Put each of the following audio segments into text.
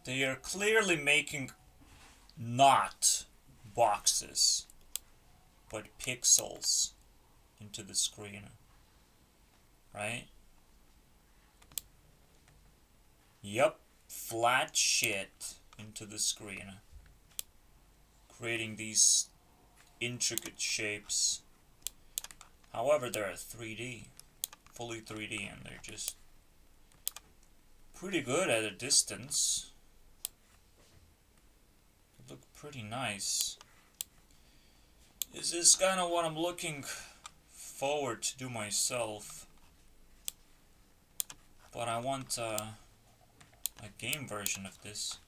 They are clearly making not boxes, but pixels into the screen, right? Yep, flat shit into the screen, creating these intricate shapes. However, they're 3D, fully 3D, and they're just pretty good at a distance. They look pretty nice. This is kind of what I'm looking forward to do myself. But I want a game version of this.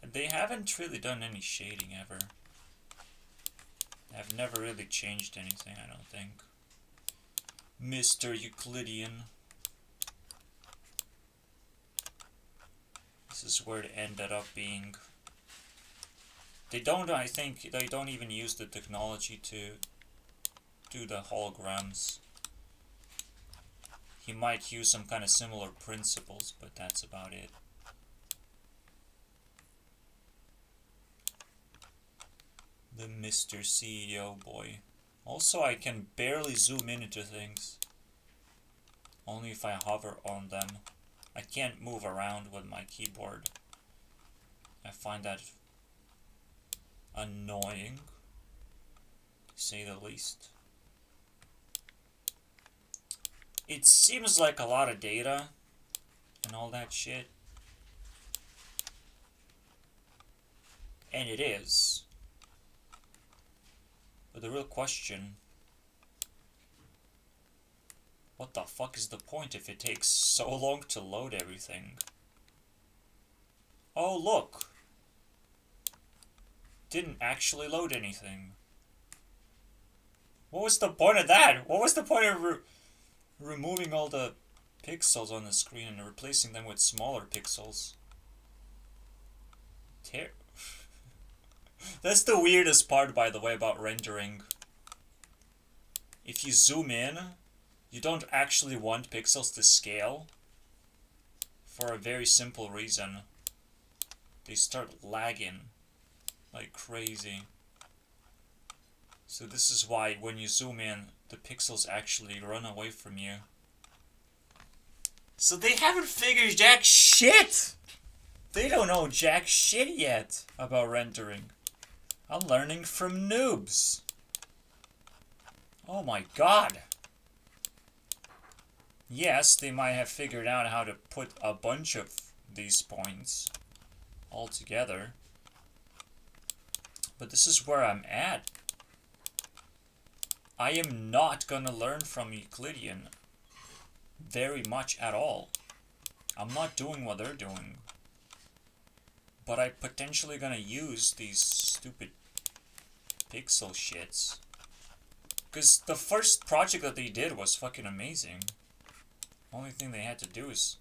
They haven't really done any shading ever. I've never really changed anything, I don't think. Mr. Euclidean. This is where it ended up being. They don't, I think, they don't even use the technology to do the holograms. He might use some kind of similar principles, but that's about it. The Mr. CEO boy. Also, I can barely zoom in into things. Only if I hover on them. I can't move around with my keyboard. I find that annoying, to say the least. It seems like a lot of data and all that shit. And it is. But the real question, what the fuck is the point if it takes so long to load everything? Oh, look! Didn't actually load anything. What was the point of that? What was the point of removing all the pixels on the screen and replacing them with smaller pixels? That's the weirdest part, by the way, about rendering. If you zoom in, you don't actually want pixels to scale. For a very simple reason. They start lagging like crazy. So this is why when you zoom in, the pixels actually run away from you. So they haven't figured jack shit! They don't know jack shit yet about rendering. I'm learning from noobs. Oh my god. Yes, they might have figured out how to put a bunch of these points all together. But this is where I'm at. I am not gonna learn from Euclidean very much at all. I'm not doing what they're doing. But I'm potentially gonna use these stupid pixel shits. Because the first project that they did was fucking amazing. Only thing they had to do is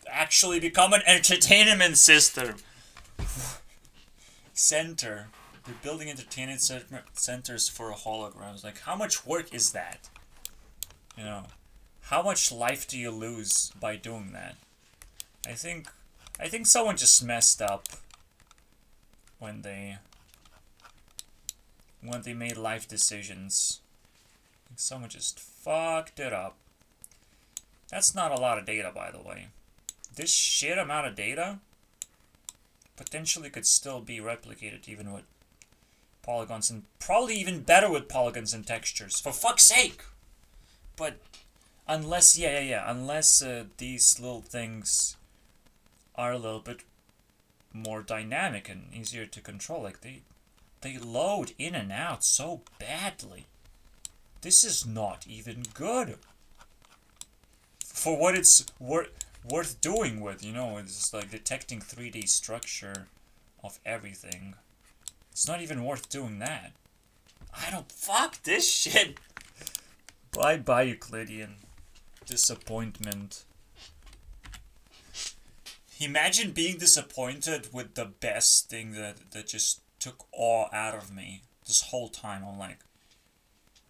actually become an entertainment system. Center. They're building entertainment centers for holograms. Like, how much work is that? You know, how much life do you lose by doing that? I think someone just messed up when they made life decisions. I think someone just fucked it up. That's not a lot of data, by the way. This shit amount of data potentially could still be replicated even with polygons, and probably even better with polygons and textures. For fuck's sake! But unless, unless these little things are a little bit more dynamic and easier to control. Like, they load in and out so badly. This is not even good. For what it's worth doing with, you know, it's like detecting 3D structure of everything. It's not even worth doing that. I don't, fuck this shit. Bye Euclidean. Disappointment. Imagine being disappointed with the best thing that just took awe out of me this whole time. I'm like,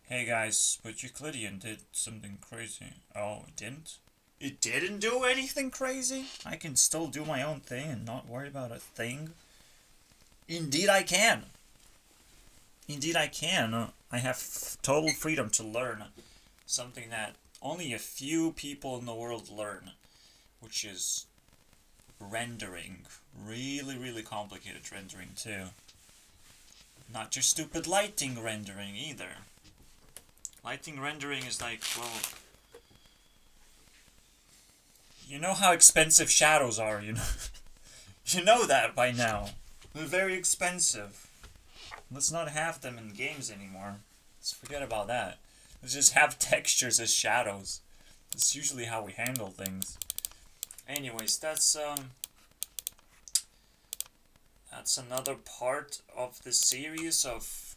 hey guys, but Euclidean did something crazy. Oh, it didn't? It didn't do anything crazy? I can still do my own thing and not worry about a thing? Indeed I can. Indeed I can. I have total freedom to learn something that only a few people in the world learn, which is rendering. Really, really complicated rendering too. Not your stupid lighting rendering either. Lighting rendering is like, well, you know how expensive shadows are, you know? You know that by now. They're very expensive. Let's not have them in games anymore. Let's forget about that. Let's just have textures as shadows. That's usually how we handle things. Anyways, that's another part of the series of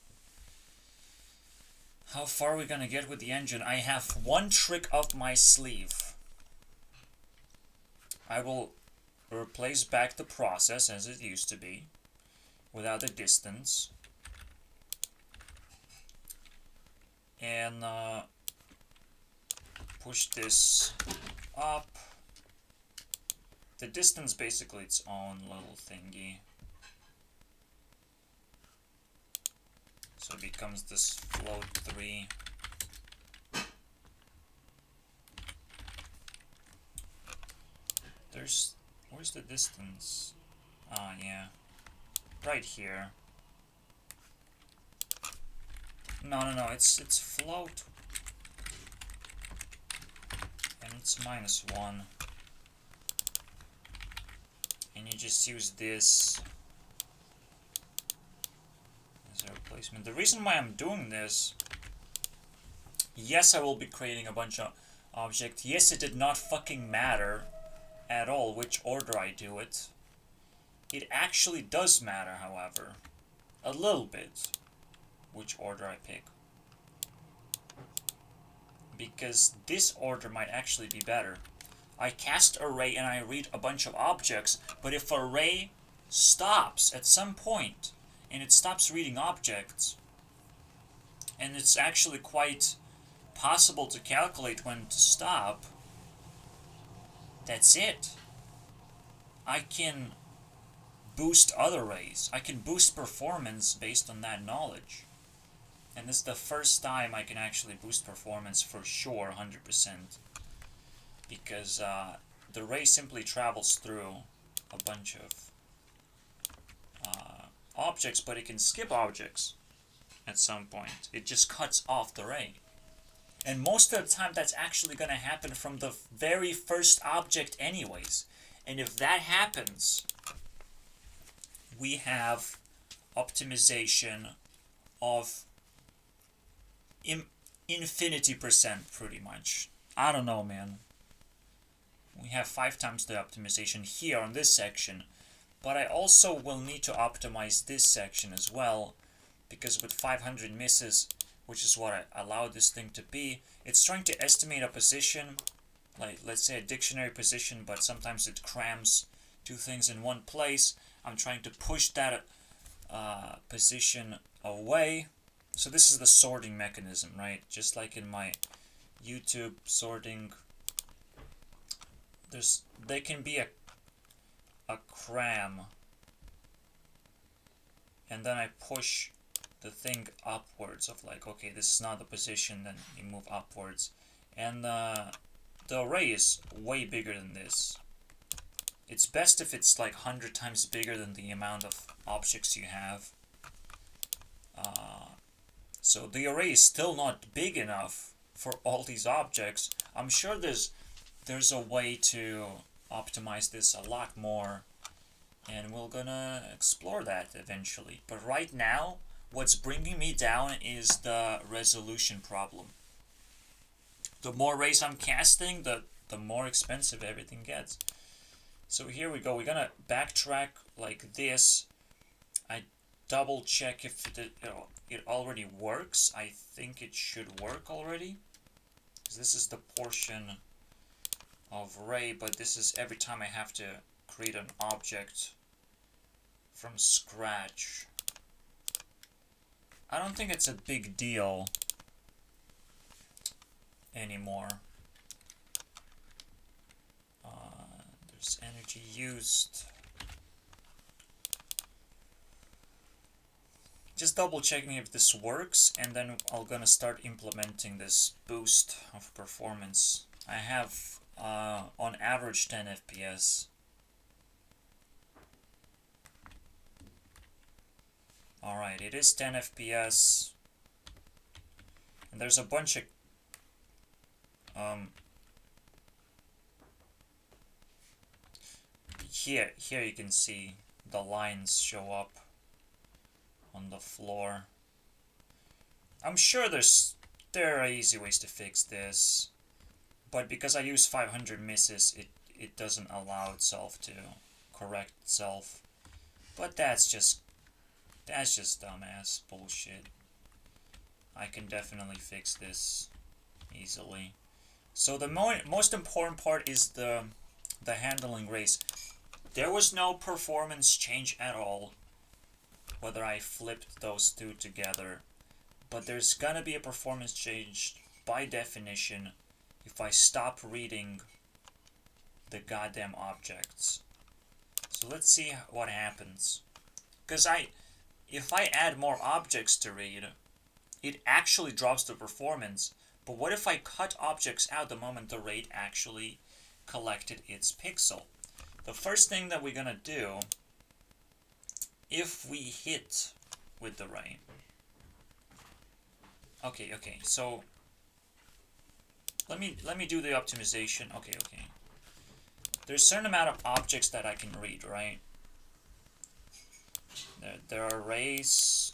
how far we're gonna get with the engine. I have one trick up my sleeve. I will replace back the process as it used to be, without the distance. And push this up. The distance basically its own little thingy. So it becomes this float 3. Where's the distance? Ah, yeah. Right here. No, it's float. And it's -1. And you just use this as a replacement. The reason why I'm doing this, yes, I will be creating a bunch of objects. Yes, it did not fucking matter at all which order I do it. It actually does matter, however, a little bit, which order I pick. Because this order might actually be better. I cast array and I read a bunch of objects, but if array stops at some point, and it stops reading objects, and it's actually quite possible to calculate when to stop, that's it. I can boost other arrays. I can boost performance based on that knowledge. And this is the first time I can actually boost performance for sure, 100%. Because the ray simply travels through a bunch of objects, but it can skip objects at some point. It just cuts off the ray. And most of the time that's actually going to happen from the very first object anyways. And if that happens, we have optimization of infinity % pretty much. I don't know, man. We have 5 times the optimization here on this section, but I also will need to optimize this section as well, because with 500 misses, which is what I allowed this thing to be, it's trying to estimate a position, like let's say a dictionary position, but sometimes it crams 2 things in one place. I'm trying to push that position away. So this is the sorting mechanism, right? Just like in my YouTube sorting, there can be a cram, and then I push the thing upwards of like, okay, this is not the position, then you move upwards. And the array is way bigger than this. It's best if it's like 100 times bigger than the amount of objects you have. So the array is still not big enough for all these objects. I'm sure there's a way to optimize this a lot more, and we're gonna explore that eventually. But right now, what's bringing me down is the resolution problem. The more rays I'm casting, the more expensive everything gets. So here we go. We're gonna backtrack like this. I double check if it already works. I think it should work already, because this is the portion of ray, but this is every time I have to create an object from scratch. I don't think it's a big deal anymore. There's energy used. Just double checking if this works, and then I'm gonna start implementing this boost of performance. I have on average 10 FPS. Alright, it is 10 FPS. And there's a bunch of here you can see the lines show up on the floor. I'm sure there are easy ways to fix this, but because I use 500 misses, it doesn't allow itself to correct itself. But that's just dumbass bullshit. I can definitely fix this easily. So the most important part is the handling race. There was no performance change at all, whether I flipped those two together. But there's gonna be a performance change by definition if I stop reading the goddamn objects. So let's see what happens. Because if I add more objects to read, it actually drops the performance. But what if I cut objects out the moment the RAID actually collected its pixel? The first thing that we're gonna do, if we hit with the RAID. Okay, so let me do the optimization. Okay. There's a certain amount of objects that I can read, right? There are rays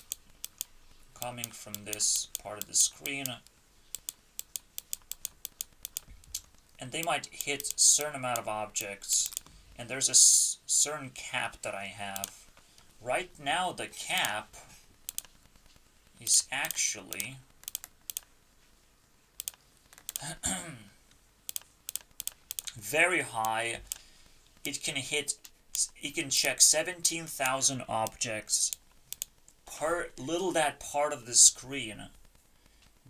coming from this part of the screen, and they might hit a certain amount of objects, and there's a certain cap that I have. Right now the cap is actually very high. It can check 17,000 objects per that part of the screen,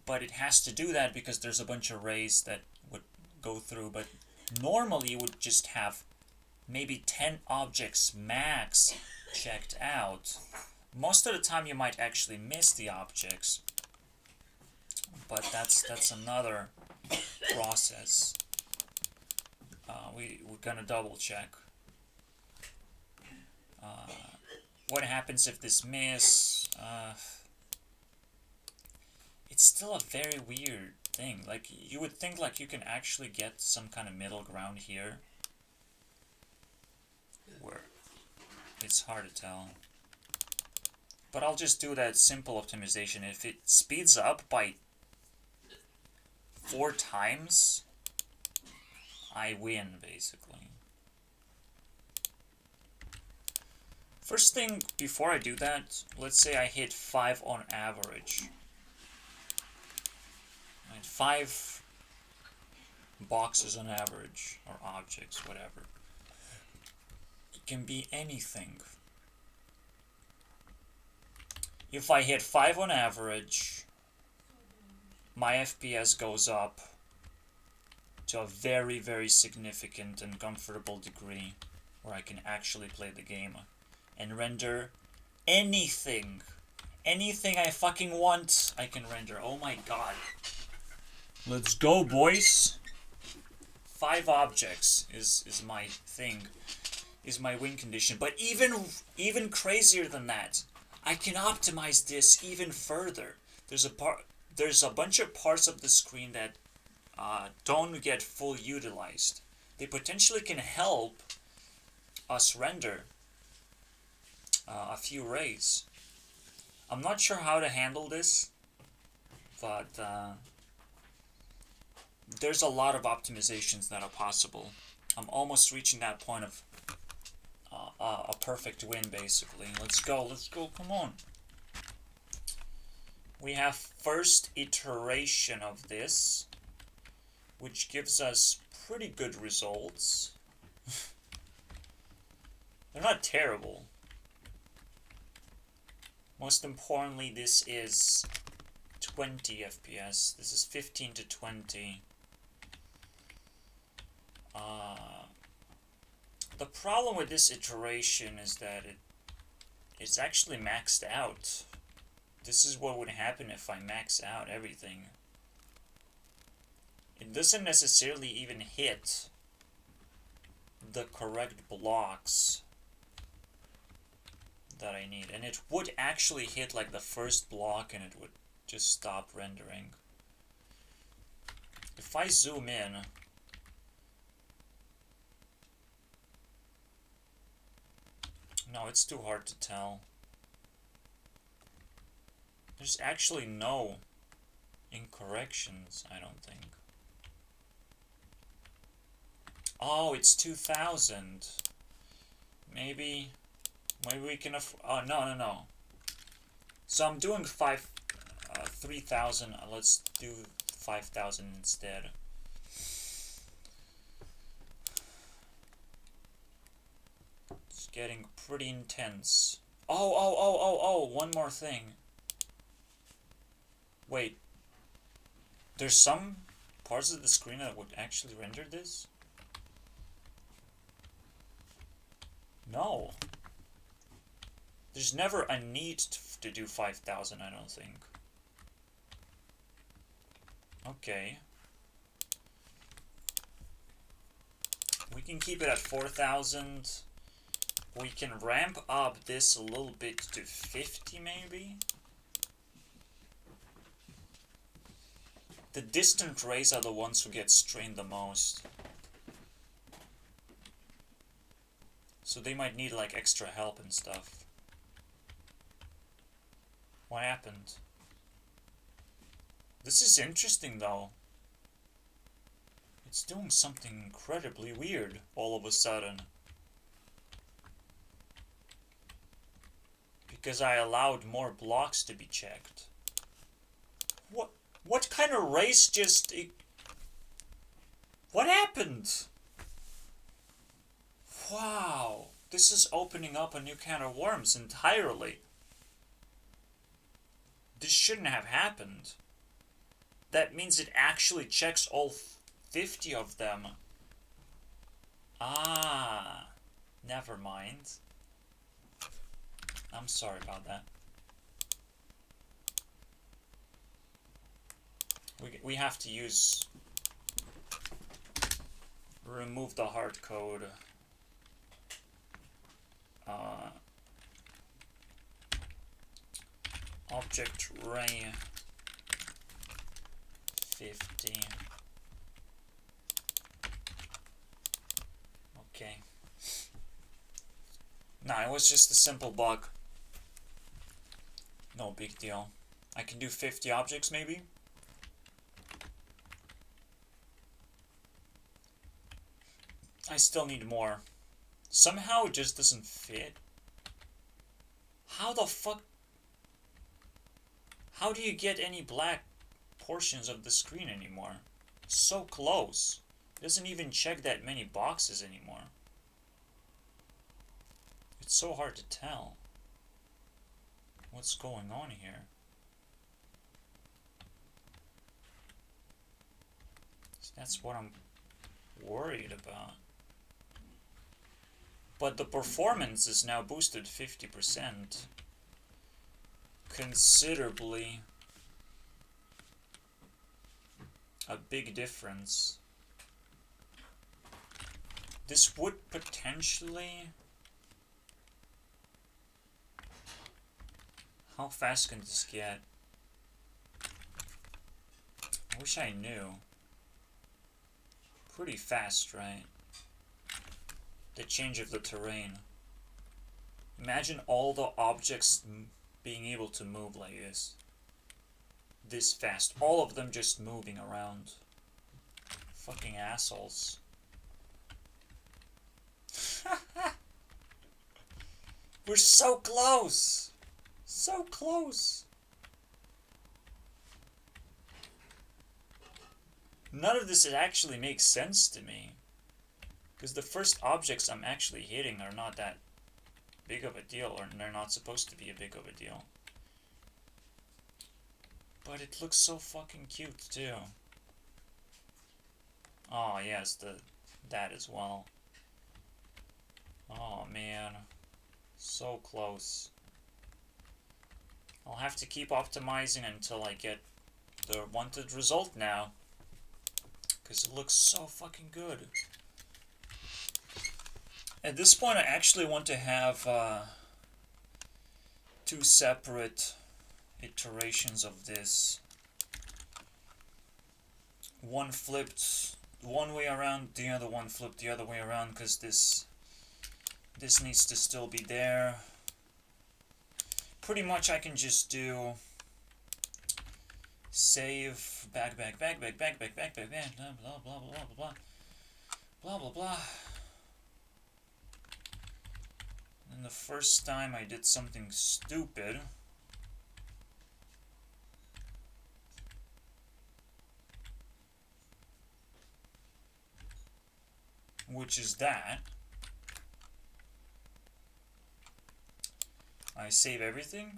but it has to do that because there's a bunch of rays that would go through. But normally you would just have maybe 10 objects max checked out. Most of the time you might actually miss the objects, but that's another process. We're gonna double check. What happens if this miss? It's still a very weird thing. Like, you would think like you can actually get some kind of middle ground here, where it's hard to tell. But I'll just do that simple optimization. If it speeds up by 4 times, I win, basically. First thing, before I do that, let's say I hit 5 on average. Right, 5 boxes on average, or objects, whatever. It can be anything. If I hit 5 on average, my FPS goes up to a very, very significant and comfortable degree where I can actually play the game and render anything. Anything I fucking want, I can render. Oh my god. Let's go, boys. 5 objects is my thing, is my win condition. But even crazier than that, I can optimize this even further. There's a bunch of parts of the screen that don't get full utilized. They potentially can help us render a few rays. I'm not sure how to handle this, but there's a lot of optimizations that are possible. I'm almost reaching that point of a perfect win, basically. Let's go, come on. We have first iteration of this, which gives us pretty good results. They're not terrible. Most importantly, this is 20 FPS. This is 15 to 20. The problem with this iteration is that it's actually maxed out. This is what would happen if I max out everything. It doesn't necessarily even hit the correct blocks that I need. And it would actually hit like the first block and it would just stop rendering. If I zoom in, no, it's too hard to tell. There's actually no incorrections, I don't think. Oh, it's 2000. Maybe we can oh, no. So I'm doing 3000. Let's do 5000 instead. It's getting pretty intense. Oh, one more thing. Wait. There's some parts of the screen that would actually render this? No. There's never a need to do 5000, I don't think. Okay. We can keep it at 4000. We can ramp up this a little bit to 50 maybe. The distant rays are the ones who get strained the most. So they might need like extra help and stuff. What happened? This is interesting though. It's doing something incredibly weird all of a sudden. Because I allowed more blocks to be checked. What kind of race just... What happened? Wow. This is opening up a new can of worms entirely. This shouldn't have happened. That means it actually checks all 50 of them. Ah. Never mind. I'm sorry about that. We have to remove the hard code. Object ray 50. Okay. Nah, it was just a simple bug. No big deal. I can do 50 objects maybe? I still need more. Somehow it just doesn't fit. How the fuck? How do you get any black portions of the screen anymore? So close. It doesn't even check that many boxes anymore. It's so hard to tell what's going on here. That's what I'm worried about. But the performance is now boosted 50%. Considerably. A big difference. This would potentially... How fast can this get? I wish I knew. Pretty fast, right? The change of the terrain. Imagine all the objects being able to move like this. This fast. All of them just moving around. Fucking assholes. We're so close! So close! None of this actually makes sense to me. Because the first objects I'm actually hitting are not that big of a deal, or they're not supposed to be a big of a deal. But it looks so fucking cute too. Oh yes, that as well. Oh man, so close. I'll have to keep optimizing until I get the wanted result now, because it looks so fucking good. At this point, I actually want to have two separate iterations of this. One flipped one way around, the other one flipped the other way around, because this needs to still be there. Pretty much I can just do save back, blah blah blah blah blah blah blah blah. And the first time I did something stupid, which is that I save everything,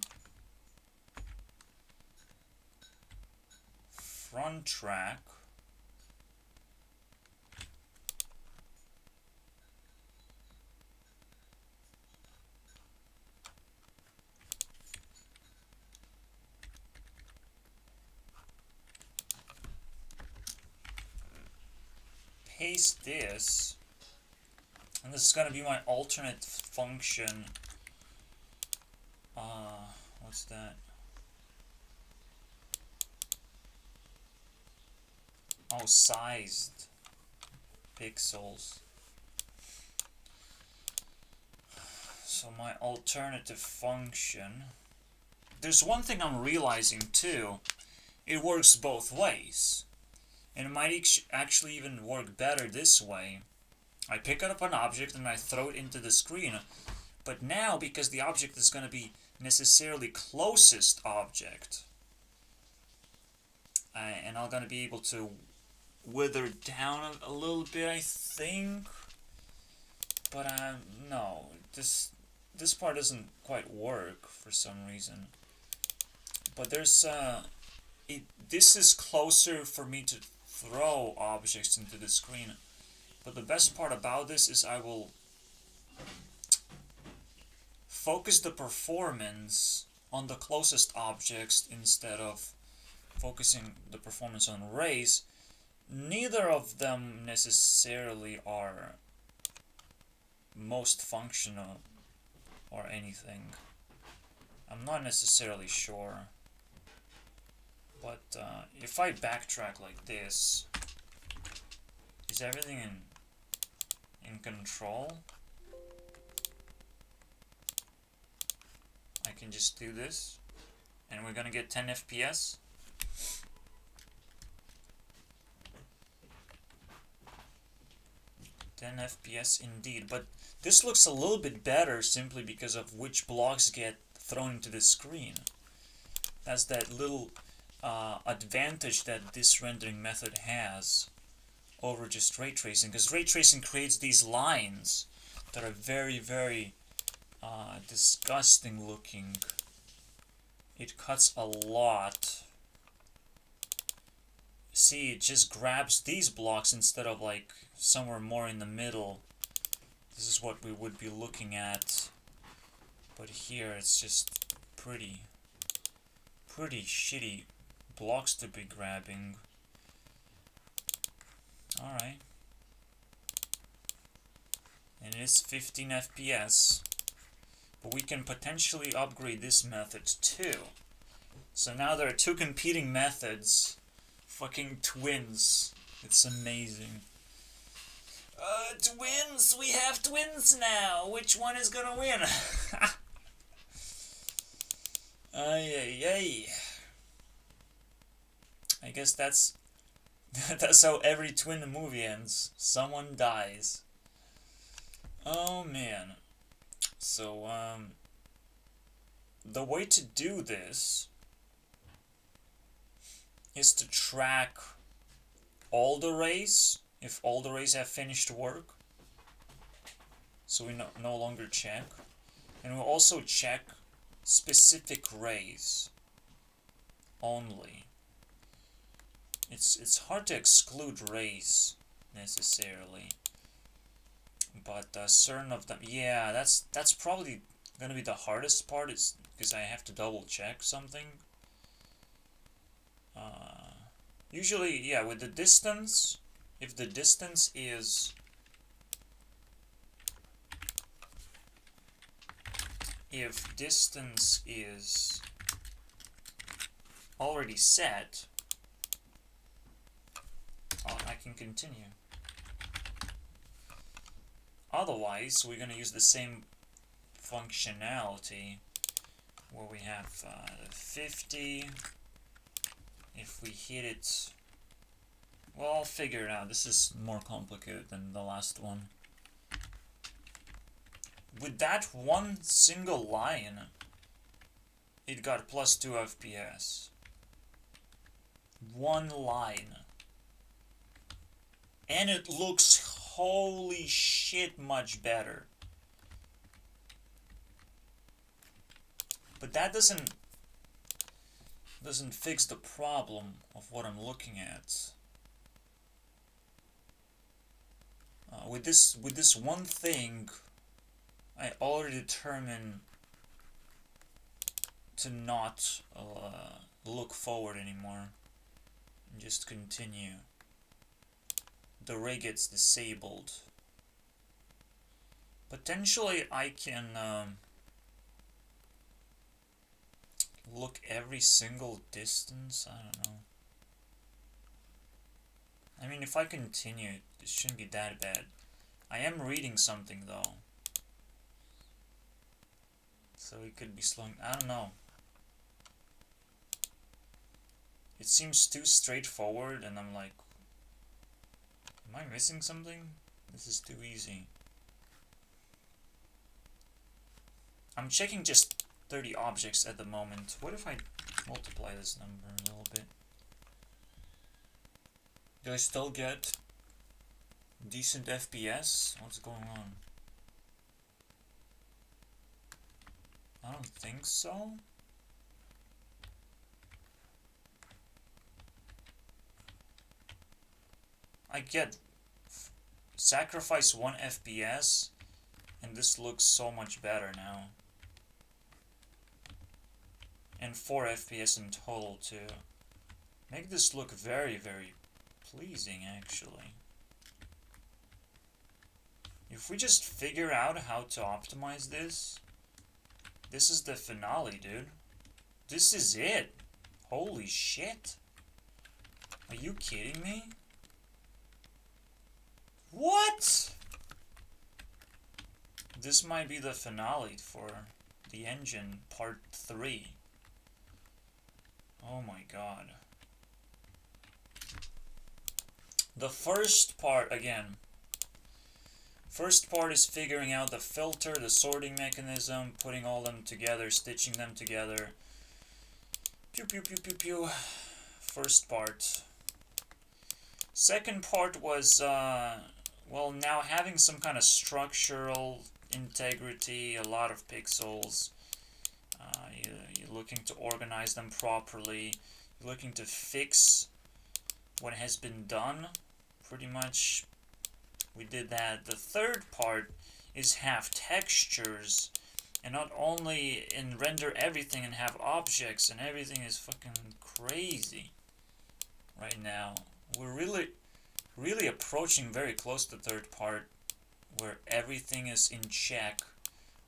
front track, paste this, and this is going to be my alternate function. What's that? Oh, sized pixels. So my alternative function. There's one thing I'm realizing too. It works both ways. And it might actually even work better this way. I pick up an object and I throw it into the screen. But now, because the object is going to be necessarily closest object, and I'm going to be able to wither down a little bit, I think. But no, this part doesn't quite work for some reason. But there's this is closer for me to throw objects into the screen. But the best part about this is I will focus the performance on the closest objects instead of focusing the performance on rays. Neither of them necessarily are most functional or anything. I'm not necessarily sure. But if I backtrack like this, is everything in control? I can just do this, and we're gonna get 10 FPS. FPS indeed, but this looks a little bit better simply because of which blocks get thrown into the screen. That's that little advantage that this rendering method has over just ray tracing, because ray tracing creates these lines that are very, very disgusting looking. It cuts a lot. See, it just grabs these blocks instead of like somewhere more in the middle. This is what we would be looking at. But here it's just pretty shitty blocks to be grabbing. Alright. And it is 15 FPS. But we can potentially upgrade this method too. So now there are two competing methods. Fucking twins. It's amazing. Twins! We have twins now! Which one is gonna win? Ay, ay, ay. I guess that's how every twin movie ends. Someone dies. Oh man. So, the way to do this is to track all the rays, if all the rays have finished work. So we no longer check. And we'll also check specific rays only. It's hard to exclude rays necessarily. But certain of them, yeah, that's probably gonna be the hardest part, is because I have to double check something. Usually, yeah, with the distance, if the distance is already set, I can continue. Otherwise, we're gonna use the same functionality where we have 50. If we hit it, well, I'll figure it out. This is more complicated than the last one. With that one single line, it got +2 FPS. One line. And it looks, holy shit, much better. But that doesn't fix the problem of what I'm looking at. With this one thing, I already determined to not look forward anymore and just continue. The ray gets disabled. Potentially I can look every single distance. I don't know. I mean, if I continue, it shouldn't be that bad. I am reading something though, so it could be slowing. I don't know. It seems too straightforward, and I'm like, am I missing something? This is too easy. I'm checking just 30 objects at the moment. What if I multiply this number a little bit? Do I still get decent FPS? What's going on? I don't think so. I get sacrifice 1 FPS, and this looks so much better now. And 4 FPS in total too. Make this look very, very pleasing, actually. If we just figure out how to optimize this, this is the finale, dude. This is it. Holy shit. Are you kidding me? What? This might be the finale for the engine part 3. Oh my god. The first part, again, first part is figuring out the filter, the sorting mechanism, putting all them together, stitching them together. Pew pew pew pew pew. First part. Second part was, well, now having some kind of structural integrity, a lot of pixels. You're looking to organize them properly. You're looking to fix what has been done. Pretty much, we did that. The third part is have textures, and not only in render everything and have objects, and everything is fucking crazy right now. We're really approaching very close to the third part, where everything is in check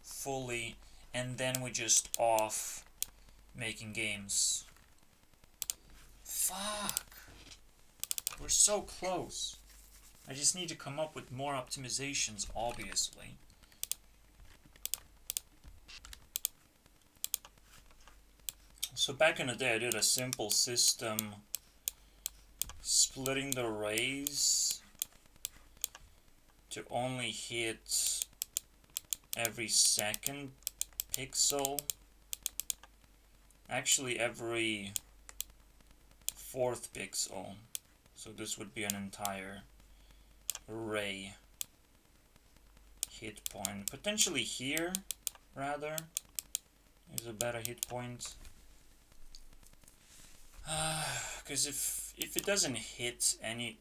fully, and then we just off making games. Fuck. We're so close. I just need to come up with more optimizations, obviously. So back in the day, I did a simple system splitting the rays to only hit every second pixel. Actually, every 4th pixel. So this would be an entire ray hit point. Potentially here, rather, is a better hit point. Because if it doesn't hit any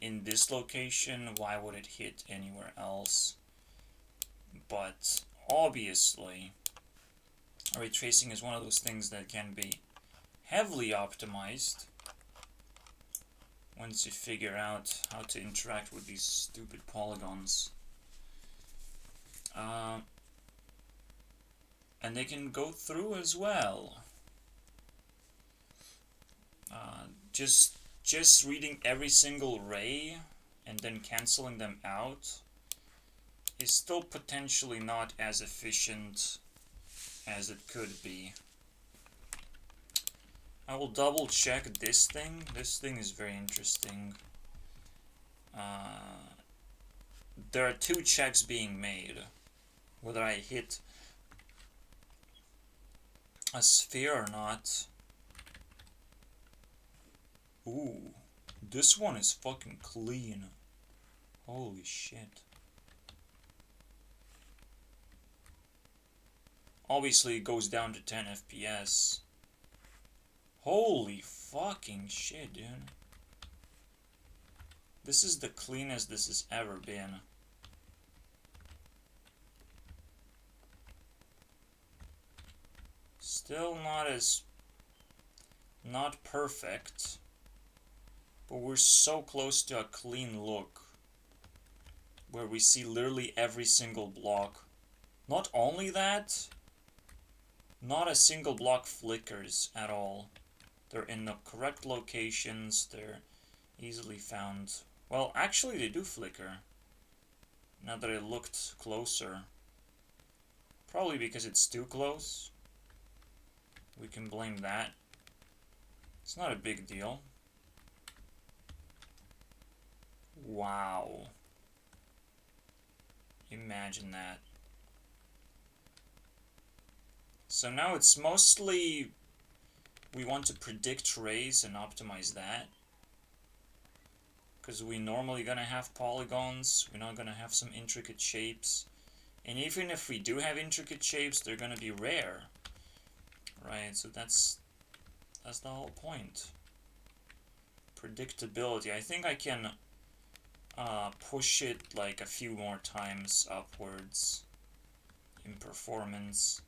in this location, why would it hit anywhere else? But obviously, ray tracing is one of those things that can be heavily optimized once you figure out how to interact with these stupid polygons. And they can go through as well. Just reading every single ray and then canceling them out is still potentially not as efficient as it could be. I will double check this thing. This thing is very interesting. There are two checks being made. Whether I hit a sphere or not. Ooh, this one is fucking clean. Holy shit. Obviously it goes down to 10 FPS. Holy fucking shit, dude. This is the cleanest this has ever been. Still not perfect, but we're so close to a clean look where we see literally every single block. Not only that, not a single block flickers at all. They're in the correct locations, they're easily found. Well, actually they do flicker, now that I looked closer. Probably because it's too close. We can blame that. It's not a big deal. Wow. Imagine that. So now it's mostly we want to predict rays and optimize that. Because we're normally gonna have polygons, we're not gonna have some intricate shapes. And even if we do have intricate shapes, they're gonna be rare. Right, so that's the whole point. Predictability. I think I can push it like a few more times upwards in performance.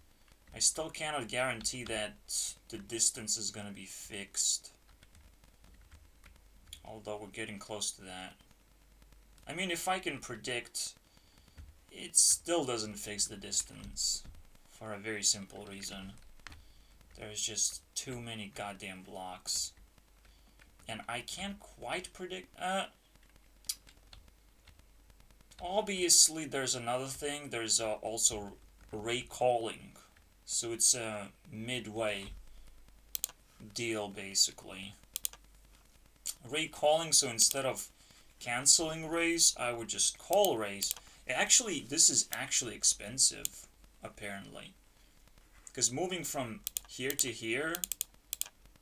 I still cannot guarantee that the distance is gonna be fixed. Although we're getting close to that. I mean, if I can predict, it still doesn't fix the distance. For a very simple reason. There's just too many goddamn blocks. And I can't quite predict... obviously, there's another thing. There's also ray calling. So it's a midway deal, basically. Ray calling, so instead of canceling rays, I would just call rays. Actually, this is actually expensive, apparently. Because moving from here to here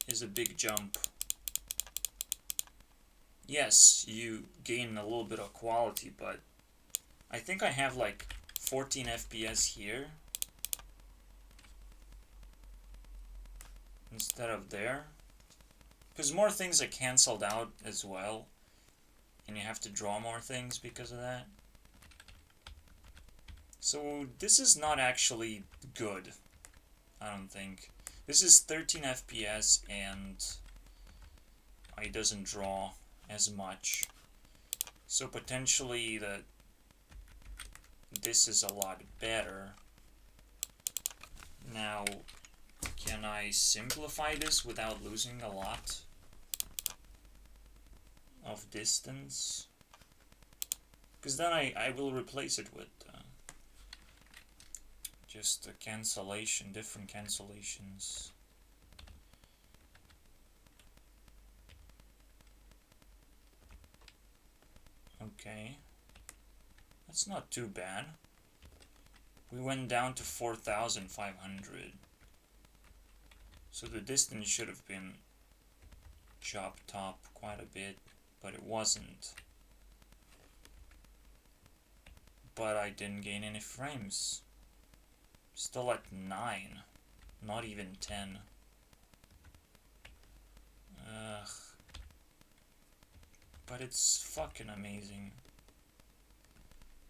is a big jump. Yes, you gain a little bit of quality, but I think I have like 14 FPS here instead of there. Because more things are cancelled out as well, and you have to draw more things because of that. So this is not actually good, I don't think. This is 13 FPS and it doesn't draw as much. So potentially this is a lot better. Now, can I simplify this without losing a lot of distance? Because then I will replace it with just a cancellation, different cancellations. Okay. That's not too bad. We went down to 4,500. So the distance should have been chopped up quite a bit, but it wasn't. But I didn't gain any frames. Still at 9, not even 10. Ugh. But it's fucking amazing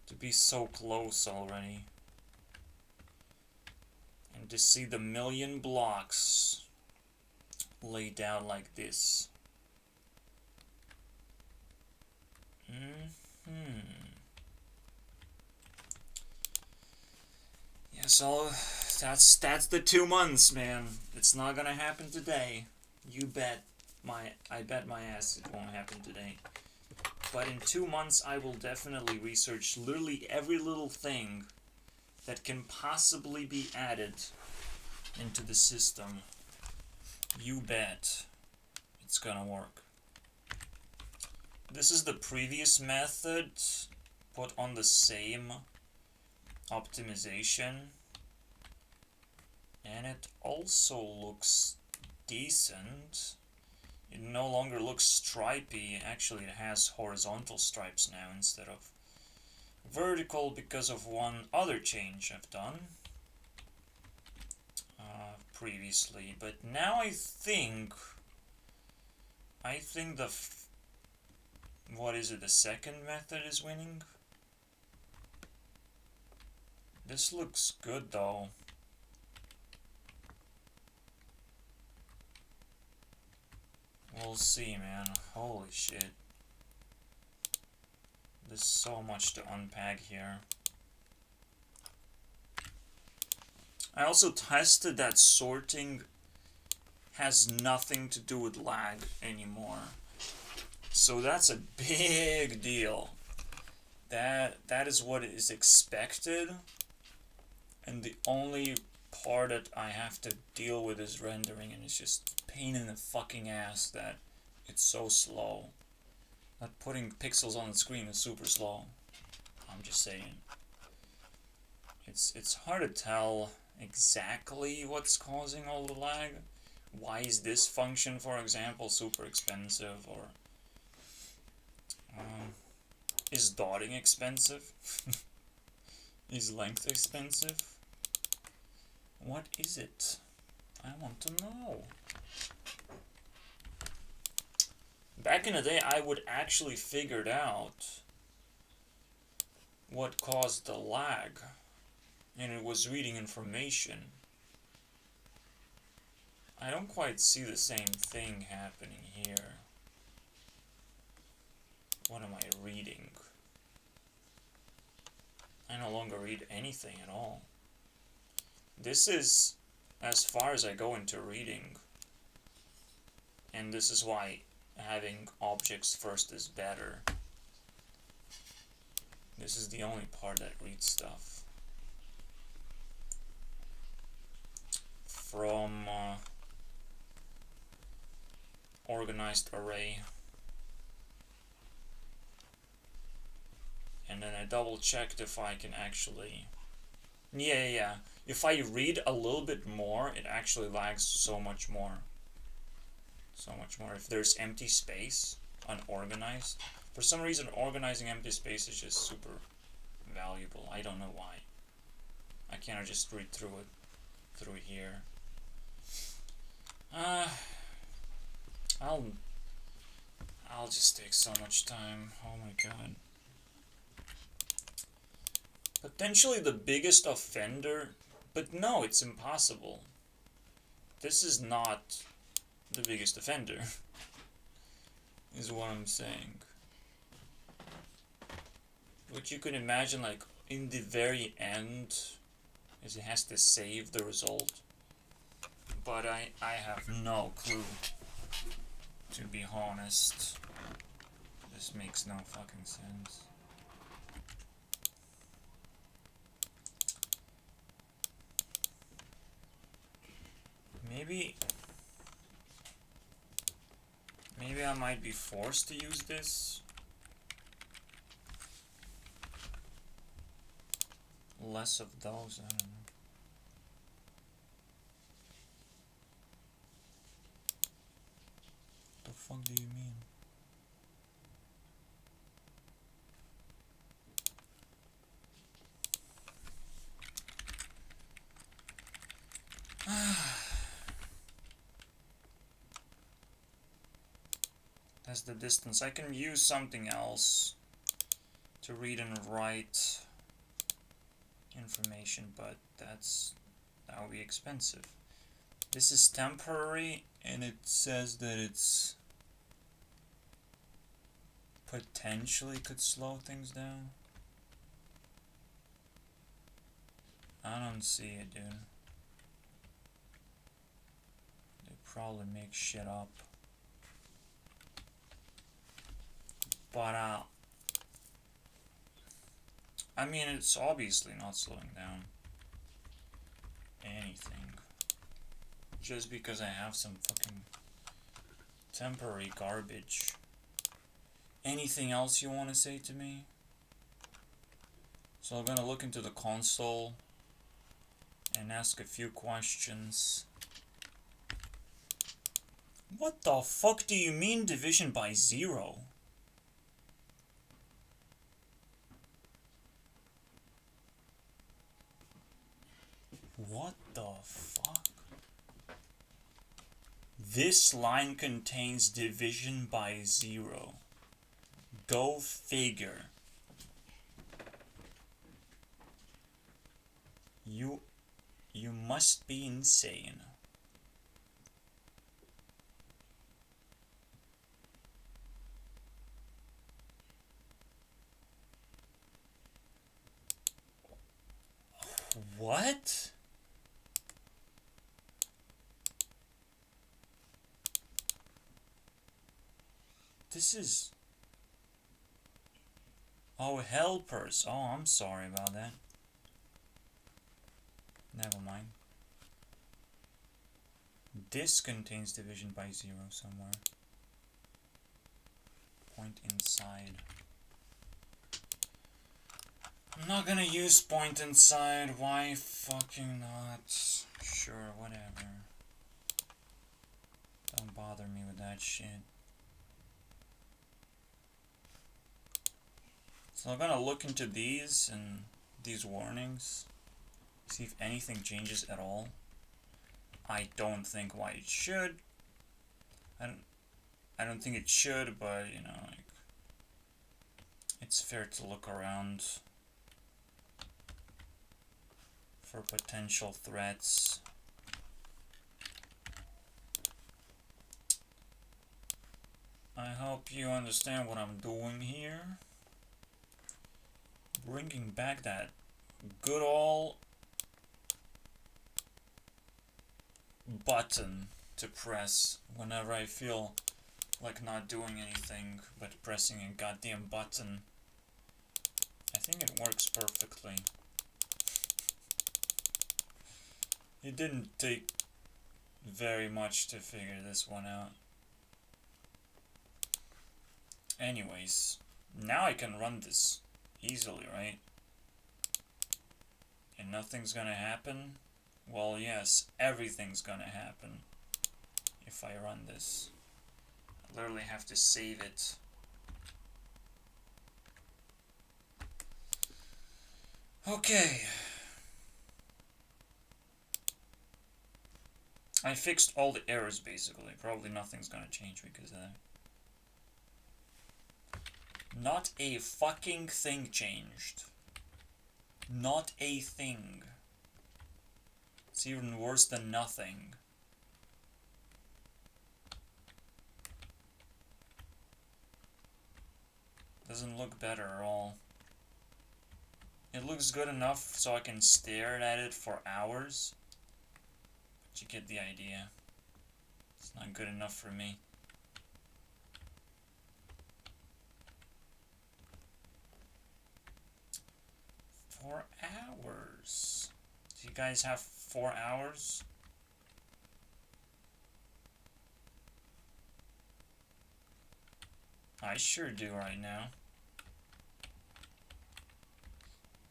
to be so close already. And to see the million blocks laid out like this. Yeah, so that's the 2 months, man. It's not gonna happen today. You bet. I bet my ass it won't happen today. But in 2 months, I will definitely research literally every little thing that can possibly be added into the system. You bet it's gonna work. This is the previous method put on the same optimization, and it also looks decent. It no longer looks stripy. Actually, it has horizontal stripes now instead of vertical because of one other change I've done previously. But now I think the what is it? The second method is winning. This looks good though. We'll see, man. Holy shit. There's so much to unpack here. I also tested that sorting has nothing to do with lag anymore. So that's a big deal. That is what is expected. And the only part that I have to deal with is rendering, and it's just a pain in the fucking ass that it's so slow. That putting pixels on the screen is super slow. I'm just saying. It's hard to tell exactly what's causing all the lag. Why is this function, for example, super expensive, or is dotting expensive? Is length expensive? What is it? I want to know. Back in the day, I would actually figure out what caused the lag, and it was reading information. I don't quite see the same thing happening here. What am I reading? I no longer read anything at all. This is as far as I go into reading. And this is why having objects first is better. This is the only part that reads stuff. From organized array. And then I double checked if I can actually... Yeah. If I read a little bit more, it actually lags so much more. So much more. If there's empty space, unorganized. For some reason, organizing empty space is just super valuable. I don't know why. I cannot just read through it through here. I'll just take so much time. Oh my god. Potentially the biggest offender, but no, it's impossible. This is not the biggest offender, is what I'm saying. What you can imagine, like, in the very end, is it has to save the result. But I have no clue, to be honest. This makes no fucking sense. Maybe I might be forced to use this. Less of those, I don't know. The fuck do you mean? as the distance. I can use something else to read and write information, but that would be expensive. This is temporary, and it says that it's potentially could slow things down. I don't see it, dude. They probably make shit up. But, I mean, it's obviously not slowing down anything. Just because I have some fucking temporary garbage. Anything else you want to say to me? So I'm gonna look into the console and ask a few questions. What the fuck do you mean division by 0? What the fuck? This line contains division by 0. Go figure. You must be insane. What? This is... Oh, helpers. Oh, I'm sorry about that. Never mind. This contains division by 0 somewhere. Point inside. I'm not gonna use point inside. Why fucking not? Sure, whatever. Don't bother me with that shit. So I'm gonna look into these and these warnings. See if anything changes at all. I don't think why it should. I don't think it should, but you know, like, it's fair to look around for potential threats. I hope you understand what I'm doing here. Bringing back that good old button to press whenever I feel like not doing anything but pressing a goddamn button. I think it works perfectly. It didn't take very much to figure this one out. Anyways, now I can run this easily, right? And nothing's gonna happen? Well, yes, everything's gonna happen if I run this. I literally have to save it. Okay. I fixed all the errors basically. Probably nothing's gonna change because of that. Not a fucking thing changed. Not a thing. It's even worse than nothing. Doesn't look better at all. It looks good enough so I can stare at it for hours. But you get the idea. It's not good enough for me. For hours. Do you guys have 4 hours? I sure do right now.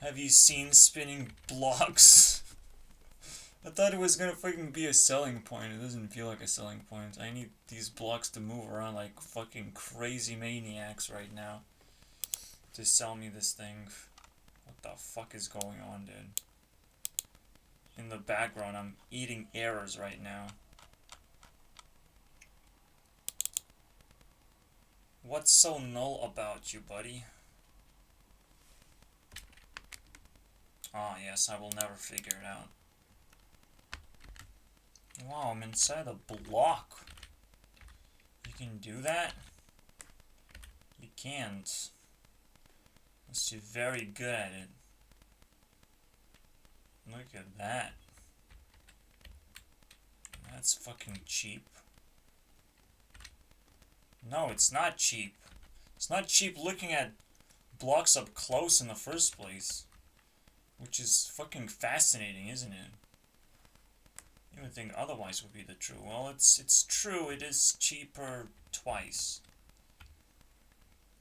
Have you seen spinning blocks? I thought it was gonna fucking be a selling point. It doesn't feel like a selling point. I need these blocks to move around like fucking crazy maniacs right now to sell me this thing. What the fuck is going on, dude? In the background, I'm eating errors right now. What's so null about you, buddy? Ah, yes, I will never figure it out. Wow, I'm inside a block. You can do that? You can't. Unless you're very good at it. Look at that. That's fucking cheap. No, it's not cheap. It's not cheap looking at blocks up close in the first place. Which is fucking fascinating, isn't it? You would think otherwise would be the true. Well, it's true. It is cheaper twice.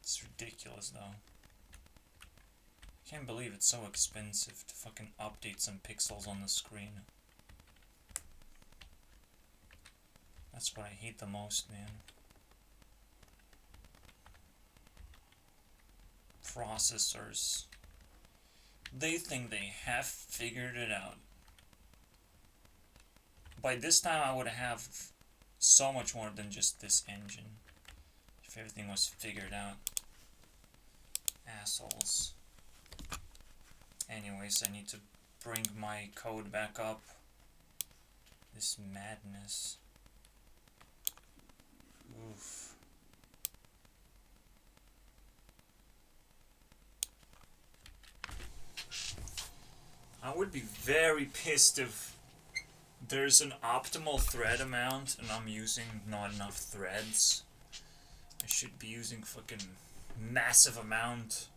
It's ridiculous, though. I can't believe it's so expensive to fucking update some pixels on the screen. That's what I hate the most, man. Processors. They think they have figured it out. By this time I would have so much more than just this engine. If everything was figured out. Assholes. Anyways, I need to bring my code back up. This madness. Oof. I would be very pissed if there's an optimal thread amount and I'm using not enough threads. I should be using fucking massive amount.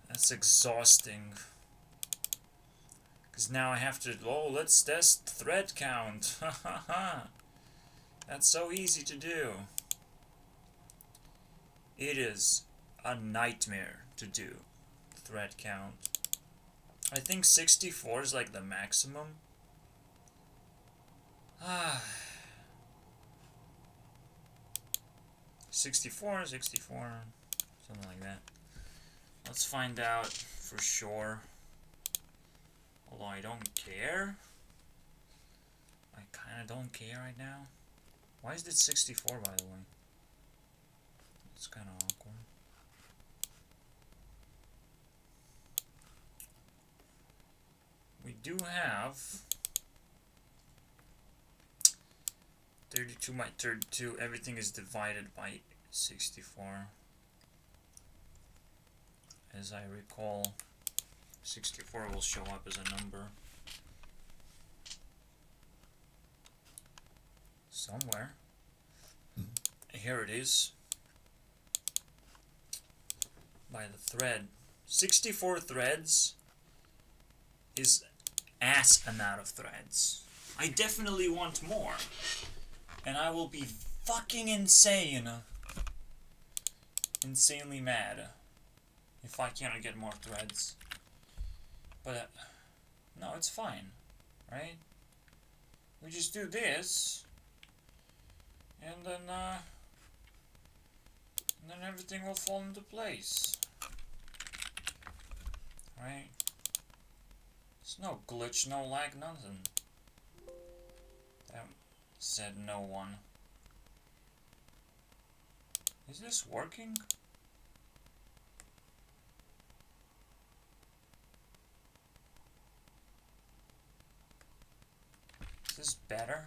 That's exhausting. Because now I have to, oh, let's test thread count. That's so easy to do. It is a nightmare to do thread count. I think 64 is like the maximum. 64, something like that. Let's find out for sure. Although I don't care. I kinda don't care right now. Why is it 64, by the way? It's kinda awkward. We do have 32 by 32. Everything is divided by 64. As I recall, 64 will show up as a number. Somewhere. Here it is. By the thread. 64 threads is ass amount of threads. I definitely want more. And I will be fucking insane. Insanely mad. If I cannot get more threads. But, no, it's fine. Right? We just do this. And then everything will fall into place. Right? There's no glitch, no lag, nothing. That said no one. Is this working? Is this better?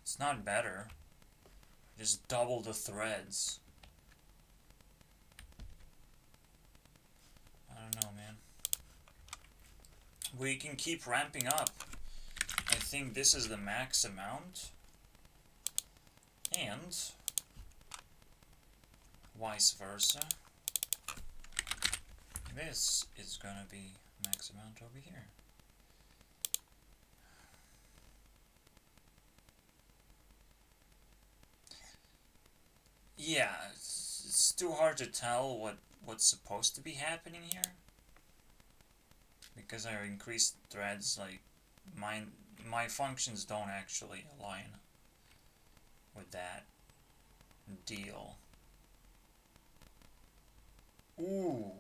It's not better. Just double the threads. I don't know, man. We can keep ramping up. I think this is the max amount. And vice versa. This is gonna be max amount over here. Yeah, it's too hard to tell what's supposed to be happening here. Because I increased threads, like, my functions don't actually align with that deal. Ooh,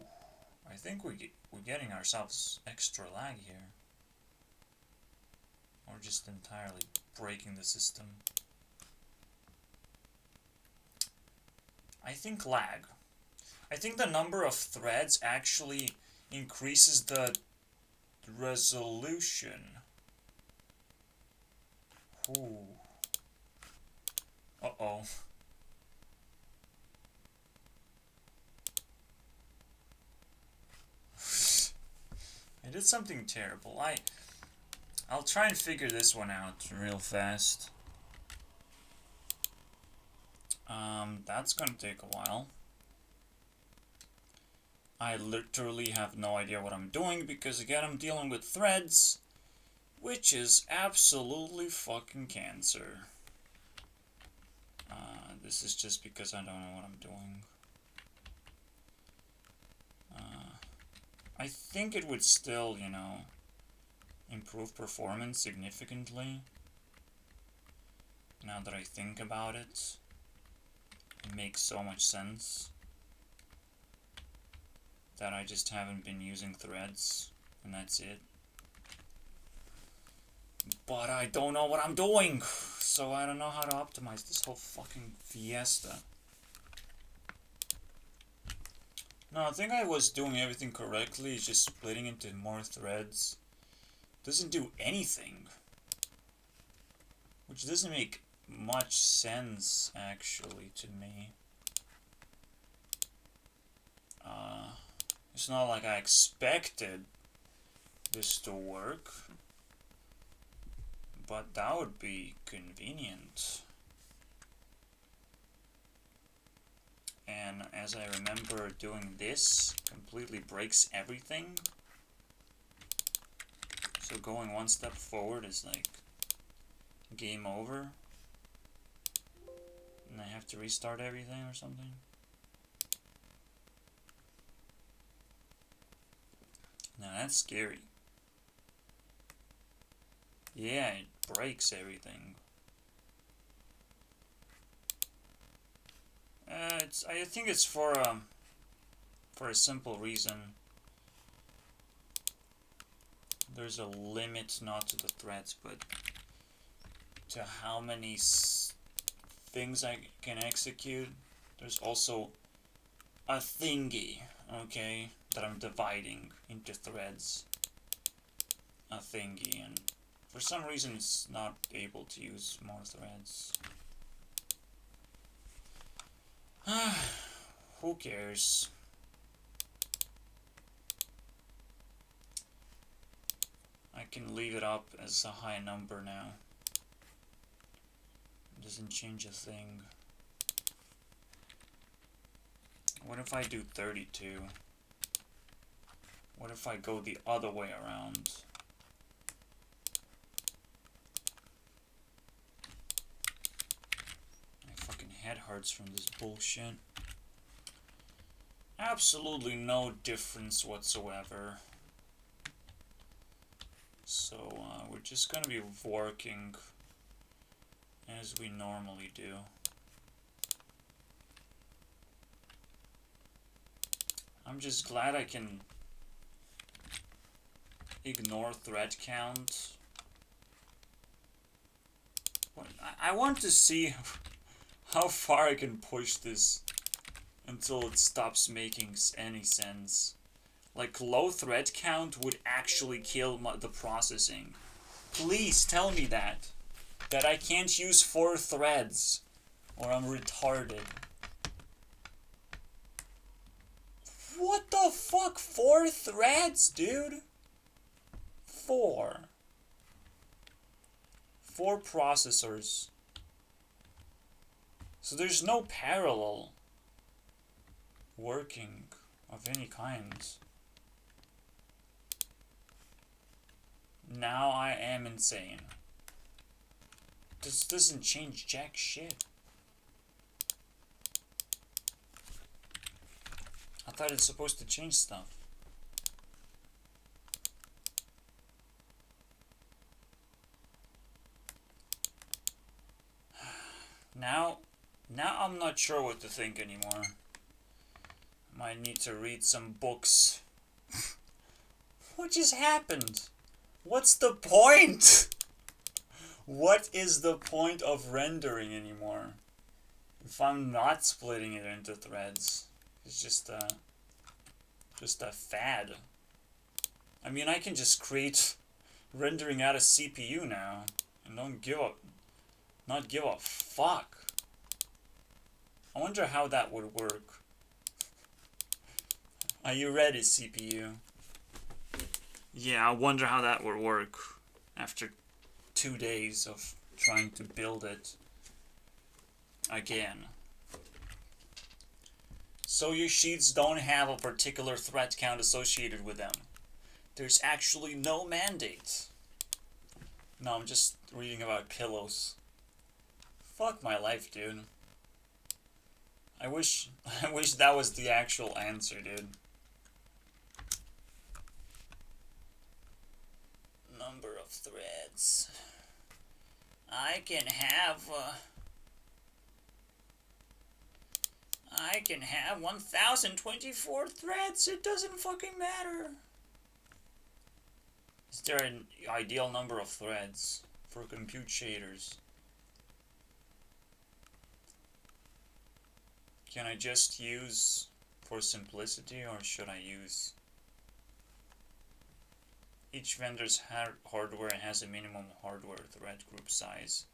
I think we're getting ourselves extra lag here. Or just entirely breaking the system. I think lag. I think the number of threads actually increases the resolution. Ooh. Uh-oh. I did something terrible. I'll try and figure this one out real fast. That's gonna take a while. I literally have no idea what I'm doing because again I'm dealing with threads, which is absolutely fucking cancer. This is just because I don't know what I'm doing. I think it would still, you know, improve performance significantly. Now that I think about it, it makes so much sense that I just haven't been using threads, and that's it. But I don't know what I'm doing, so I don't know how to optimize this whole fucking fiesta. No, I think I was doing everything correctly, just splitting into more threads. Doesn't do anything. Which doesn't make much sense, actually, to me. It's not like I expected this to work. But that would be convenient. And as I remember, doing this completely breaks everything. So going one step forward is like game over. And I have to restart everything or something. Now that's scary. Yeah, it breaks everything. I think it's for a simple reason. There's a limit not to the threads, but to how many things I can execute. There's also a thingy, okay, that I'm dividing into threads. A thingy, and for some reason it's not able to use more threads. Who cares? I can leave it up as a high number now. It doesn't change a thing. What if I do 32? What if I go the other way around? My fucking head hurts from this bullshit. Absolutely no difference whatsoever. So we're just gonna be working as we normally do. I'm just glad I can ignore thread count. I want to see how far I can push this until it stops making any sense. Like, low thread count would actually kill the processing. Please tell me that. That I can't use 4 threads, or I'm retarded. What the fuck? 4 threads, dude? 4 processors. So there's no parallel working of any kind. Now I am insane. This doesn't change jack shit. I thought it's supposed to change stuff. Now I'm not sure what to think anymore. Might need to read some books. What just happened? What's the point? What is the point of rendering anymore if I'm not splitting it into threads? It's just a fad. I mean, I can just create rendering out of CPU now and not give a fuck. I wonder how that would work. Are you ready, CPU? Yeah, I wonder how that would work after 2 days of trying to build it again. So your sheets don't have a particular thread count associated with them. There's actually no mandate. No, I'm just reading about pillows. Fuck my life, dude. I wish that was the actual answer, dude. Number of threads. I can have 1024 threads. It doesn't fucking matter. Is there an ideal number of threads for compute shaders? Can I just use for simplicity, or should I use... Each vendor's hardware has a minimum hardware thread group size,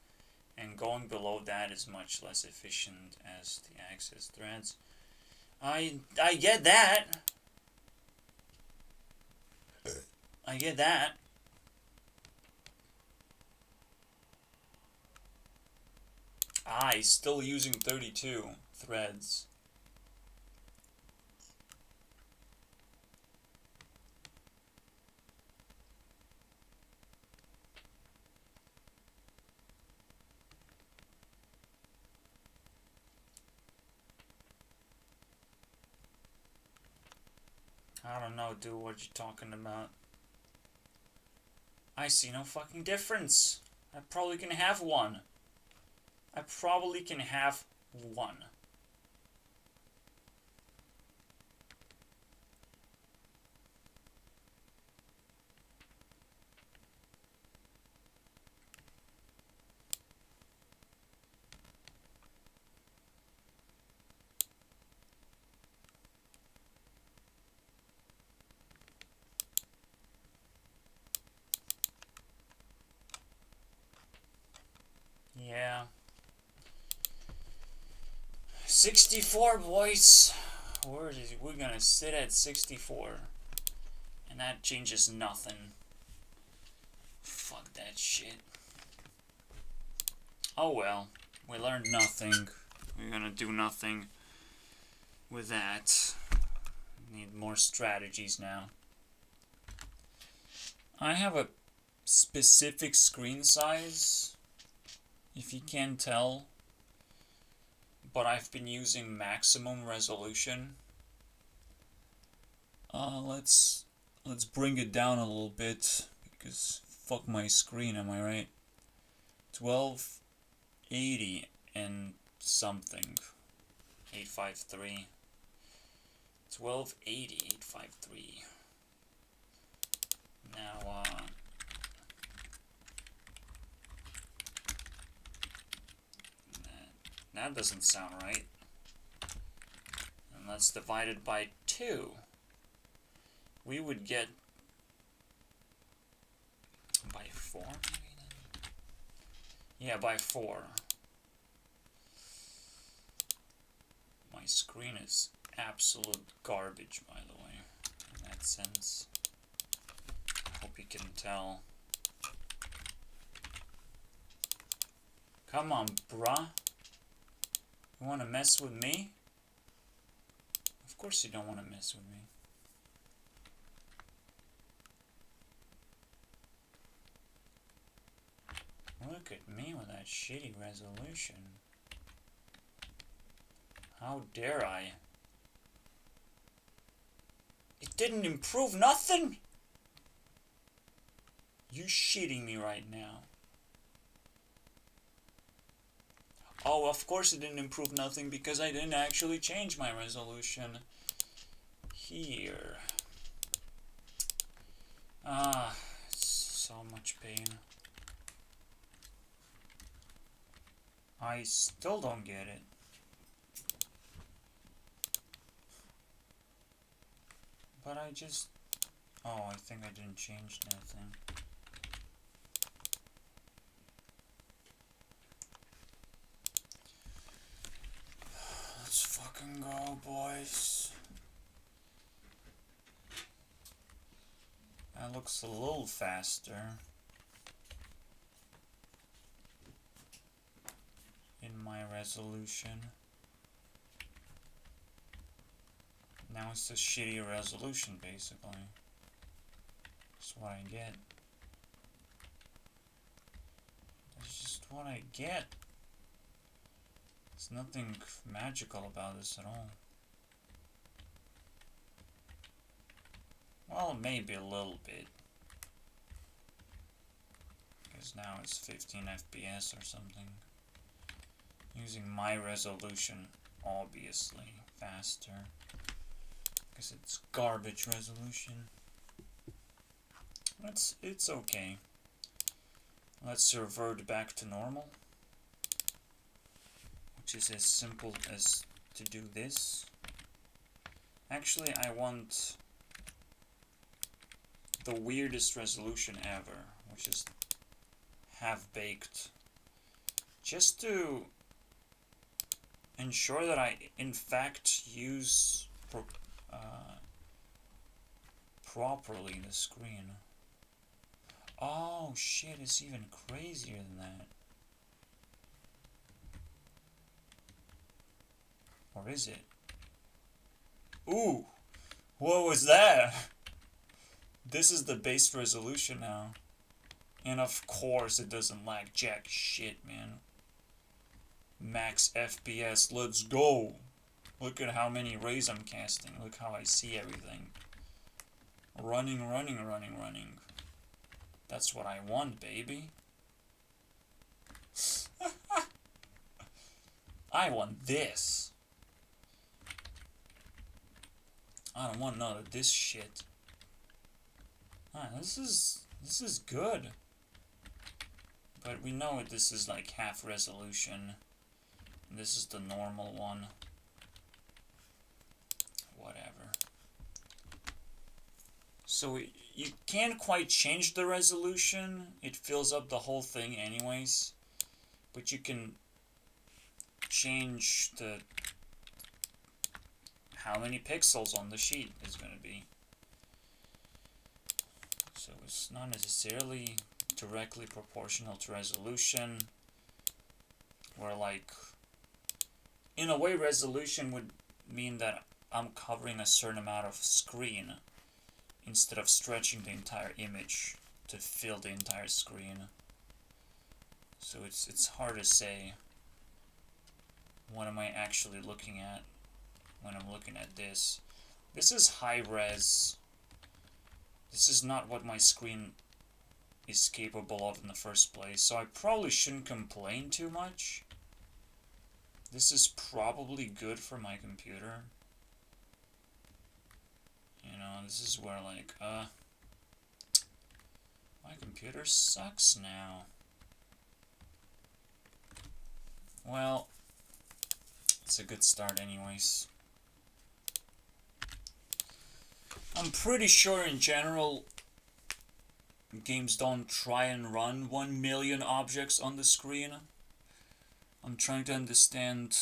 and going below that is much less efficient as the access threads. I get that. I get that. He's still using 32 threads. I don't know, dude, what you talking about? I see no fucking difference. I probably can have one. I probably can have one. Yeah. 64, boys. We're gonna sit at 64. And that changes nothing. Fuck that shit. Oh well. We learned nothing. We're gonna do nothing with that. Need more strategies now. I have a specific screen size, if you can't tell, but I've been using maximum resolution. Let's bring it down a little bit, because fuck my screen, am I right? 1280 and something. 853. 1280 853. Now, that doesn't sound right. And let's divide it by 2. We would get by 4, maybe then? Yeah, by 4. My screen is absolute garbage, by the way, in that sense. I hope you can tell. Come on, bruh. You wanna mess with me? Of course you don't wanna mess with me. Look at me with that shitty resolution. How dare I? It didn't improve nothing? You shitting me right now. Oh, of course it didn't improve nothing because I didn't actually change my resolution. Here. Ah, so much pain. I still don't get it. But I just... Oh, I think I didn't change nothing. Let's fucking go, boys. That looks a little faster. In my resolution. Now it's a shitty resolution, basically. That's what I get. That's just what I get. There's nothing magical about this at all. Well, maybe a little bit. Because now it's 15 FPS or something. Using my resolution, obviously faster. Because it's garbage resolution. It's okay. Let's revert back to normal. Which is as simple as to do this. Actually, I want the weirdest resolution ever, which is half-baked. Just to ensure that I, in fact, use properly the screen. Oh shit, it's even crazier than that. Or is it? Ooh! What was that? This is the base resolution now. And of course it doesn't lag jack shit, man. Max FPS, let's go! Look at how many rays I'm casting. Look how I see everything. Running. That's what I want, baby. I want this. I don't want none of this shit. Ah, this is good. But we know this is like half resolution. This is the normal one. Whatever. So you can't quite change the resolution. It fills up the whole thing anyways. But you can change the how many pixels on the sheet is going to be. So it's not necessarily directly proportional to resolution. Where like, in a way resolution would mean that I'm covering a certain amount of screen instead of stretching the entire image to fill the entire screen. So it's hard to say what am I actually looking at when I'm looking at this. This is high res. This is not what my screen is capable of in the first place, so I probably shouldn't complain too much. This is probably good for my computer. You know, this is where like, my computer sucks now. Well, it's a good start anyways. I'm pretty sure in general games don't try and run 1 million objects on the screen. I'm trying to understand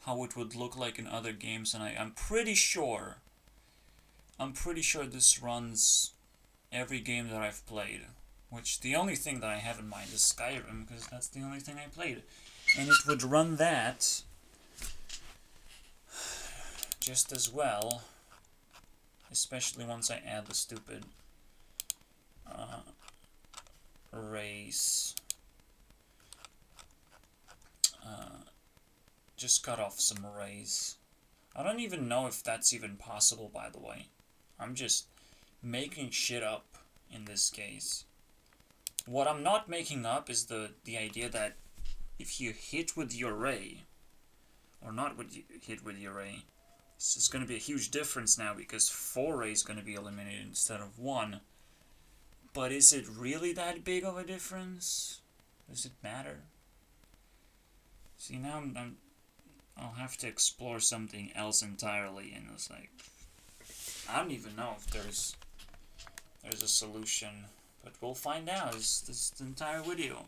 how it would look like in other games, and I'm pretty sure this runs every game that I've played. Which the only thing that I have in mind is Skyrim, because that's the only thing I played. And it would run that just as well, especially once I add the stupid rays. Just cut off some rays. I don't even know if that's even possible, by the way. I'm just making shit up in this case. What I'm not making up is the idea that if you hit with your ray, or not hit with your ray, this is going to be a huge difference now because 4 rays is going to be eliminated instead of 1. But is it really that big of a difference? Does it matter? See, now I'll have to explore something else entirely, and it's like, I don't even know if there's a solution, but we'll find out. This entire video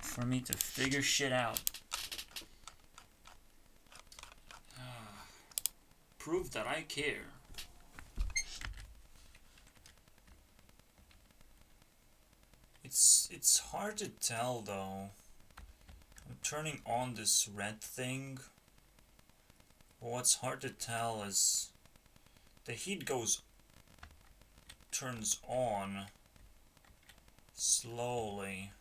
for me to figure shit out. Prove that I care. It's hard to tell though. I'm turning on this red thing. But what's hard to tell is the heat turns on slowly.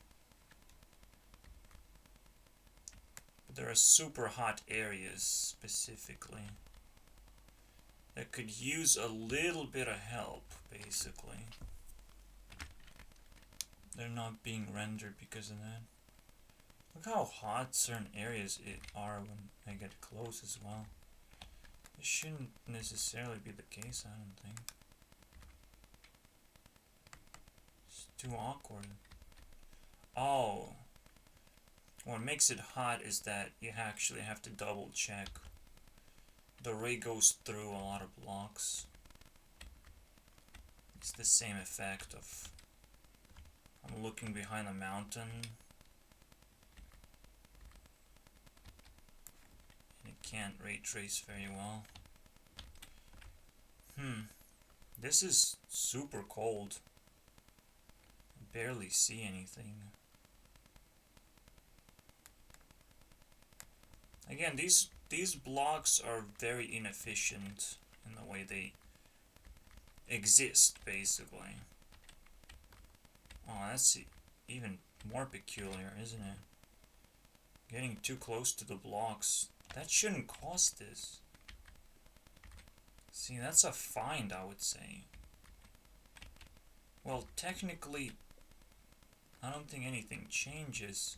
But there are super hot areas specifically that could use a little bit of help, basically. They're not being rendered because of that. Look how hot certain areas are when I get close as well. This shouldn't necessarily be the case, I don't think. It's too awkward. Oh. What makes it hot is that you actually have to double check. The ray goes through a lot of blocks. It's the same effect of I'm looking behind a mountain and it can't ray trace very well. This is super cold. I barely see anything. Again, these blocks are very inefficient in the way they exist, basically. Oh, that's even more peculiar, isn't it? Getting too close to the blocks. That shouldn't cause this. See, that's a find, I would say. Well, technically, I don't think anything changes.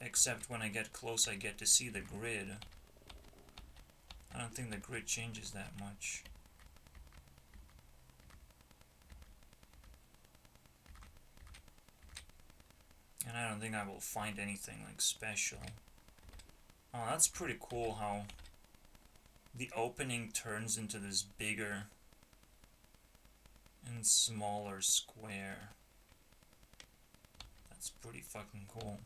Except when I get close, I get to see the grid. I don't think the grid changes that much. And I don't think I will find anything like special. Oh, that's pretty cool how the opening turns into this bigger and smaller square. That's pretty fucking cool.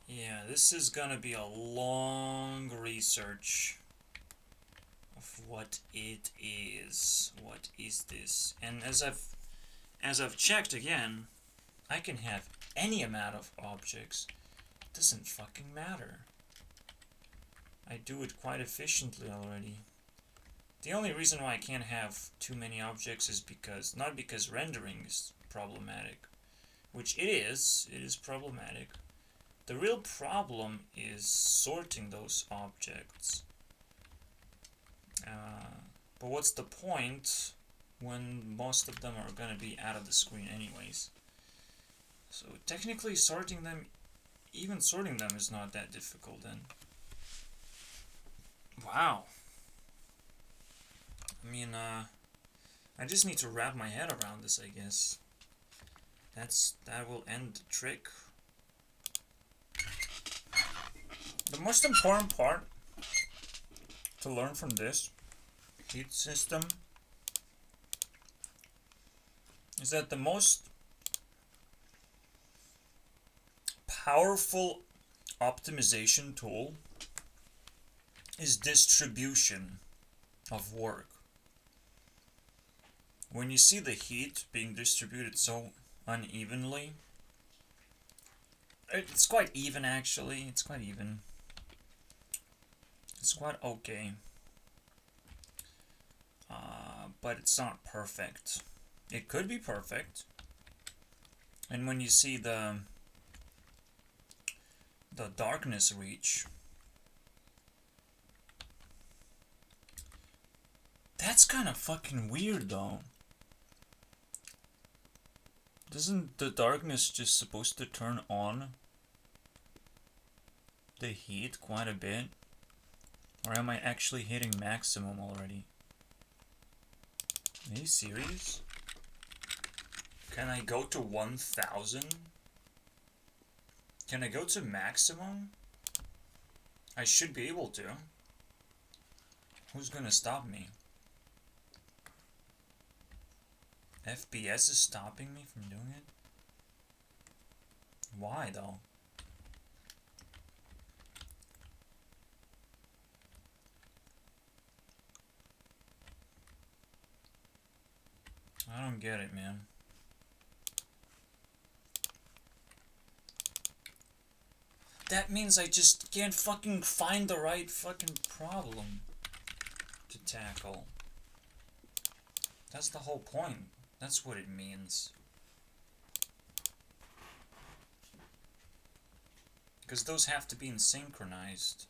Yeah, this is gonna be a long research of what it is. What is this? And as I've checked again, I can have any amount of objects. It doesn't fucking matter. I do it quite efficiently already. The only reason why I can't have too many objects is not because rendering is problematic, which it is problematic. The real problem is sorting those objects. But what's the point when most of them are going to be out of the screen anyways? So technically even sorting them is not that difficult then. Wow. I mean, I just need to wrap my head around this, I guess. That will end the trick. The most important part to learn from this heat system is that the most powerful optimization tool is distribution of work. When you see the heat being distributed so unevenly, it's quite even actually, it's quite even. It's quite okay. But it's not perfect. It could be perfect. And when you see the darkness reach, that's kind of fucking weird though. Isn't the darkness just supposed to turn on the heat quite a bit? Or am I actually hitting maximum already? Are you serious? Can I go to 1000? Can I go to maximum? I should be able to. Who's gonna stop me? FPS is stopping me from doing it? Why though? I don't get it, man. That means I just can't fucking find the right fucking problem to tackle. That's the whole point. That's what it means. Because those have to be synchronized.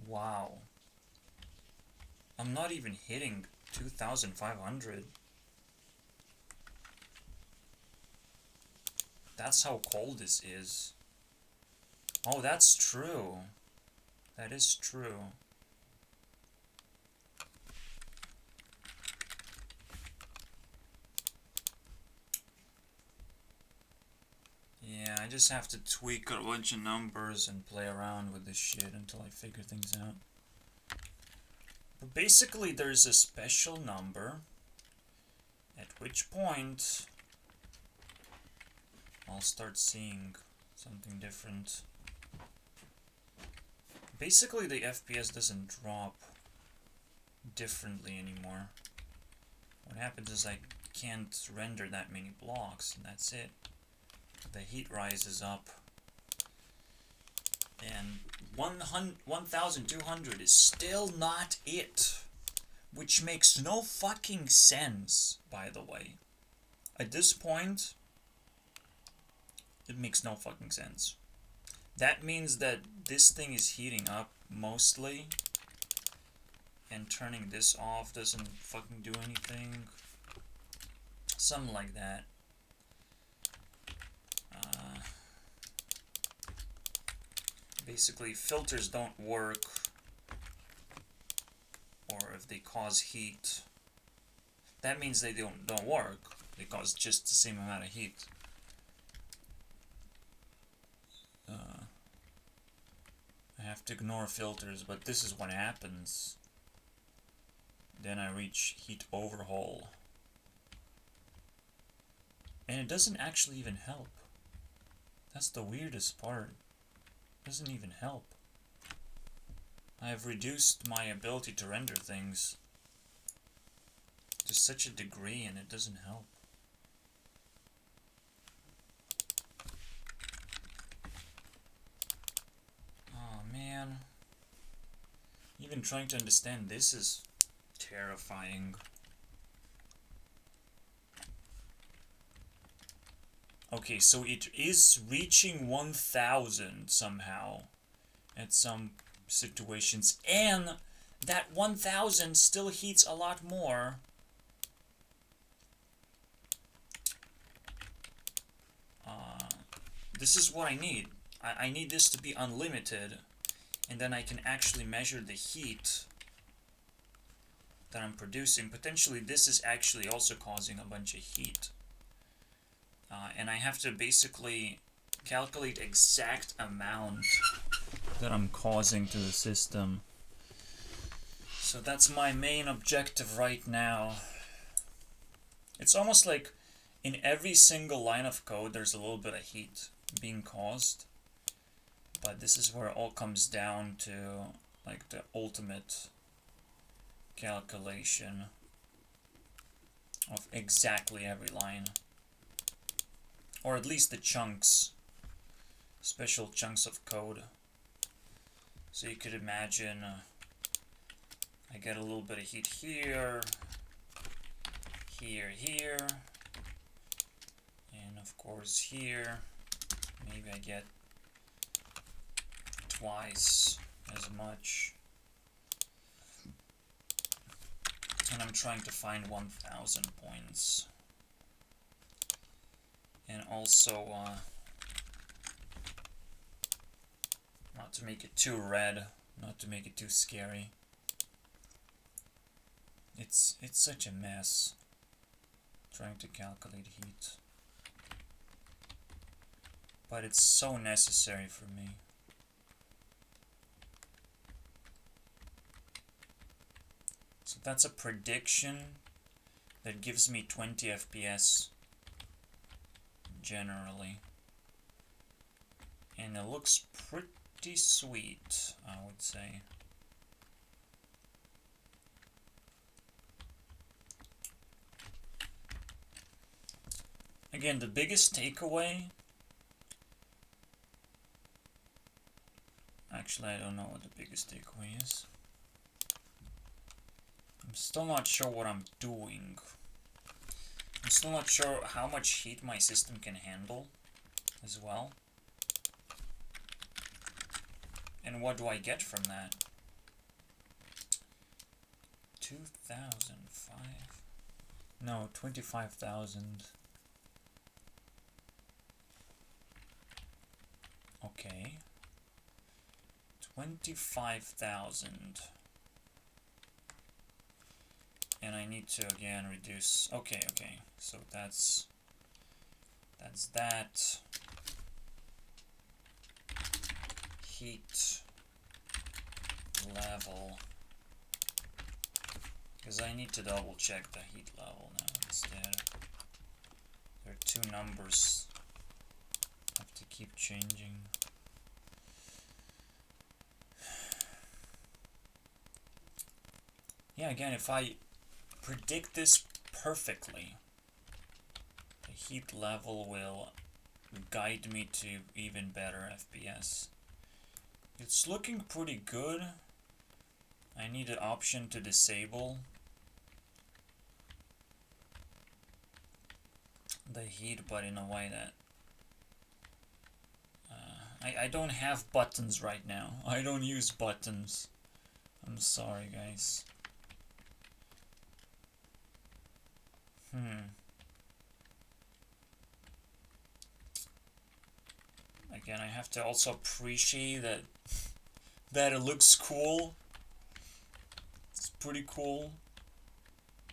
Wow. I'm not even hitting 2,500. That's how cold this is. Oh, that's true. That is true. Yeah, I just have to tweak a bunch of numbers and play around with this shit until I figure things out. But basically, there's a special number at which point I'll start seeing something different. Basically, the FPS doesn't drop differently anymore. What happens is I can't render that many blocks, and that's it. The heat rises up. And 1,200 is still not it. Which makes no fucking sense, by the way. At this point, it makes no fucking sense. That means that this thing is heating up mostly, and turning this off doesn't fucking do anything. Something like that. Basically, filters don't work, or if they cause heat, that means they don't work. They cause just the same amount of heat. I have to ignore filters, but this is what happens. Then I reach heat overhaul. And it doesn't actually even help. That's the weirdest part. It doesn't even help. I have reduced my ability to render things to such a degree, and it doesn't help. Oh man. Even trying to understand this is terrifying. Okay, so it is reaching 1,000 somehow at some situations, and that 1,000 still heats a lot more. This is what I need. I need this to be unlimited, and then I can actually measure the heat that I'm producing. Potentially this is actually also causing a bunch of heat. And I have to basically calculate exact amount that I'm causing to the system. So that's my main objective right now. It's almost like in every single line of code there's a little bit of heat being caused. But this is where it all comes down to like the ultimate calculation of exactly every line. Or at least the chunks, special chunks of code. So you could imagine I get a little bit of heat here, here, and of course here. Maybe I get twice as much. And I'm trying to find 1,000 points. And also, not to make it too red, not to make it too scary. It's such a mess trying to calculate heat. But it's so necessary for me. So that's a prediction that gives me 20 FPS generally. And it looks pretty sweet, I would say. Again, the biggest takeaway... Actually, I don't know what the biggest takeaway is. I'm still not sure what I'm doing. I'm still not sure how much heat my system can handle as well. And what do I get from that? 2005? No, 25,000. Okay. 25,000. And I need to again reduce. Okay. So that's that. Heat level. Because I need to double check the heat level now instead. There are two numbers. Have to keep changing. Yeah, again, if I predict this perfectly, the heat level will guide me to even better FPS. It's looking pretty good. I need an option to disable the heat, but in a way that I don't have buttons right now. I don't use buttons. I'm sorry, guys. Again, I have to also appreciate that it looks cool. It's pretty cool.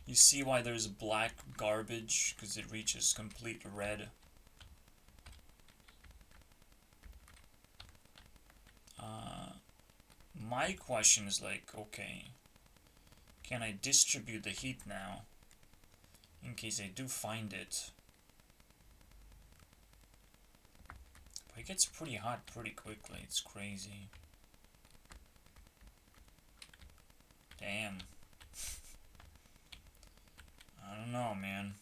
You see why there's black garbage, because it reaches complete red. My question is like, okay, can I distribute the heat now in case I do find it? But it gets pretty hot pretty quickly. It's crazy. Damn. I don't know, man.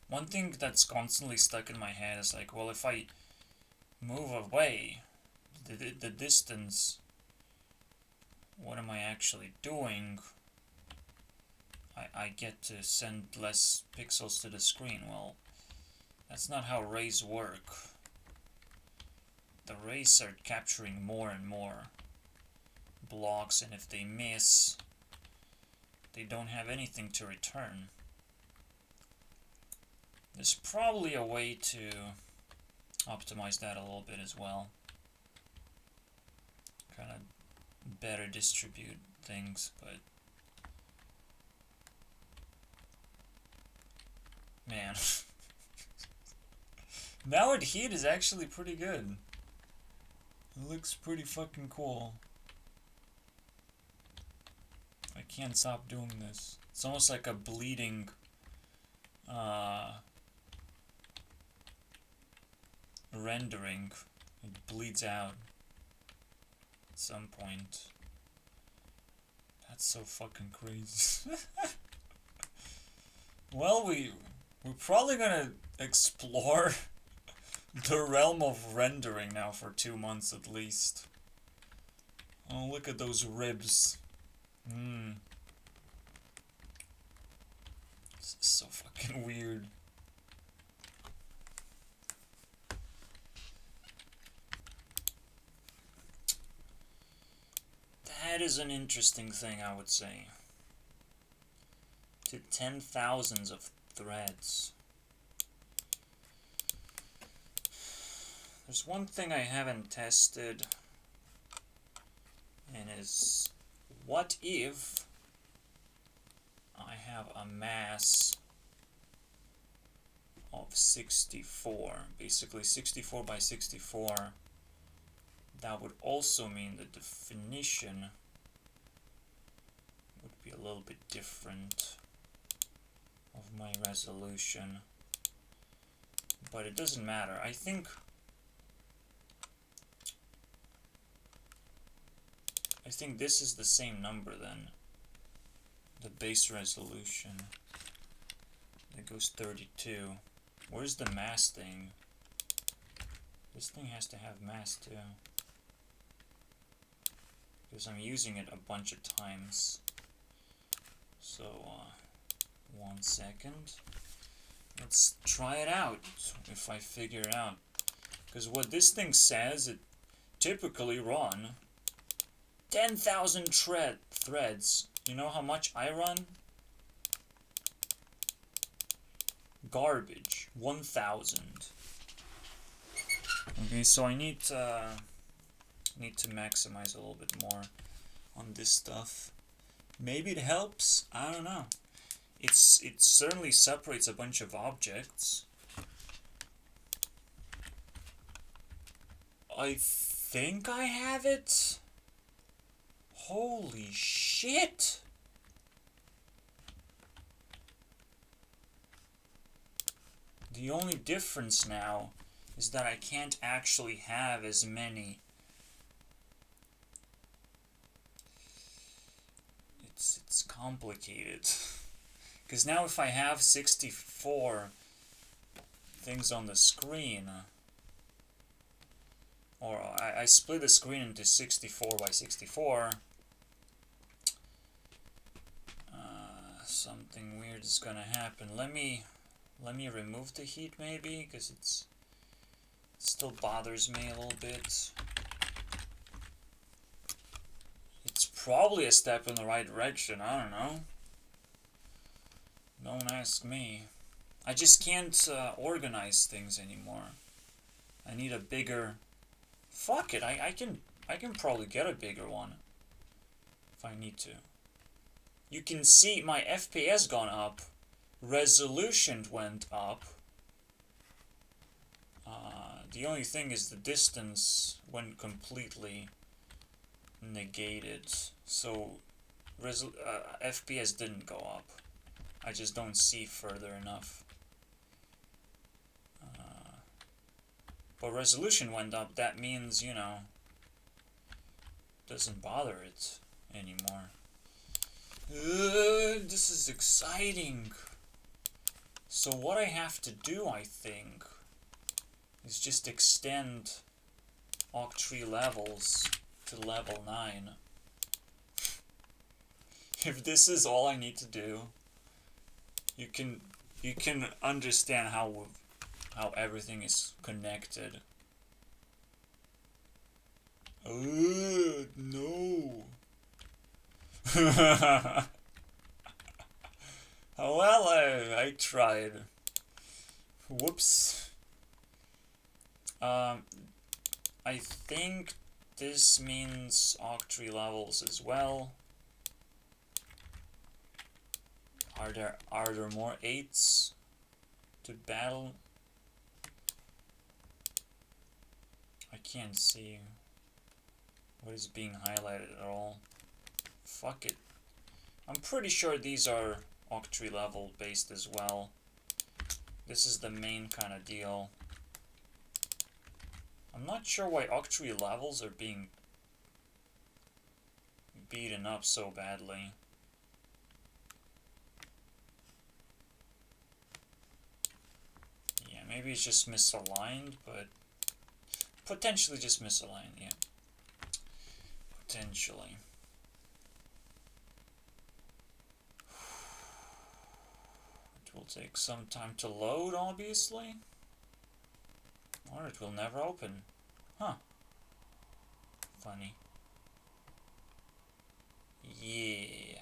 One thing that's constantly stuck in my head is like, well, if I move away the distance, what am I actually doing? I get to send less pixels to the screen. Well, that's not how rays work. The rays are capturing more and more blocks, and if they miss, they don't have anything to return. There's probably a way to optimize that a little bit as well. Kind of better distribute things, but man. Now at heat is actually pretty good. It looks pretty fucking cool. I can't stop doing this. It's almost like a bleeding rendering. It bleeds out at some point. That's so fucking crazy. Well, we're probably gonna explore the realm of rendering now for 2 months at least. Oh, look at those ribs. This is so fucking weird. That is an interesting thing, I would say. To 10,000s of threads. There's one thing I haven't tested, and is what if I have a mass of 64, basically 64 by 64. That would also mean the definition would be a little bit different of my resolution, but it doesn't matter. I think this is the same number then, the base resolution. That goes 32. Where's the mass thing? This thing has to have mass too, because I'm using it a bunch of times. So, 1 second. Let's try it out, if I figure it out. Because what this thing says, it typically run 10,000 threads. You know how much I run? Garbage. 1,000. Okay, so I need to maximize a little bit more on this stuff. Maybe it helps. I don't know. It certainly separates a bunch of objects. I think I have it. Holy shit! The only difference now is that I can't actually have as many. It's complicated. Because now if I have 64 things on the screen, or I split the screen into 64 by 64, something weird is gonna happen. Let me remove the heat maybe, because it still bothers me a little bit. It's probably a step in the right direction, I don't know. Don't ask me. I just can't organize things anymore. I need a bigger... Fuck it, I can probably get a bigger one if I need to. You can see my FPS gone up, resolution went up. The only thing is the distance went completely negated, so FPS didn't go up. I just don't see further enough. But resolution went up. That means, you know, doesn't bother it anymore. This is exciting. So what I have to do, I think, is just extend Octree levels to level 9. If this is all I need to do, you can understand how everything is connected. No. Well, I tried. Whoops. I think this means Octree levels as well. Are there more 8s to battle? I can't see what is being highlighted at all. Fuck it. I'm pretty sure these are Octree level based as well. This is the main kind of deal. I'm not sure why Octree levels are being beaten up so badly. Yeah, maybe it's just misaligned, but potentially just misaligned, yeah. Potentially. It will take some time to load, obviously. Or it will never open. Huh. Funny. Yeah.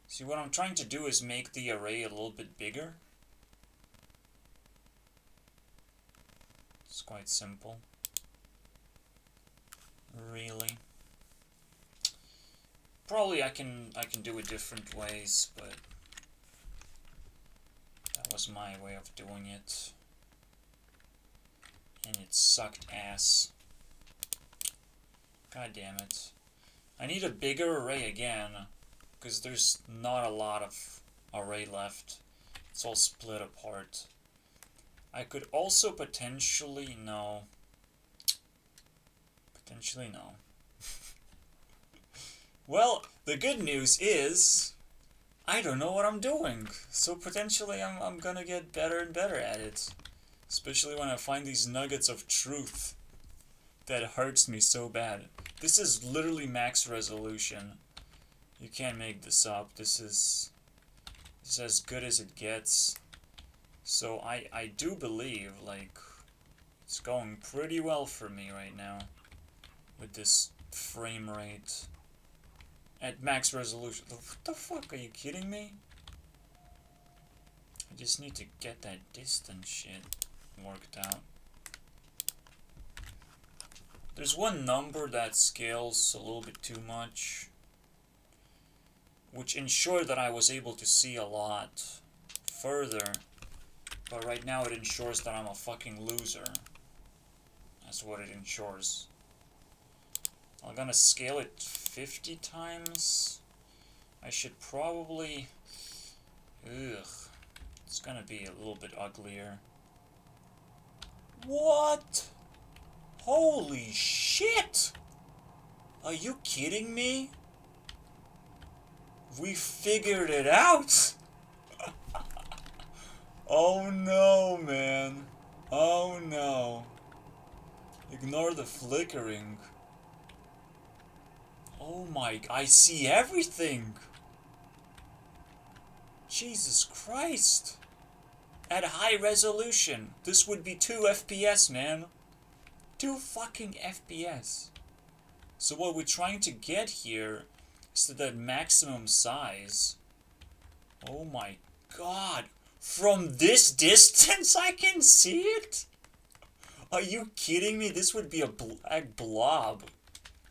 See, what I'm trying to do is make the array a little bit bigger. It's quite simple. Really. Probably I can do it different ways, but that was my way of doing it. And it sucked ass. God damn it. I need a bigger array again, because there's not a lot of array left. It's all split apart. I could also potentially, no. Potentially no. Well, the good news is, I don't know what I'm doing. So potentially I'm gonna get better and better at it. Especially when I find these nuggets of truth that hurts me so bad. This is literally max resolution. You can't make this up. This is as good as it gets. So I do believe, like, it's going pretty well for me right now with this frame rate at max resolution. What the fuck, are you kidding me? I just need to get that distance shit worked out. There's one number that scales a little bit too much, which ensured that I was able to see a lot further, but right now it ensures that I'm a fucking loser. That's what it ensures. I'm gonna scale it 50 times. I should probably... Ugh. It's gonna be a little bit uglier. What? Holy shit! Are you kidding me? We figured it out! Oh no, man. Oh no. Ignore the flickering. Oh my... I see everything! Jesus Christ! At high resolution, this would be 2 FPS, man. 2 fucking FPS. So what we're trying to get here is to that maximum size. Oh my god. From this distance I can see it? Are you kidding me? This would be a black blob.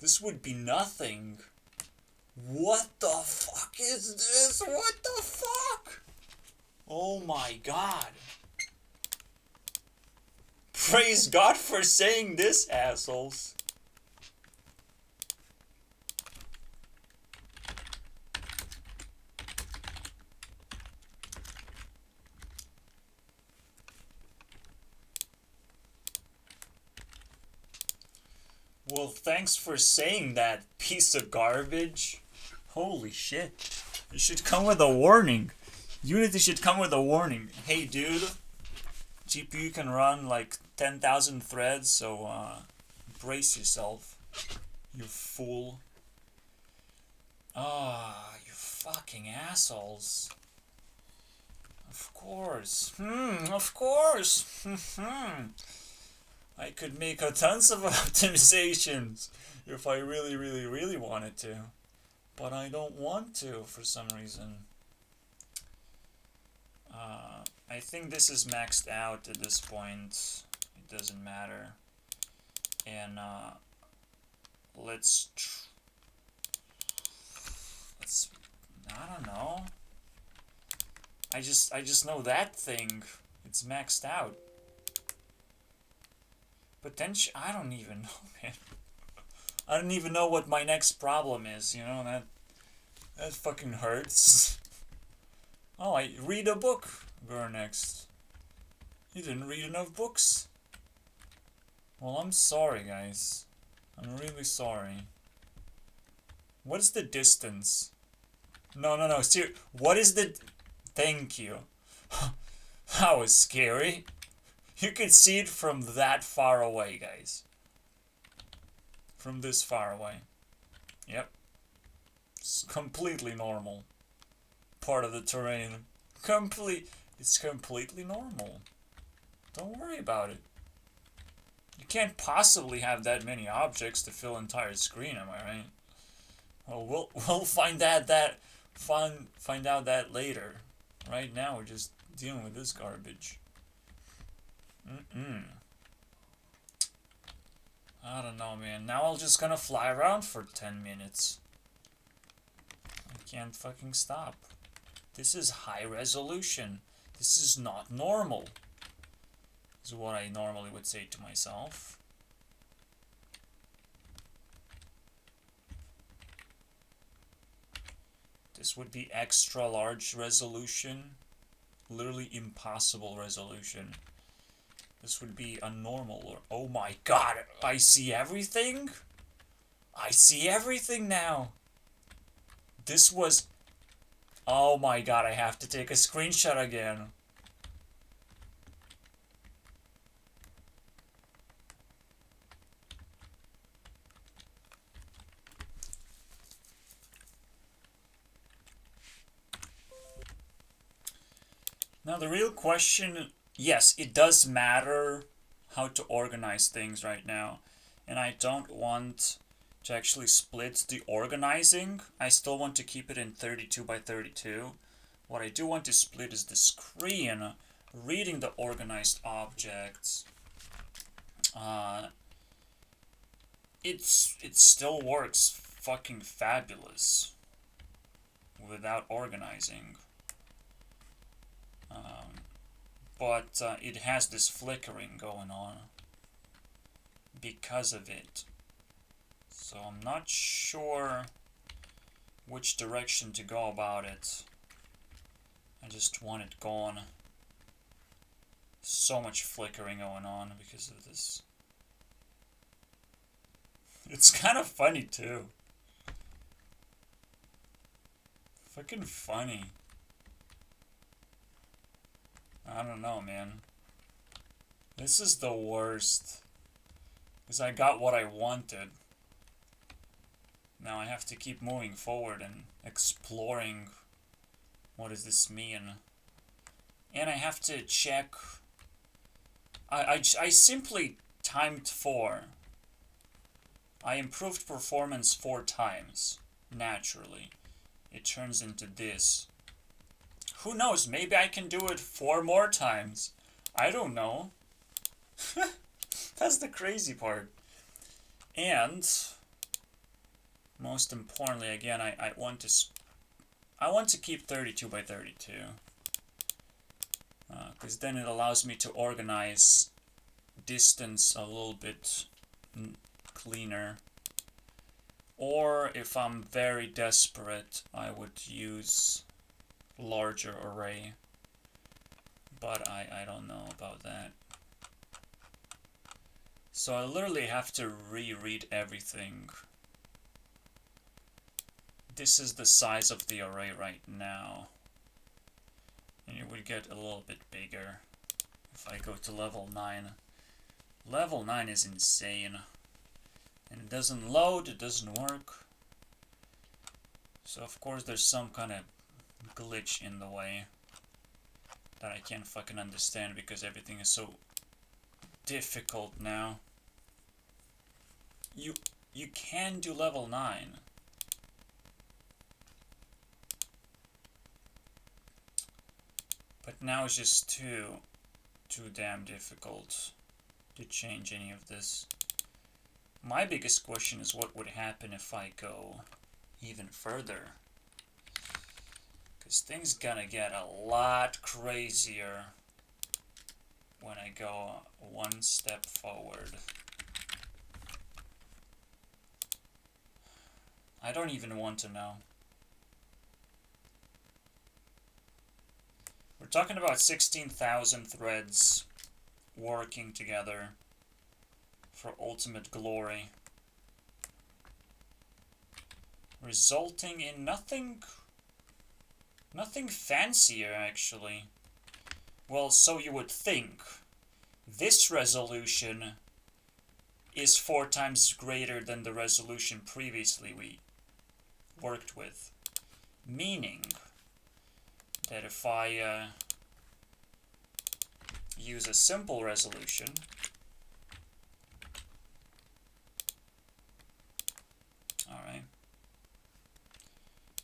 This would be nothing. What the fuck is this? What the fuck? Oh my god. Praise God for saying this, assholes. Well, thanks for saying that, piece of garbage. Holy shit. It should come with a warning. Unity should come with a warning. Hey, dude. GPU can run like 10,000 threads, so brace yourself. You fool. Ah, you fucking assholes. Of course. Of course. I could make a tons of optimizations if I really, really, really wanted to. But I don't want to for some reason. I think this is maxed out at this point. It doesn't matter. And let's I don't know. I just know that thing. It's maxed out. Potential. I don't even know, man. I don't even know what my next problem is. You know, that fucking hurts. Oh, I read a book. Go next. You didn't read enough books. Well, I'm sorry, guys. I'm really sorry. What is the distance? No. Seriously, what is the... Thank you. That was scary. You could see it from that far away, guys. From this far away. Yep. It's completely normal. Part of the terrain. It's completely normal. Don't worry about it. You can't possibly have that many objects to fill entire screen, am I right? Well, we'll find out that later. Right now, we're just dealing with this garbage. I don't know, man. Now I'm just gonna fly around for 10 minutes. I can't fucking stop. This is high resolution. This is not normal. This is what I normally would say to myself. This would be extra large resolution. Literally impossible resolution. This would be a normal. Oh my god, I see everything? I see everything now. This was... Oh my god, I have to take a screenshot again. Now the real question, yes, it does matter how to organize things right now. And I don't want to actually split the organizing. I still want to keep it in 32 by 32. What I do want to split is the screen, reading the organized objects. It still works fucking fabulous without organizing. But it has this flickering going on because of it. So I'm not sure which direction to go about it. I just want it gone. So much flickering going on because of this. It's kind of funny too. Fucking funny. I don't know, man. This is the worst. Because I got what I wanted. Now I have to keep moving forward and exploring what does this mean. And I have to check. I simply timed 4. I improved performance 4 times. Naturally. It turns into this. Who knows? Maybe I can do it 4 more times. I don't know. That's the crazy part. And most importantly, again, I want to keep 32 by 32. Because then it allows me to organize distance a little bit cleaner. Or if I'm very desperate, I would use larger array. But I don't know about that. So I literally have to reread everything. This is the size of the array right now. And it would get a little bit bigger if I go to level 9. Level 9 is insane. And it doesn't load, it doesn't work. So of course there's some kind of glitch in the way that I can't fucking understand because everything is so difficult now. You can do level 9. But now it's just too damn difficult to change any of this. My biggest question is what would happen if I go even further. Because things gonna get a lot crazier when I go one step forward. I don't even want to know. We're talking about 16,000 threads working together for ultimate glory, resulting in nothing fancier, actually. Well, so you would think. This resolution is 4 times greater than the resolution previously we worked with, meaning that if I use a simple resolution, alright,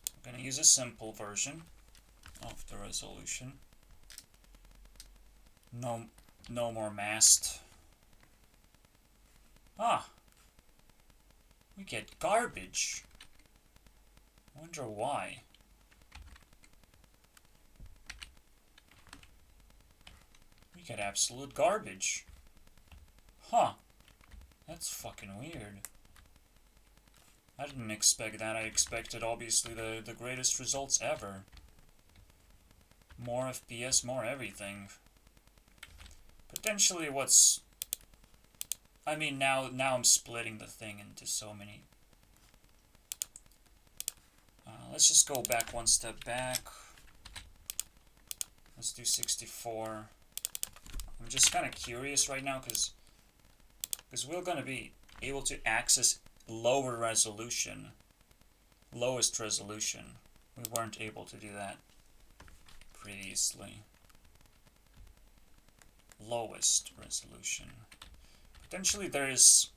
I'm going to use a simple version of the resolution. No more masked. Ah, get garbage. Wonder why. We get absolute garbage. Huh. That's fucking weird. I didn't expect that. I expected, obviously, the greatest results ever. More FPS, more everything. Potentially what's... I mean, now I'm splitting the thing into so many. Let's just go back one step back. Let's do 64. I'm just kind of curious right now, because we're going to be able to access lower resolution. Lowest resolution. We weren't able to do that previously. Lowest resolution. Potentially there is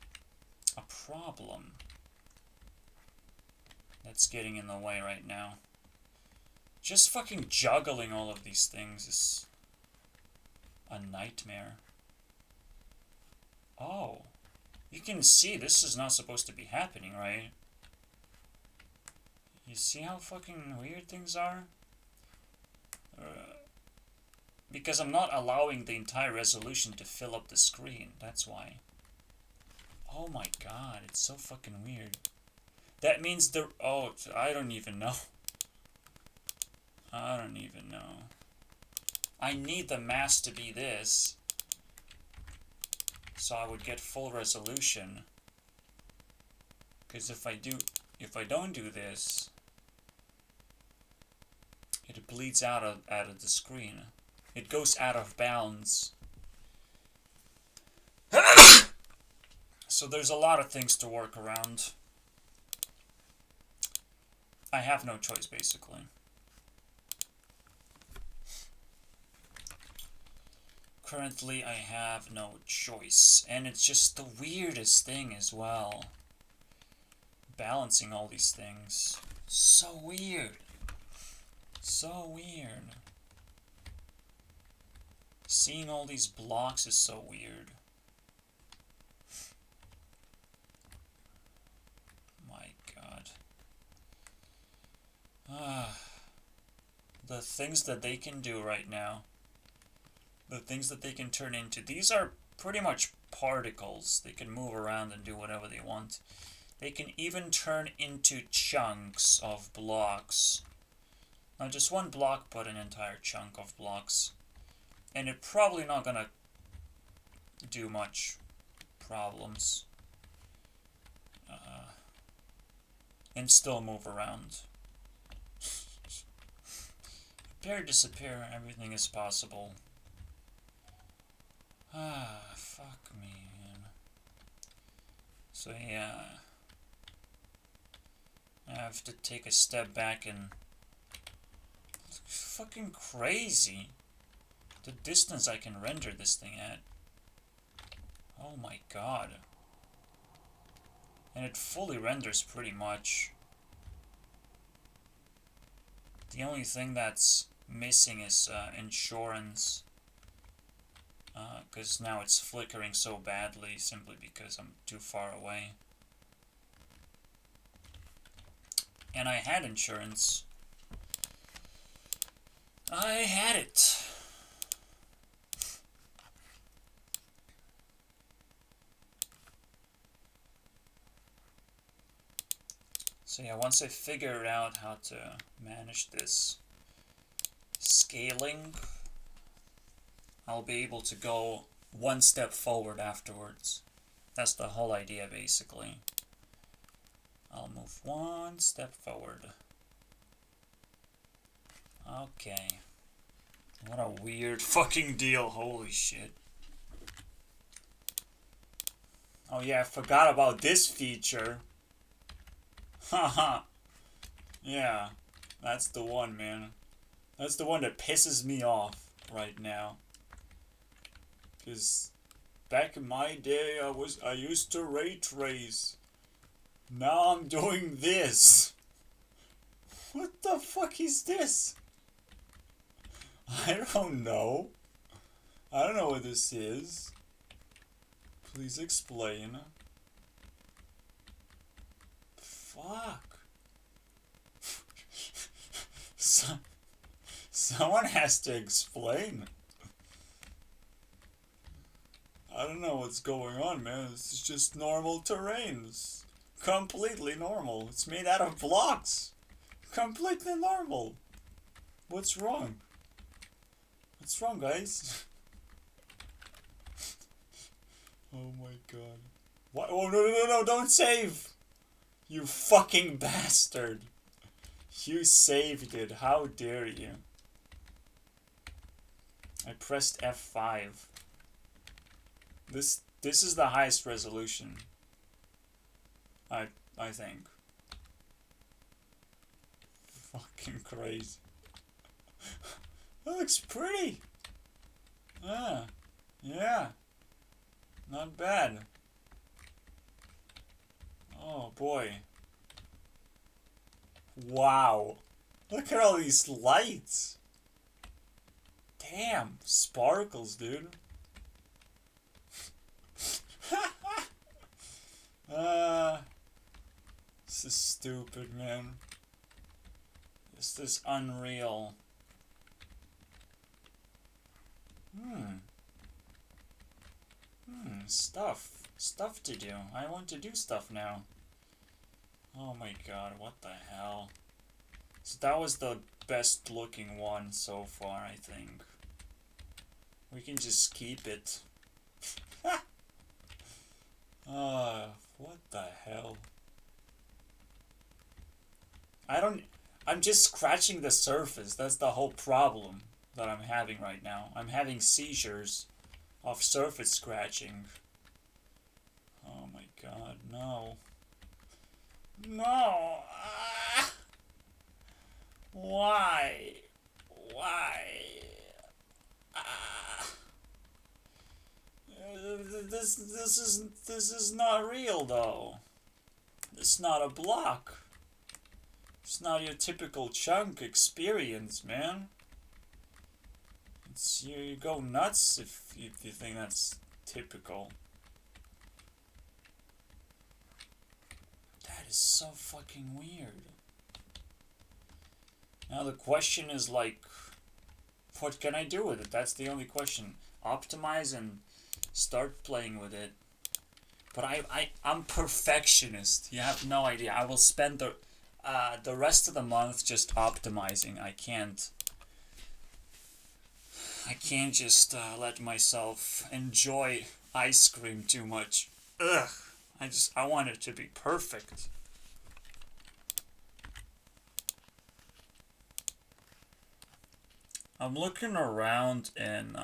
a problem that's getting in the way right now. Just fucking juggling all of these things is a nightmare. Oh. You can see this is not supposed to be happening, right? You see how fucking weird things are? Because I'm not allowing the entire resolution to fill up the screen. That's why. Oh my god, it's so fucking weird. That means the... Oh, I don't even know. I don't even know. I need the mass to be this, so I would get full resolution. Because if I don't do this, it bleeds out of the screen. It goes out of bounds. So there's a lot of things to work around. I have no choice, basically. Currently, I have no choice. And it's just the weirdest thing as well. Balancing all these things. So weird. So weird. Seeing all these blocks is so weird. My god. The things that they can do right now. The things that they can turn into. These are pretty much particles. They can move around and do whatever they want. They can even turn into chunks of blocks. Not just one block, but an entire chunk of blocks. And it's probably not gonna do much problems. And still move around. Appear, disappear, everything is possible. Fuck me, man. So yeah. I have to take a step back and... It's fucking crazy. The distance I can render this thing at. Oh my god. And it fully renders pretty much. The only thing that's missing is insurance. Because now it's flickering so badly simply because I'm too far away. And I had insurance. I had it. So yeah, once I figure out how to manage this scaling, I'll be able to go one step forward afterwards. That's the whole idea, basically. I'll move one step forward. Okay. What a weird fucking deal, holy shit. Oh yeah, I forgot about this feature. Haha. Yeah, that's the one, man. That's the one that pisses me off right now. Because back in my day, I used to ray trace. Now I'm doing this. What the fuck is this? I don't know. I don't know what this is. Please explain. fuck? Someone has to explain. I don't know what's going on, man. This is just normal terrain. It's completely normal. It's made out of blocks. Completely normal. What's wrong? What's wrong, guys? Oh my god. What? Oh, no, don't save! You fucking bastard. You saved it. How dare you? I pressed F5. This is the highest resolution. I think. Fucking crazy. That looks pretty. Yeah. Not bad. Oh boy. Wow. Look at all these lights. Damn, sparkles, dude. This is stupid, man. This is unreal. Stuff to do. I want to do stuff now. Oh my god, what the hell? So that was the best looking one so far, I think. We can just keep it. What the hell? I'm just scratching the surface. That's the whole problem that I'm having right now. I'm having seizures of surface scratching. Oh my god, no. No! Why? This is not real though. It's not a block. It's not your typical chunk experience, man. It's you go nuts if you think that's typical. That is so fucking weird. Now the question is like, what can I do with it? That's the only question. Optimize and start playing with it. But I'm perfectionist. You have no idea. I will spend the rest of the month just optimizing. I can't just let myself enjoy ice cream too much. Ugh. I want it to be perfect. I'm looking around and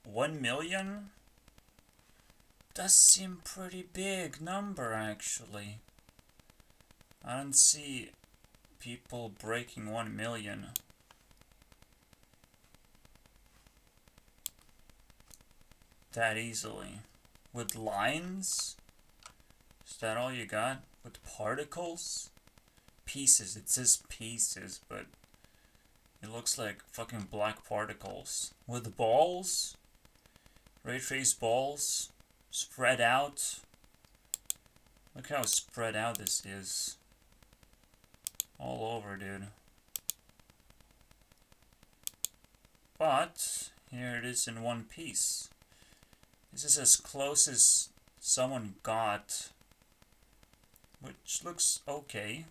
1 million does seem pretty big number actually. I don't see people breaking 1 million. That easily. With lines? Is that all you got? With particles? Pieces. It says pieces, but it looks like fucking black particles. With balls? Ray trace balls? Spread out? Look how spread out this is. All over, dude. But here it is in one piece. This is as close as someone got, which looks okay.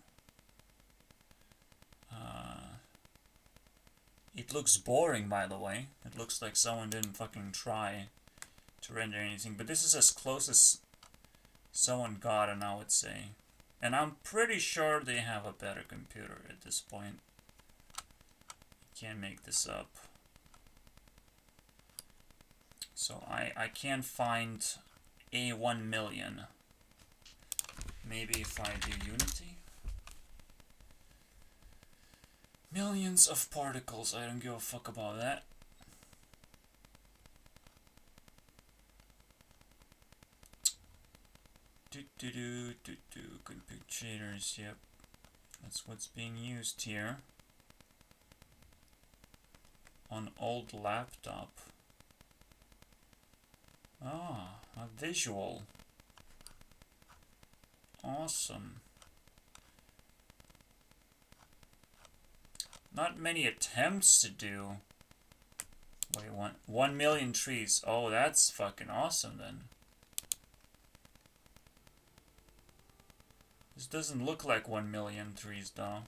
It looks boring, by the way. It looks like someone didn't fucking try to render anything, but this is as close as someone got, and I would say. And I'm pretty sure they have a better computer at this point. Can't make this up. So I can't find a 1 million. Maybe if I do Unity. Millions of particles. I don't give a fuck about that. Compute shaders, yep. That's what's being used here. On old laptop. A visual. Awesome. not many attempts to do. Wait, 1 million trees. Oh, that's fucking awesome then. This doesn't look like 1 million trees though.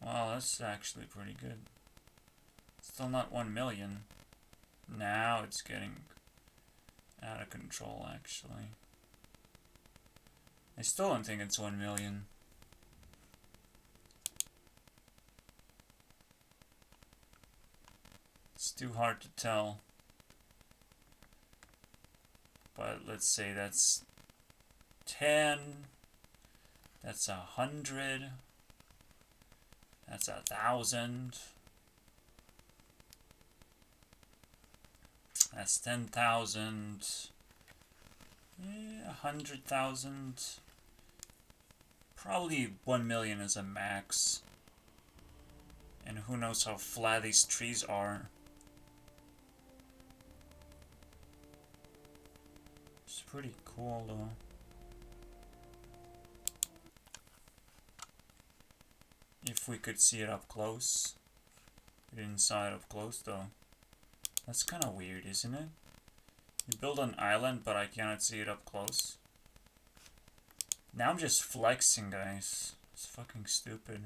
Wow, that's actually pretty good. Still not 1 million. Now it's getting out of control actually. I still don't think it's 1 million. It's too hard to tell. But let's say that's 10. That's 100. That's 1,000. That's 10,000. Yeah, 100,000. Probably 1 million is a max. And who knows how flat these trees are. It's pretty cool though. If we could see it up close. Inside up close though. That's kind of weird, isn't it? You build an island, but I cannot see it up close. Now I'm just flexing, guys. It's fucking stupid.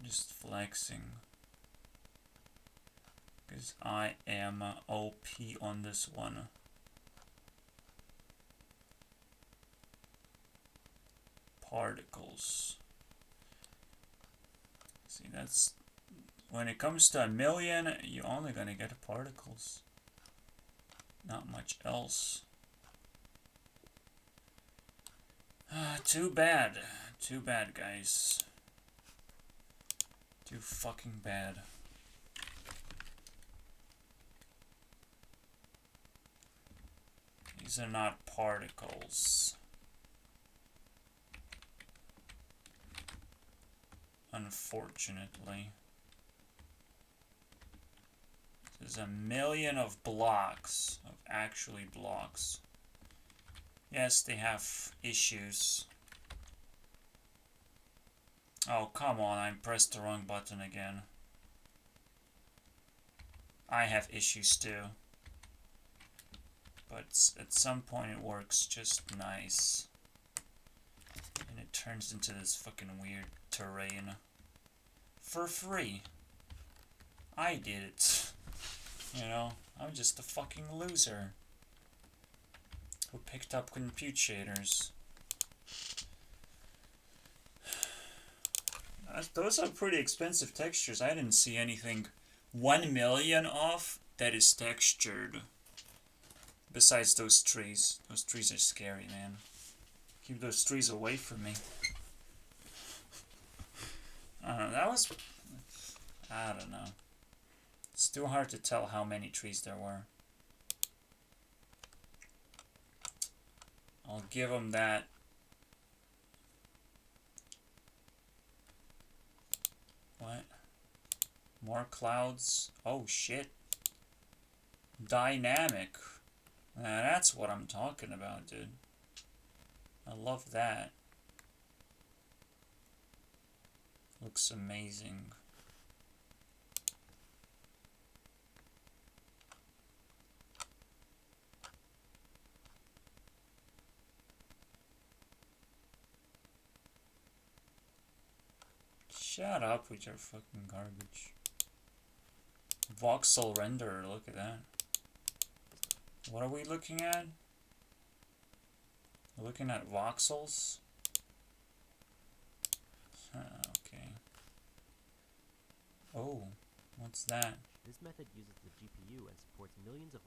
Just flexing. Because I am OP on this one. Particles. See, that's... When it comes to 1 million, you're only gonna get particles. Not much else. Too bad. Too bad, guys. Too fucking bad. These are not particles. Unfortunately. There's 1 million of blocks. Of actually blocks. Yes, they have issues. Oh, come on, I pressed the wrong button again. I have issues too. But at some point it works just nice. And it turns into this fucking weird terrain. For free. I did it. You know, I'm just a fucking loser. Who picked up compute shaders. Those are pretty expensive textures. I didn't see anything 1 million off that is textured. Besides those trees. Those trees are scary, man. Keep those trees away from me. I don't know, that was... I don't know. It's too hard to tell how many trees there were. I'll give them that. What? More clouds? Oh shit. Dynamic. That's what I'm talking about, dude. I love that. Looks amazing. Shut up with your fucking garbage. Voxel renderer, look at that. What are we looking at? We're looking at voxels? Okay. Oh, what's that? This method uses the GPU and supports millions of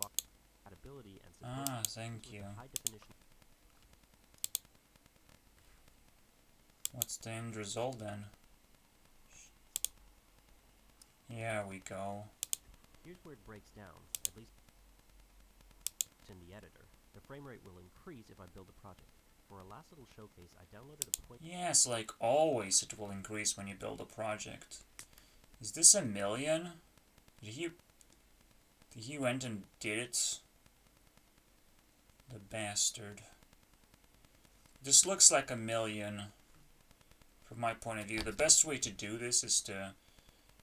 compatibility and support thank you. High definition. What's the end result then? Here we go. Here's where it breaks down, at least in the editor. The frame rate will increase if I build a project. For a last little showcase, I downloaded a point. Yes, like always it will increase when you build a project. Is this 1 million? Did he went and did it? The bastard. This looks like 1 million. from my point of view, the best way to do this is to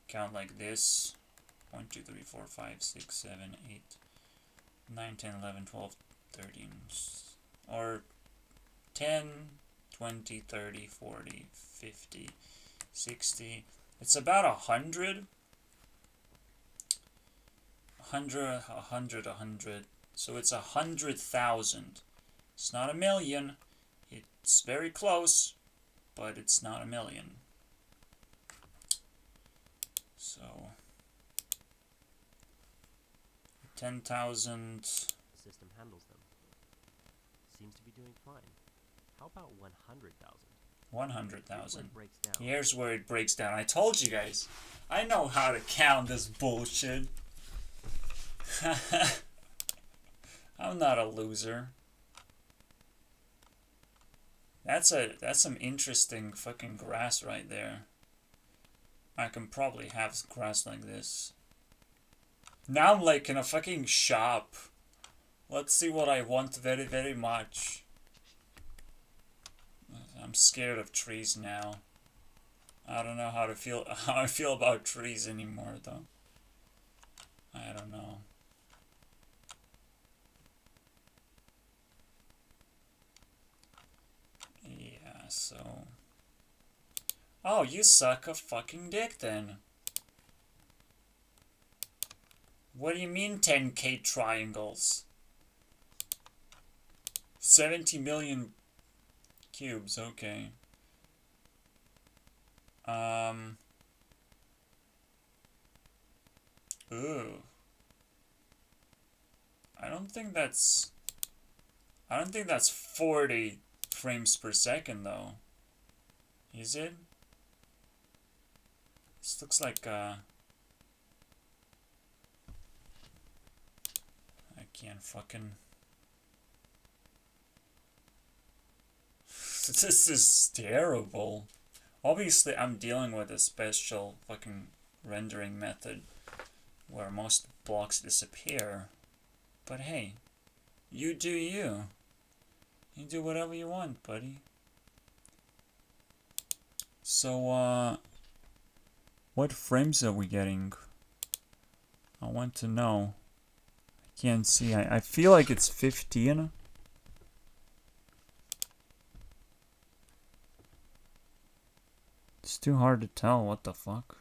count like this. 1, 2, 3, 4, 5, 6, 7, 8, 9, 10, 11, 12, 13, or 10, 20, 30, 40, 50, 60. It's about 100. 100. So it's 100,000. It's not a million. It's very close, but it's not a million. So 10,000. The system handles them. Seems to be doing fine. How about 100,000? 100,000. Breaks down. Here's where it breaks down. I told you guys. I know how to count this bullshit. I'm not a loser. That's some interesting fucking grass right there. I can probably have grass like this. Now I'm like in a fucking shop. Let's see what I want very, very much. I'm scared of trees now. I don't know how I feel about trees anymore though. I don't know. Yeah, so... Oh, you suck a fucking dick then. What do you mean 10k triangles? 70 million cubes, okay. Ooh. I don't think that's 40 frames per second though. Is it? This looks like I can't fucking... This is terrible. Obviously I'm dealing with a special fucking rendering method where most blocks disappear. But hey, you do you. You do whatever you want, buddy. So, what frames are we getting? I want to know. I can't see. I feel like it's 15. It's too hard to tell. What the fuck?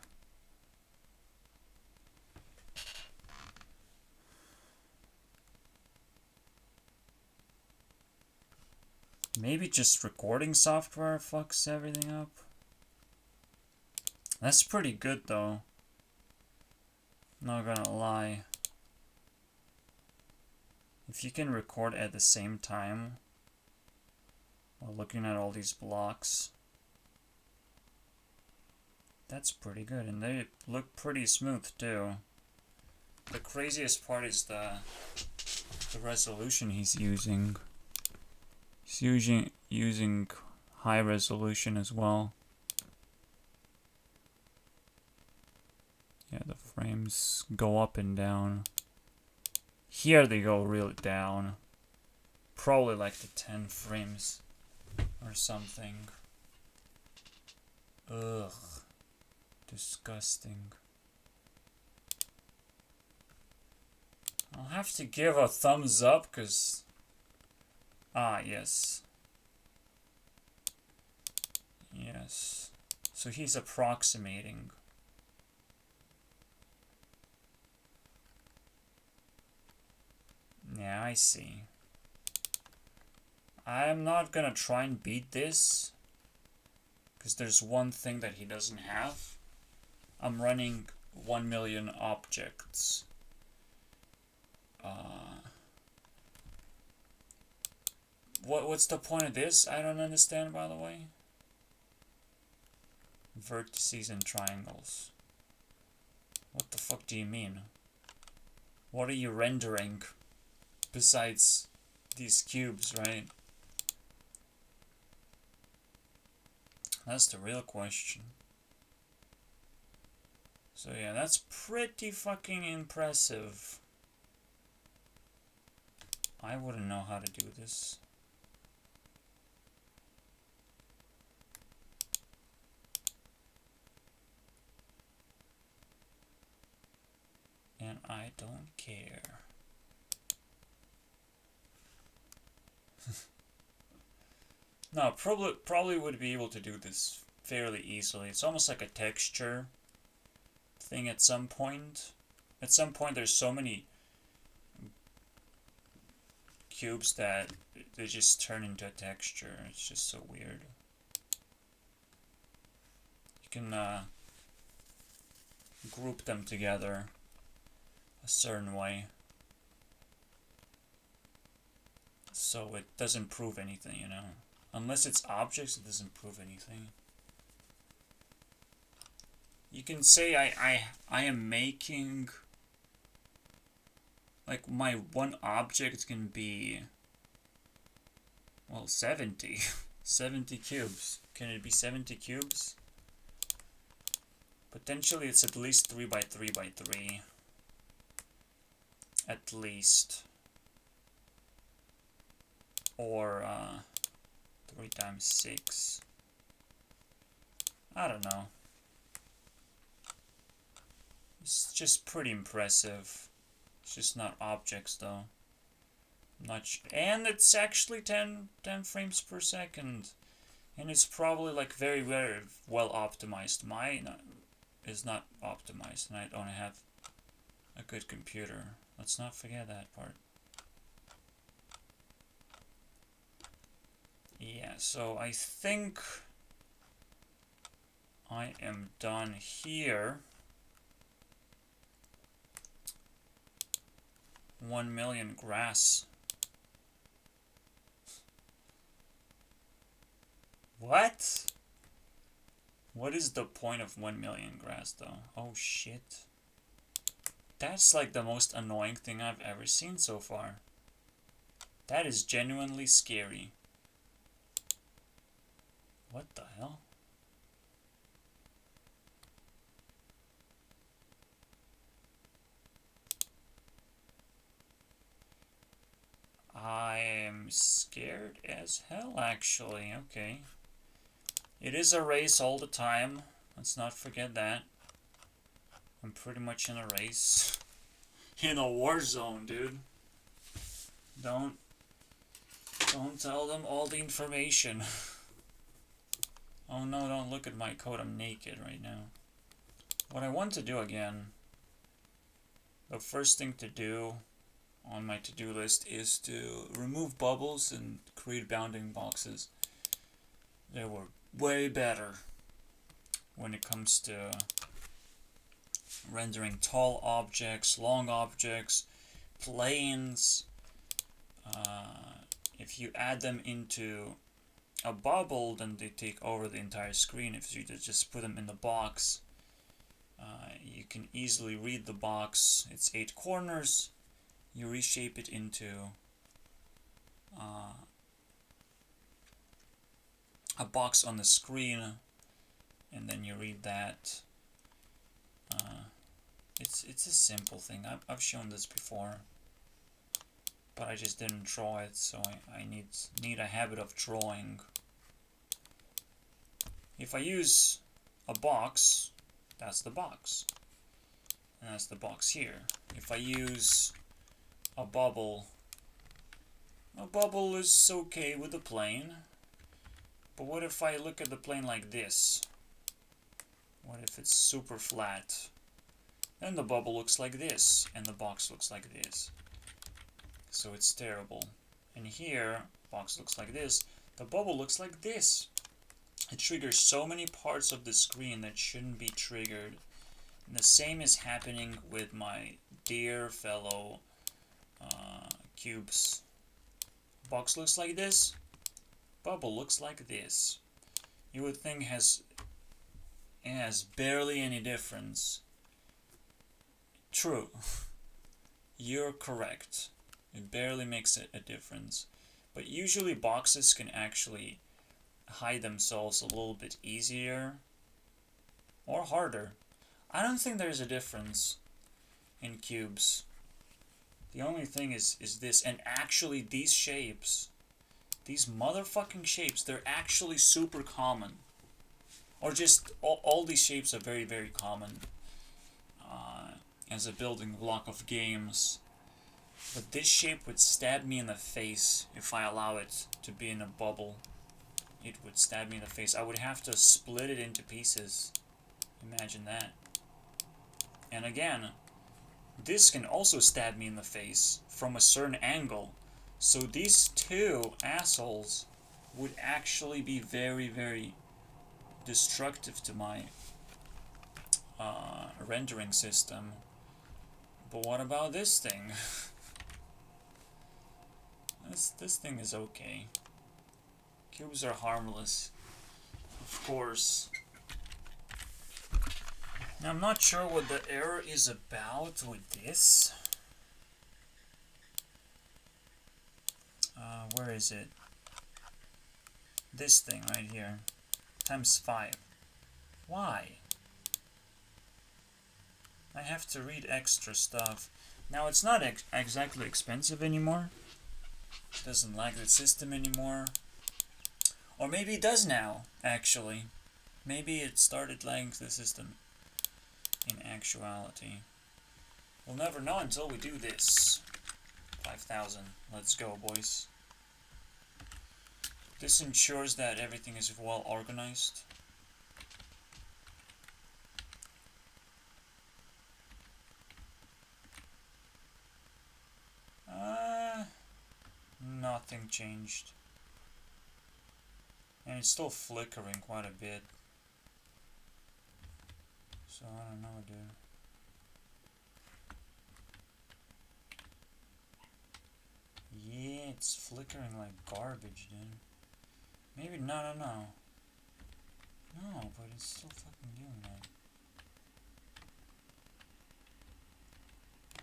Maybe just recording software fucks everything up. That's pretty good though. Not gonna lie. If you can record at the same time while looking at all these blocks, that's pretty good. And they look pretty smooth too. The craziest part is the resolution he's using. He's using high resolution as well. Yeah, the frames go up and down. Here they go really down. Probably like the 10 frames or something. Ugh. Disgusting. I'll have to give a thumbs up because... Ah, yes. Yes. So he's approximating. Yeah, I see. I'm not gonna try and beat this, because there's one thing that he doesn't have. I'm running 1 million objects. What's the point of this? I don't understand, by the way. Vertices and triangles. What the fuck do you mean? What are you rendering besides these cubes, right? That's the real question. So yeah, that's pretty fucking impressive. I wouldn't know how to do this. I don't care. No, probably would be able to do this fairly easily. It's almost like a texture thing at some point. At some point there's so many cubes that they just turn into a texture. It's just so weird. You can group them together a certain way. So it doesn't prove anything, you know. Unless it's objects, it doesn't prove anything. You can say I am making, like, my one object can be, well, 70. 70 cubes. Can it be 70 cubes? Potentially it's at least 3 by 3 by 3. At least. Or 3 times 6. I don't know. It's just pretty impressive. It's just not objects though. I'm not and it's actually 10 frames per second. And it's probably like very, very well optimized. Mine is not optimized and I don't have a good computer. Let's not forget that part. Yeah, so I think I am done here. 1 million grass. What? What is the point of 1 million grass though? Oh shit. That's like the most annoying thing I've ever seen so far. That is genuinely scary. What the hell? I'm scared as hell, actually. Okay. It is a race all the time. Let's not forget that. I'm pretty much in a race. In a war zone, dude. Don't tell them all the information. Oh no, don't look at my code. I'm naked right now. What I want to do again, the first thing to do on my to-do list is to remove bubbles and create bounding boxes. They were way better when it comes to rendering tall objects, long objects, planes. If you add them into a bubble, then they take over the entire screen. If you just put them in the box, you can easily read the box. It's 8 corners. You reshape it into a box on the screen, and then you read that. It's a simple thing. I've shown this before, but I just didn't draw it, so I need a habit of drawing. If I use a box, that's the box, and that's the box here. If I use a bubble is okay with the plane, but what if I look at the plane like this? What if it's super flat? Then the bubble looks like this, and the box looks like this. So it's terrible. And here, box looks like this, the bubble looks like this. It triggers so many parts of the screen that shouldn't be triggered. And the same is happening with my dear fellow cubes. Box looks like this, bubble looks like this. You would think it has barely any difference. True. You're correct. It barely makes a difference. But usually boxes can actually hide themselves a little bit easier or harder. I don't think there's a difference in cubes. The only thing is this, and actually these shapes, these motherfucking shapes, they're actually super common. Or just all these shapes are very, very common. as a building block of games. But this shape would stab me in the face if I allow it to be in a bubble. It would stab me in the face. I would have to split it into pieces. Imagine that. And again, this can also stab me in the face from a certain angle. So these two assholes would actually be very, very destructive to my rendering system. But what about this thing? This thing is okay. Cubes are harmless, of course. Now I'm not sure what the error is about with this. Where is it? This thing right here. Times 5. Why? I have to read extra stuff. Now it's not exactly expensive anymore. It doesn't lag the system anymore. Or maybe it does now, actually. Maybe it started lagging the system in actuality. We'll never know until we do this. 5,000. Let's go, boys. This ensures that everything is well organized. Nothing changed. And it's still flickering quite a bit. So I don't know, dude. Yeah, it's flickering like garbage, dude. Maybe, no. No, but it's still fucking doing that.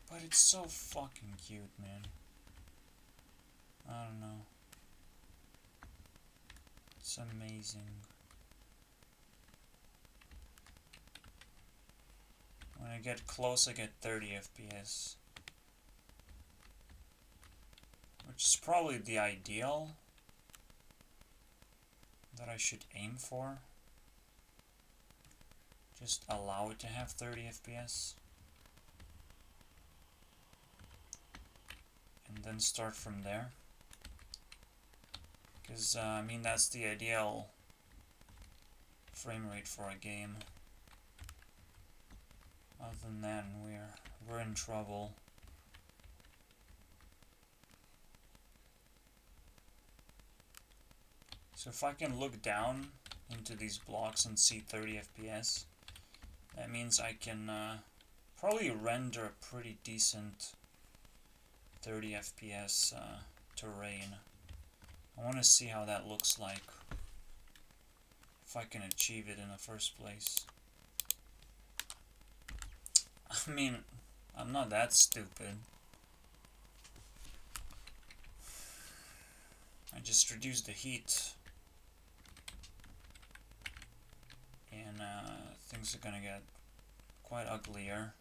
But it's so fucking cute, man. I don't know. It's amazing. When I get close, I get 30 FPS. Which is probably the ideal that I should aim for. Just allow it to have 30 FPS. And then start from there. Because, I mean, that's the ideal frame rate for a game. Other than that, we're in trouble. So if I can look down into these blocks and see 30 FPS, that means I can probably render a pretty decent 30 FPS terrain. I want to see how that looks like, if I can achieve it in the first place. I mean, I'm not that stupid. I just reduced the heat. And things are gonna get quite uglier.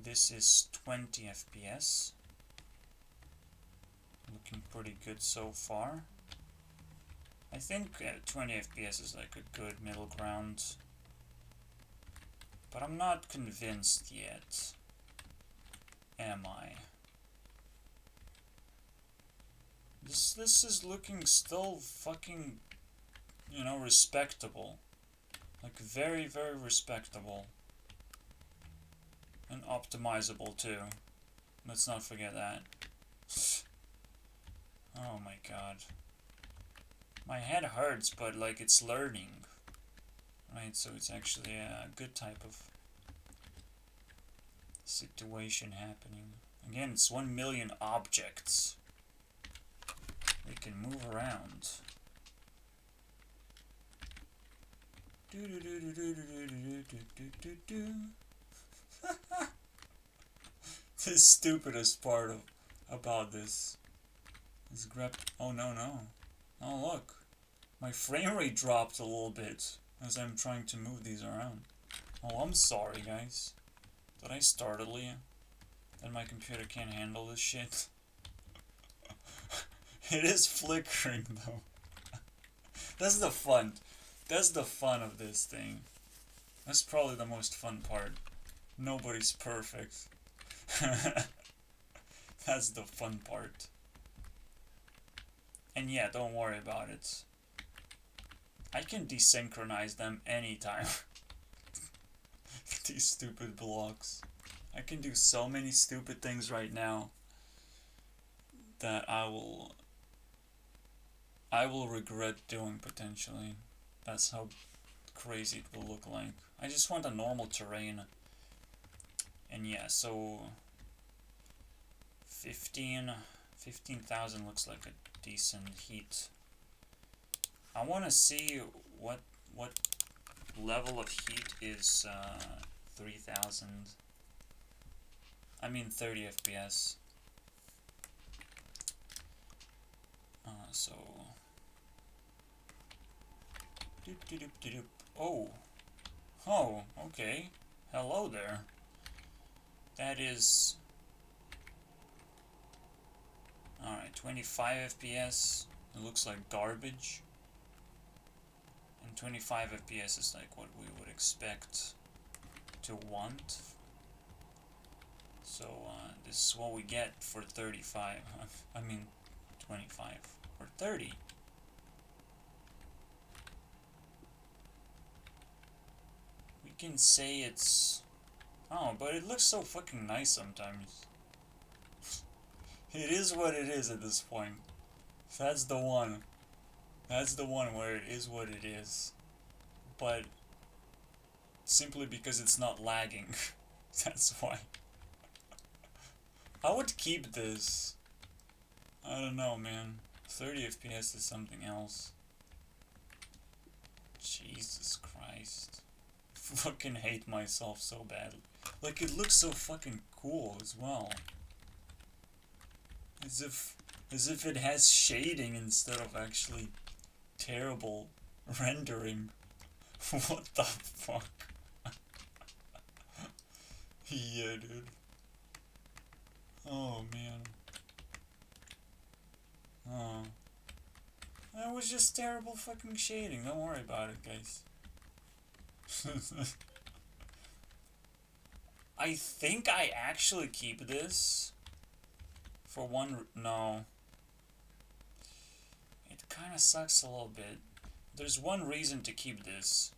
This is 20 FPS. Looking pretty good so far. I think 20 FPS is like a good middle ground. But I'm not convinced yet. Am I? This is looking still fucking, you know, respectable. Like very, very respectable. And optimizable too. Let's not forget that. Oh my god. My head hurts, but like it's learning. Right, so it's actually a good type of situation happening. Again, it's 1 million objects. They can move around. The stupidest part about this is grab. Oh no. Oh look, my frame rate dropped a little bit as I'm trying to move these around. Oh, I'm sorry, guys. Did I startle you? That my computer can't handle this shit? It is flickering though. That's the fun. That's the fun of this thing. That's probably the most fun part. Nobody's perfect. That's the fun part. And yeah, don't worry about it. I can desynchronize them anytime. These stupid blocks. I can do so many stupid things right now that I will regret doing potentially. That's how crazy it will look like. I just want a normal terrain. And yeah, so 15,000 looks like a decent heat. I want to see what level of heat is 3,000. I mean 30 FPS. So doop doop doop doop. Oh, okay. Hello there. That is alright, 25 FPS. It looks like garbage. And 25 FPS is like what we would expect to want. So this is what we get for 35. I mean 25 or 30. We can say it's... Oh, but it looks so fucking nice sometimes. It is what it is at this point. That's the one. That's the one where it is what it is. But simply because it's not lagging. That's why. I would keep this. I don't know, man. 30 FPS is something else. Jesus Christ. Fucking hate myself so badly. Like, it looks so fucking cool as well. As if it has shading instead of actually terrible rendering. What the fuck? Yeah, dude. Oh, man. Oh. That was just terrible fucking shading. Don't worry about it, guys. I think I actually keep this for one... No. It kind of sucks a little bit. There's one reason to keep this.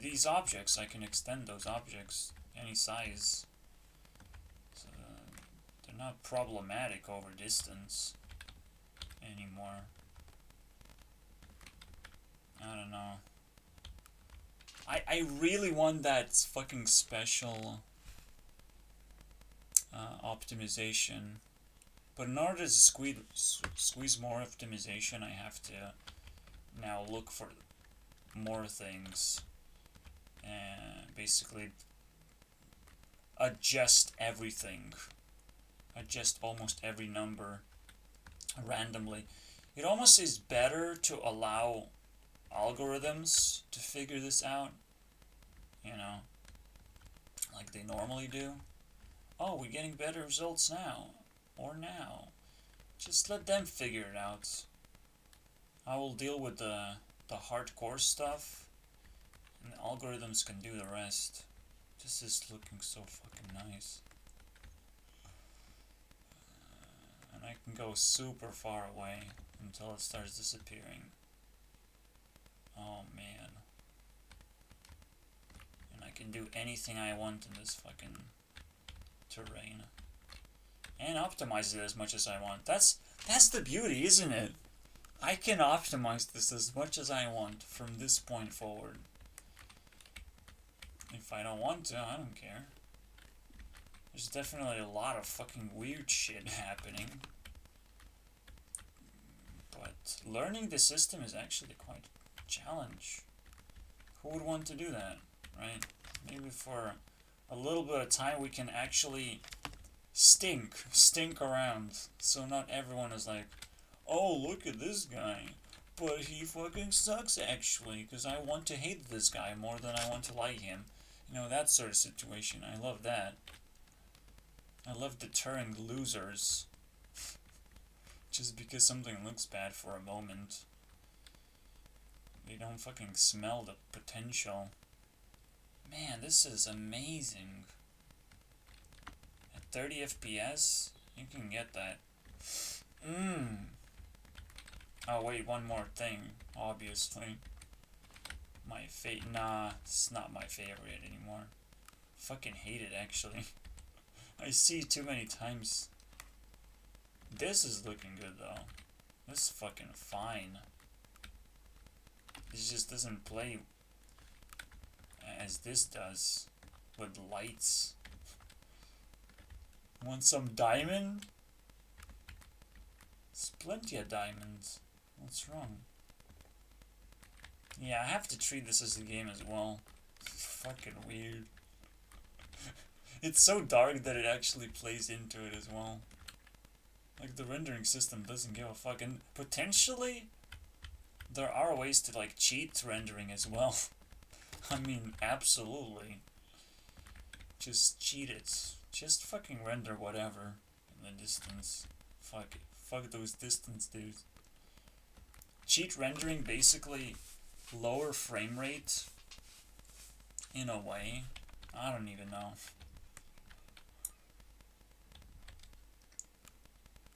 These objects, I can extend those objects any size. So, they're not problematic over distance anymore. I don't know. I really want that fucking special optimization. But in order to squeeze more optimization, I have to now look for more things. And basically adjust everything. Adjust almost every number randomly. It almost is better to allow algorithms to figure this out, you know, like they normally do. Oh, we're getting better results now, or now. Just let them figure it out. I will deal with the hardcore stuff, and the algorithms can do the rest. This is looking so fucking nice. And I can go super far away until it starts disappearing. Oh man. And I can do anything I want in this fucking terrain. And optimize it as much as I want. That's the beauty, isn't it? I can optimize this as much as I want from this point forward. If I don't want to, I don't care. There's definitely a lot of fucking weird shit happening. But learning the system is actually quite a challenge. Who would want to do that, right? Maybe for a little bit of time we can actually stink around. So not everyone is like, oh, look at this guy. But he fucking sucks actually, because I want to hate this guy more than I want to like him. You know, that sort of situation. I love that. I love deterring losers. Just because something looks bad for a moment. They don't fucking smell the potential. Man, this is amazing. At 30 FPS, you can get that. Oh wait, one more thing, obviously. Nah, it's not my favorite anymore. Fucking hate it, actually. I see it too many times. This is looking good, though. This is fucking fine. This just doesn't play as this does, with lights. Want some diamond? There's plenty of diamonds. What's wrong? Yeah, I have to treat this as a game as well. Fucking weird. It's so dark that it actually plays into it as well. Like, the rendering system doesn't give a fuck. And potentially, there are ways to, like, cheat rendering as well. I mean, absolutely. Just cheat it. Just fucking render whatever in the distance. Fuck it. Fuck those distance dudes. Cheat rendering, basically lower frame rate in a way. I don't even know.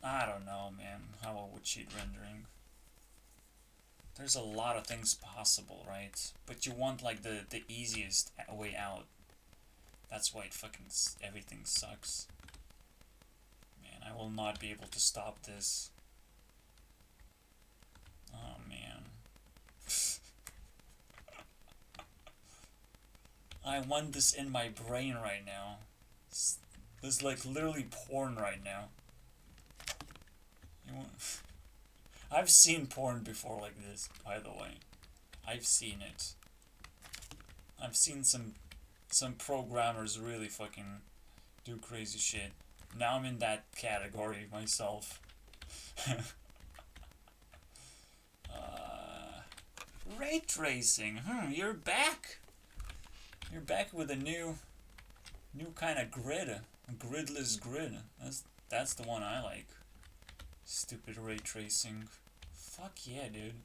I don't know, man, how I would cheat rendering. There's a lot of things possible, right? But you want, like, the easiest way out. That's why everything sucks. Man, I will not be able to stop this. Oh, man. I want this in my brain right now. There's, like, literally porn right now. I've seen porn before like this, by the way. I've seen it. I've seen some programmers really fucking do crazy shit. Now I'm in that category myself. Ray tracing. You're back. You're back with a new kind of grid. A gridless grid. That's the one I like. Stupid ray tracing. Fuck yeah, dude.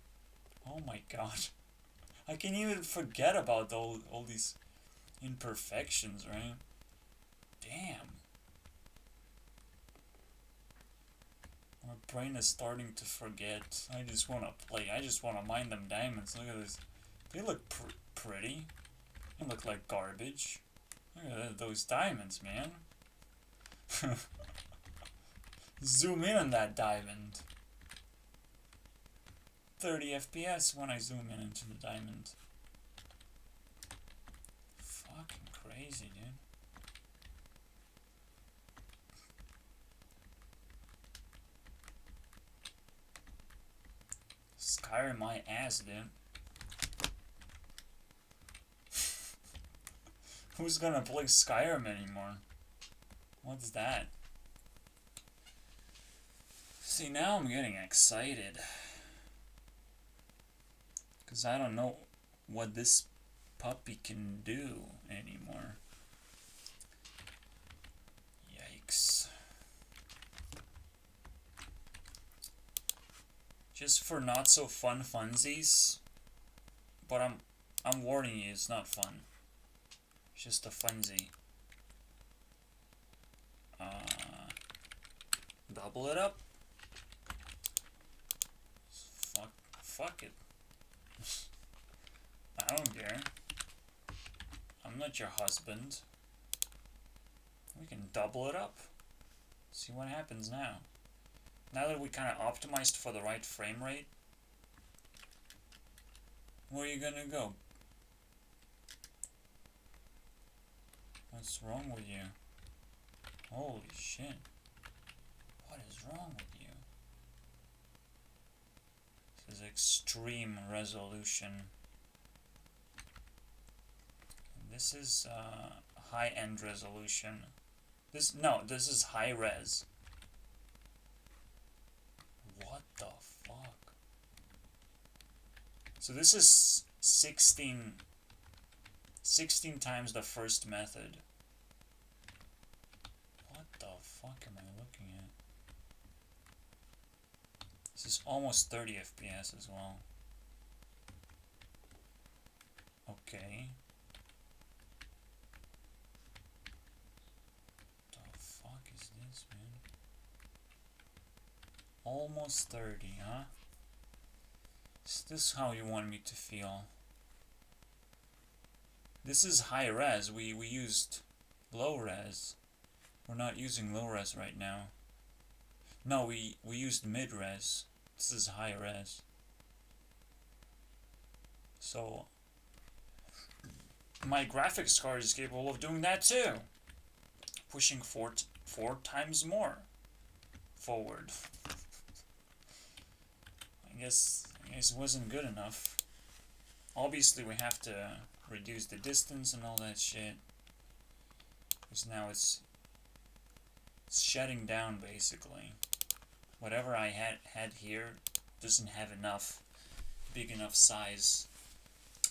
Oh my god. I can even forget about all these imperfections, right? Damn. My brain is starting to forget. I just want to play. I just want to mine them diamonds. Look at this. They look pretty. They look like garbage. Look at those diamonds, man. Zoom in on that diamond. 30 FPS when I zoom in into the diamond. Fucking crazy, dude. Skyrim my ass, dude. Who's gonna play Skyrim anymore? What's that? See, now I'm getting excited. Because I don't know what this puppy can do anymore. Yikes. Just for not so fun funsies. But I'm warning you, it's not fun. It's just a funsy. Double it up. Fuck it. I don't care. I'm not your husband. We can double it up. See what happens now. Now that we kind of optimized for the right frame rate, where are you gonna go? What's wrong with you? Holy shit. What is wrong with you? This is extreme resolution. And this is high-end resolution. This is high res. What the fuck? So this is 16 times the first method. What the fuck am I looking at? This is almost 30 FPS as well. Okay. Almost 30, huh? Is this how you want me to feel? This is high res. We used low res. We're not using low res right now. No, we used mid res. This is high res. So my graphics card is capable of doing that too. Pushing four times more forward. I guess it wasn't good enough. Obviously we have to reduce the distance and all that shit. Because now it's shutting down basically. Whatever I had here doesn't have big enough size.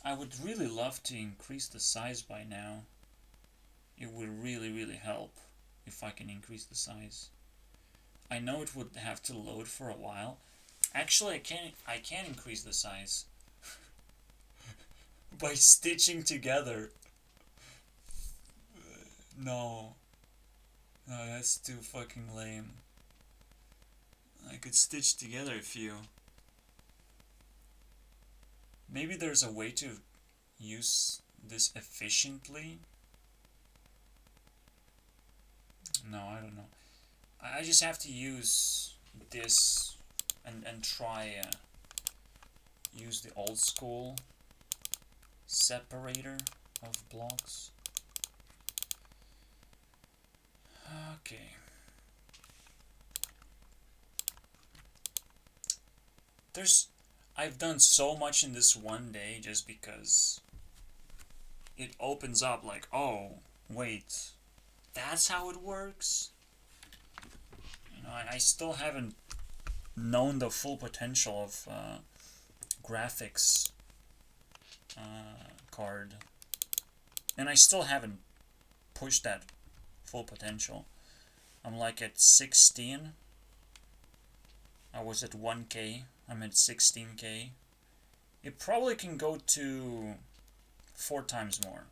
I would really love to increase the size by now. It would really help if I can increase the size. I know it would have to load for a while. Actually, I can increase the size by stitching together. No, that's too fucking lame. I could stitch together a few. Maybe there's a way to use this efficiently. No, I don't know. I just have to use this and try use the old school separator of blocks. Okay. I've done so much in this one day just because it opens up like, oh, wait, that's how it works? You know, I still haven't known the full potential of graphics card. And I still haven't pushed that full potential. I'm like at 16. I was at 1K. I'm at 16K. It probably can go to 4 times more.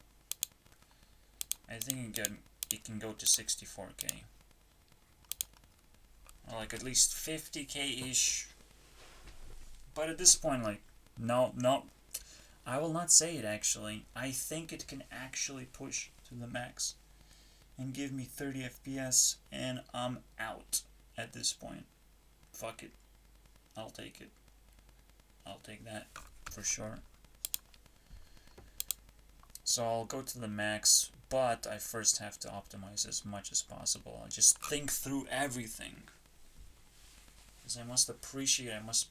I think it can go to 64K. Or like at least 50K-ish. But at this point, like, no. I will not say it actually. I think it can actually push to the max and give me 30 FPS, and I'm out at this point. Fuck it. I'll take it. I'll take that for sure. So I'll go to the max, but I first have to optimize as much as possible. I'll just think through everything. Because I must I must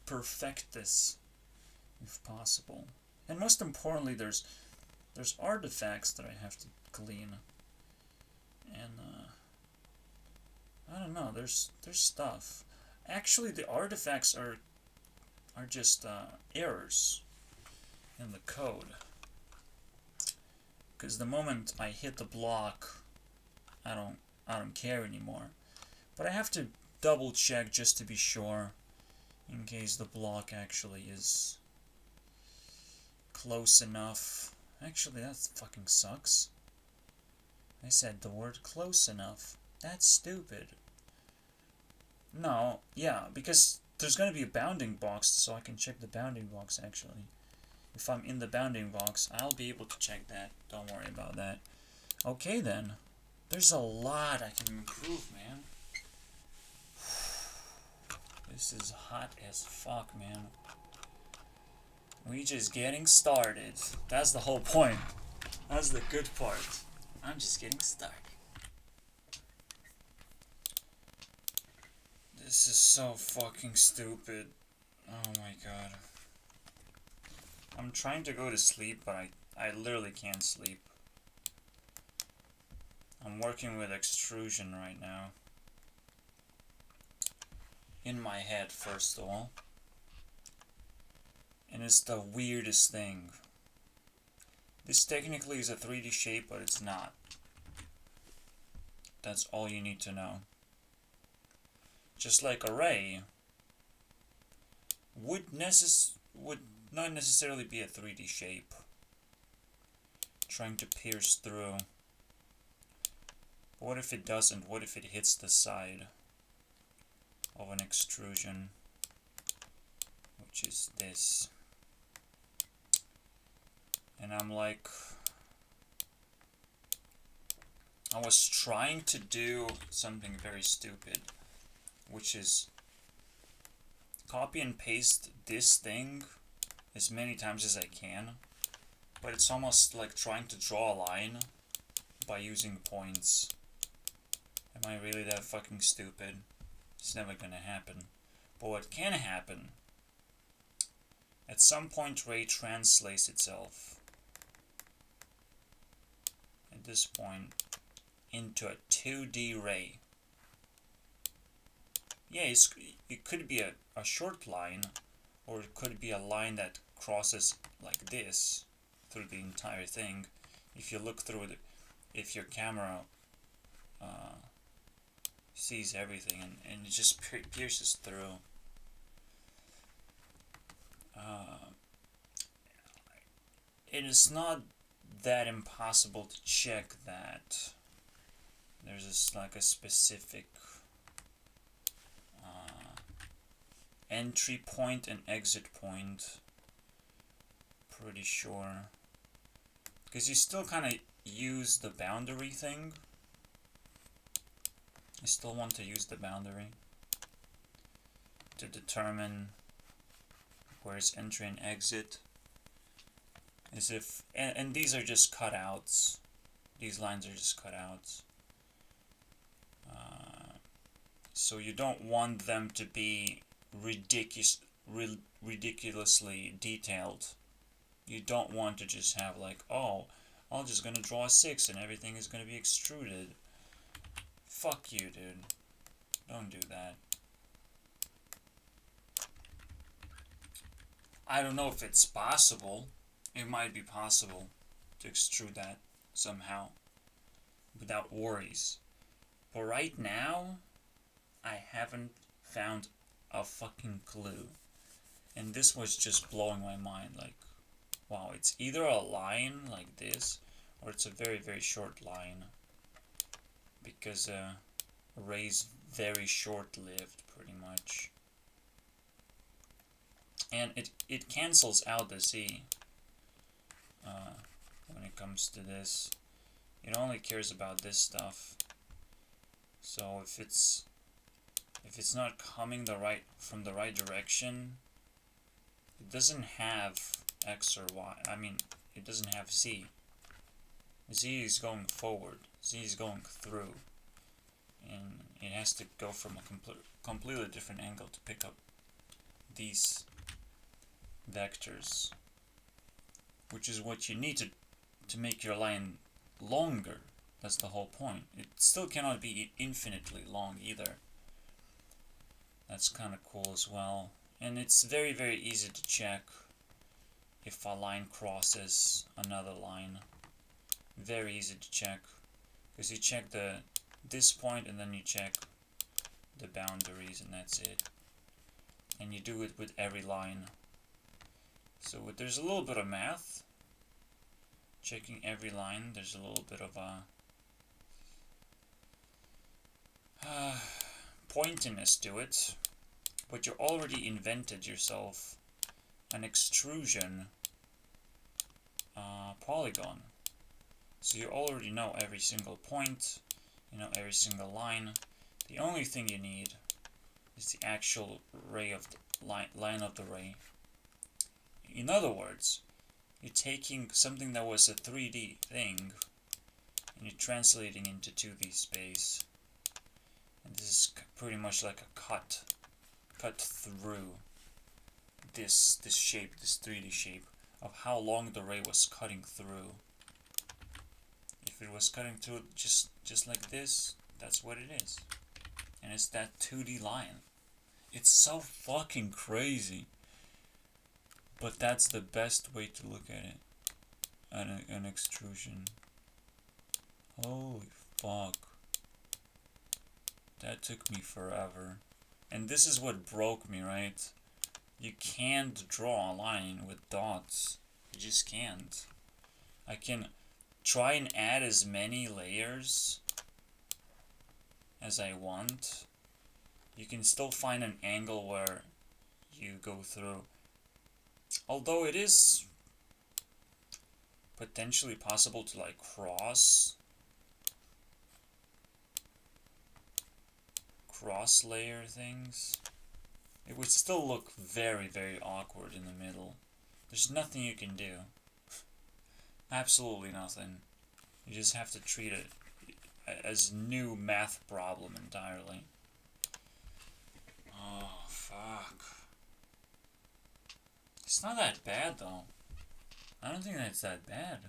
perfect this if possible. And most importantly, there's artifacts that I have to clean. And I don't know, there's stuff. Actually, the artifacts are just errors in the code. Because the moment I hit the block, I don't care anymore. But I have to double check just to be sure, in case the block actually is close enough. Actually, that fucking sucks. I said the word close enough. That's stupid. No, yeah, because there's going to be a bounding box, so I can check the bounding box actually. If I'm in the bounding box, I'll be able to check that. Don't worry about that. Okay then. There's a lot I can improve, man. This is hot as fuck, man. We just getting started. That's the whole point. That's the good part. I'm just getting started. This is so fucking stupid. Oh my god. I'm trying to go to sleep, but I literally can't sleep. I'm working with extrusion right now. In my head, first of all. And it's the weirdest thing. This technically is a 3D shape, but it's not. That's all you need to know. Just like array would not necessarily be a 3D shape. Trying to pierce through. But what if it doesn't? What if it hits the side of an extrusion, which is this. And I'm like, I was trying to do something very stupid, which is copy and paste this thing as many times as I can, but it's almost like trying to draw a line by using points. Am I really that fucking stupid? It's never gonna happen. But what can happen, at some point ray translates itself, at this point, into a 2D ray. Yeah, it could be a short line, or it could be a line that crosses like this through the entire thing. If you look through it, if your camera sees everything, and it just pierces through. It is not that impossible to check that. There's just like a specific entry point and exit point. Pretty sure. Because you still kind of use the boundary thing. I still want to use the boundary to determine where's entry and exit. As if, and these are just cutouts. These lines are just cutouts. So you don't want them to be ridiculously detailed. You don't want to just have like, oh, I'm just gonna draw a 6 and everything is gonna be extruded. Fuck you, dude. Don't do that. I don't know if it's possible. It might be possible to extrude that somehow without worries. But right now, I haven't found a fucking clue. And this was just blowing my mind. Like, wow, it's either a line like this, or it's a very, very short line. Because array's very short-lived, pretty much. And it cancels out the Z when it comes to this. It only cares about this stuff. So if it's not coming from the right direction, it doesn't have X or Y. I mean, it doesn't have Z. Z is going forward. Z is going through. And it has to go from a completely different angle to pick up these vectors. Which is what you need to make your line longer. That's the whole point. It still cannot be infinitely long either. That's kind of cool as well. And it's very, very easy to check if a line crosses another line. Very easy to check. Because you check this point and then you check the boundaries and that's it. And you do it with every line. So there's a little bit of math. Checking every line, there's a little bit of a pointiness to it, but you already invented yourself an extrusion polygon. So you already know every single point, you know every single line. The only thing you need is the actual ray of the line of the ray. In other words, you're taking something that was a 3D thing and you're translating into 2D space. And this is pretty much like a cut through this shape, this 3D shape of how long the ray was cutting through. If it was cutting through just like this, that's what it is. And it's that 2D line. It's so fucking crazy. But that's the best way to look at it. An extrusion. Holy fuck. That took me forever. And this is what broke me, right? You can't draw a line with dots. You just can't. I can try and add as many layers as I want. you can still find an angle where you go through. Although it is potentially possible to like cross layer things. It would still look very, very awkward in the middle. There's nothing you can do. Absolutely nothing. You just have to treat it as new math problem entirely. Oh, fuck. It's not that bad, though. I don't think that's that bad.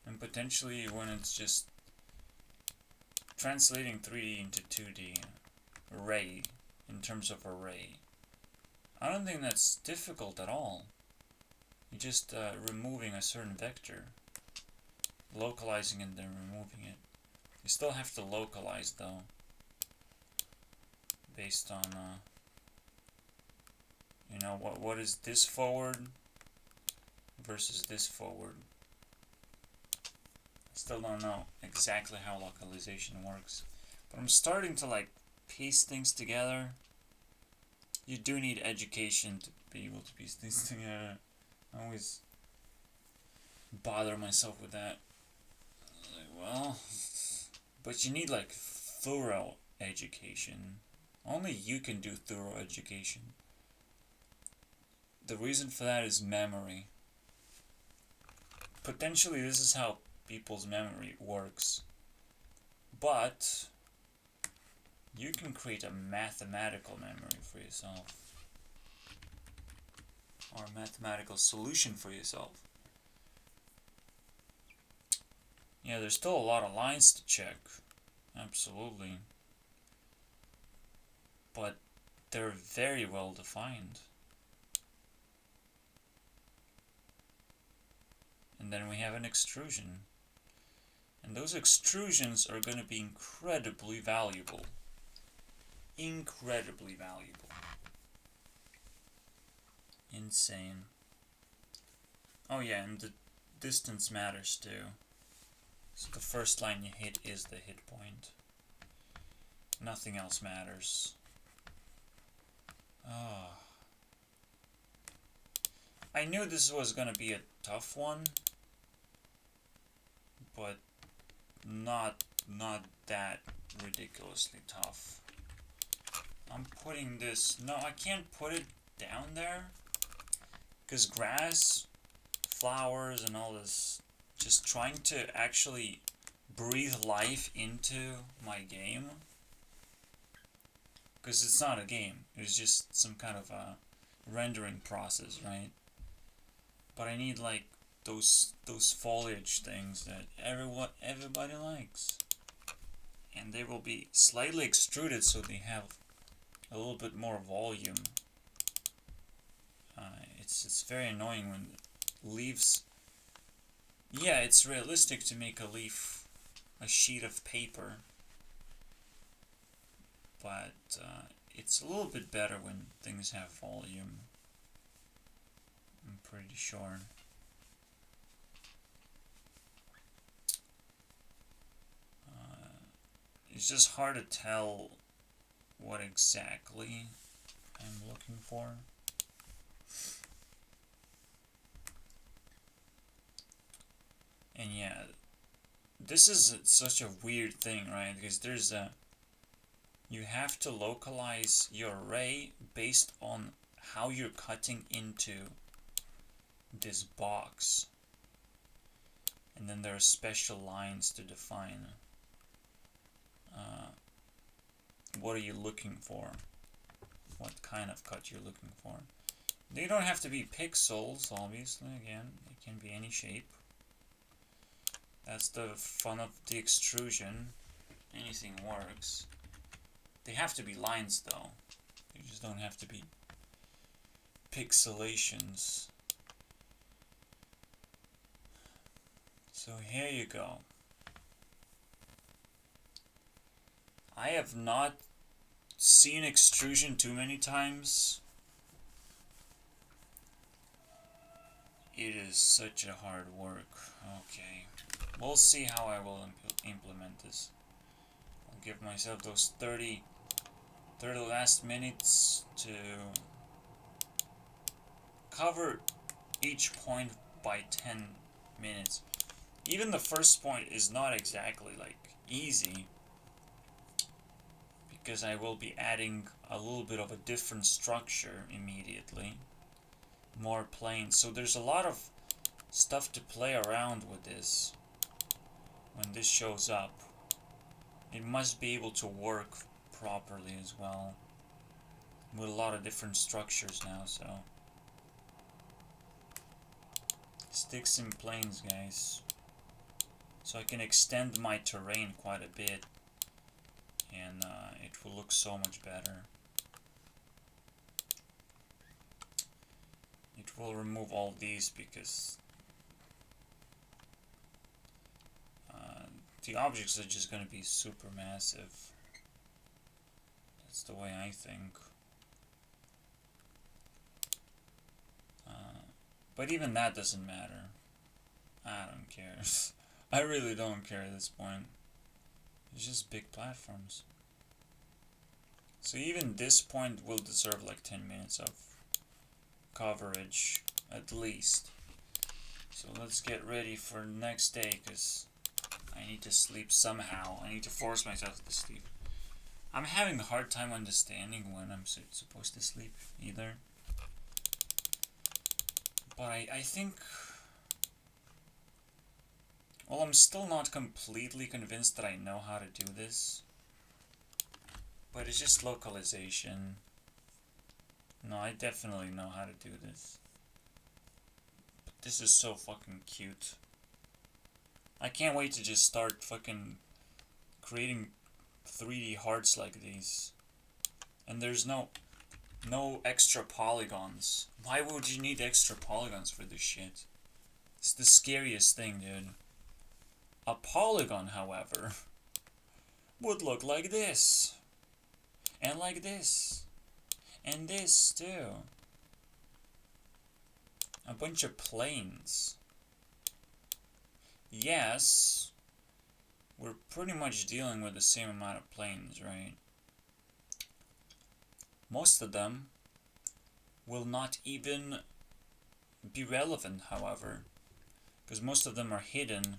And potentially when it's just translating 3D into 2D array, in terms of array, I don't think that's difficult at all. You're just removing a certain vector, localizing and then removing it. You still have to localize though, based on you know, what is this forward versus this forward. I still don't know exactly how localization works, but I'm starting to like piece things together. You do need education to be able to piece things together. I always bother myself with that. Like, well, but you need like thorough education. Only you can do thorough education. The reason for that is memory. Potentially this is how people's memory works. But you can create a mathematical memory for yourself. Or a mathematical solution for yourself. Yeah, there's still a lot of lines to check. Absolutely. But they're very well defined. And then we have an extrusion. And those extrusions are going to be incredibly valuable. Incredibly valuable. Insane. Oh yeah, and the distance matters too. So the first line you hit is the hit point. Nothing else matters. Oh. I knew this was gonna be a tough one, but not that ridiculously tough. I'm putting this, no, I can't put it down there, because grass, flowers, and all this, just trying to actually breathe life into my game, because it's not a game, it's just some kind of a rendering process, right? But I need like those foliage things that everybody likes, and they will be slightly extruded so they have a little bit more volume. It's very annoying when leaves. Yeah, it's realistic to make a leaf a sheet of paper, but it's a little bit better when things have volume. I'm pretty sure. It's just hard to tell what exactly I'm looking for. And yeah, this is such a weird thing, right? Because there's a, you have to localize your array based on how you're cutting into this box. And then there are special lines to define what are you looking for, what kind of cut you're looking for. They don't have to be pixels, obviously. Again, it can be any shape. That's the fun of the extrusion. Anything works. They have to be lines though. They just don't have to be pixelations. So here you go. I have not seen extrusion too many times. It is such a hard work. Okay. We'll see how I will implement this. I'll give myself those 30 30 last minutes to cover each point by 10 minutes. Even the first point is not exactly like easy, because I will be adding a little bit of a different structure immediately. More planes. So there's a lot of stuff to play around with this. When this shows up, it must be able to work properly as well. With a lot of different structures now, so. Sticks and planes, guys. So I can extend my terrain quite a bit. And it will look so much better. It will remove all these because the objects are just going to be super massive. That's the way I think. But even that doesn't matter. I don't care. I really don't care at this point. It's just big platforms. So even this point will deserve like 10 minutes of coverage at least. So let's get ready for the next day, because I need to sleep somehow. I need to force myself to sleep. I'm having a hard time understanding when I'm supposed to sleep either. But I think... Well, I'm still not completely convinced that I know how to do this. But it's just localization. No, I definitely know how to do this. But this is so fucking cute. I can't wait to just start fucking creating 3D hearts like these. And there's no extra polygons. Why would you need extra polygons for this shit? It's the scariest thing, dude. A polygon, however, would look like this. And like this. And this, too. A bunch of planes. Yes, we're pretty much dealing with the same amount of planes, right? Most of them will not even be relevant, however, because most of them are hidden.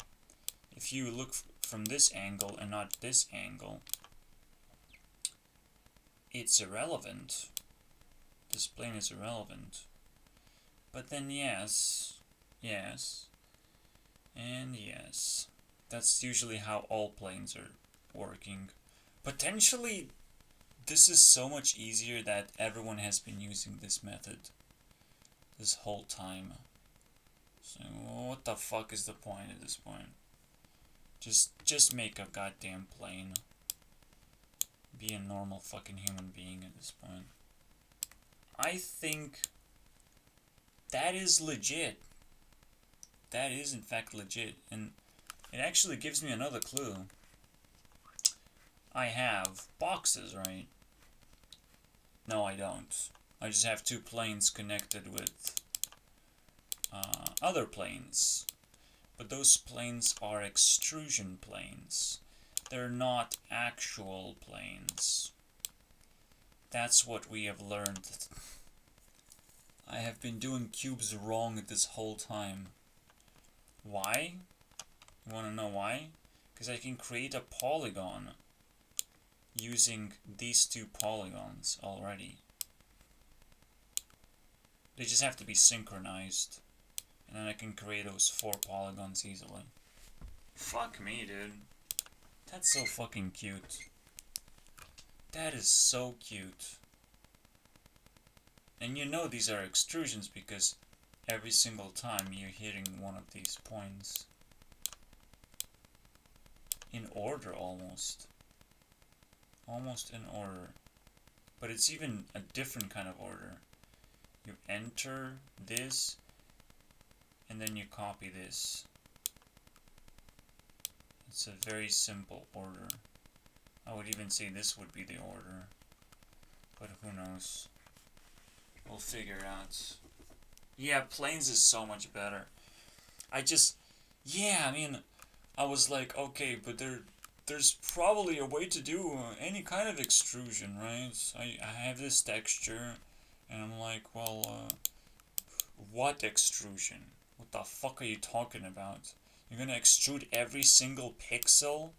If you look from this angle and not this angle, it's irrelevant. This plane is irrelevant. But then yes, and yes. That's usually how all planes are working. Potentially, this is so much easier that everyone has been using this method this whole time. So what the fuck is the point at this point? Just make a goddamn plane. Be a normal fucking human being at this point. I think that is legit. That is in fact legit, and it actually gives me another clue. I have boxes, right? No, I don't. I just have two planes connected with other planes. But those planes are extrusion planes. They're not actual planes. That's what we have learned. I have been doing cubes wrong this whole time. Why? You wanna know why? Because I can create a polygon using these two polygons already. They just have to be synchronized. And then I can create those 4 polygons easily. Fuck me, dude. That's so fucking cute. That is so cute. And you know these are extrusions because every single time you're hitting one of these points. In order, almost. Almost in order. But it's even a different kind of order. You enter this, and then you copy this. It's a very simple order. I would even say this would be the order. But who knows? We'll figure it out. Yeah, planes is so much better. I mean, I was like, okay, but there's probably a way to do any kind of extrusion, right? I have this texture, and I'm like, well, what extrusion? What the fuck are you talking about? You're gonna extrude every single pixel?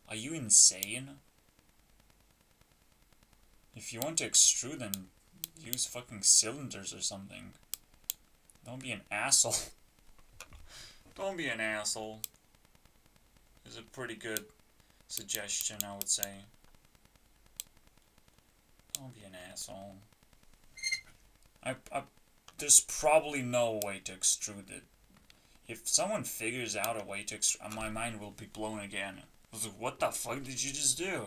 Are you insane? If you want to extrude, then use fucking cylinders or something. Don't be an asshole. Don't be an asshole. Is a pretty good suggestion, I would say. Don't be an asshole. There's probably no way to extrude it. If someone figures out a way to extrude, my mind will be blown again. I was like, what the fuck did you just do?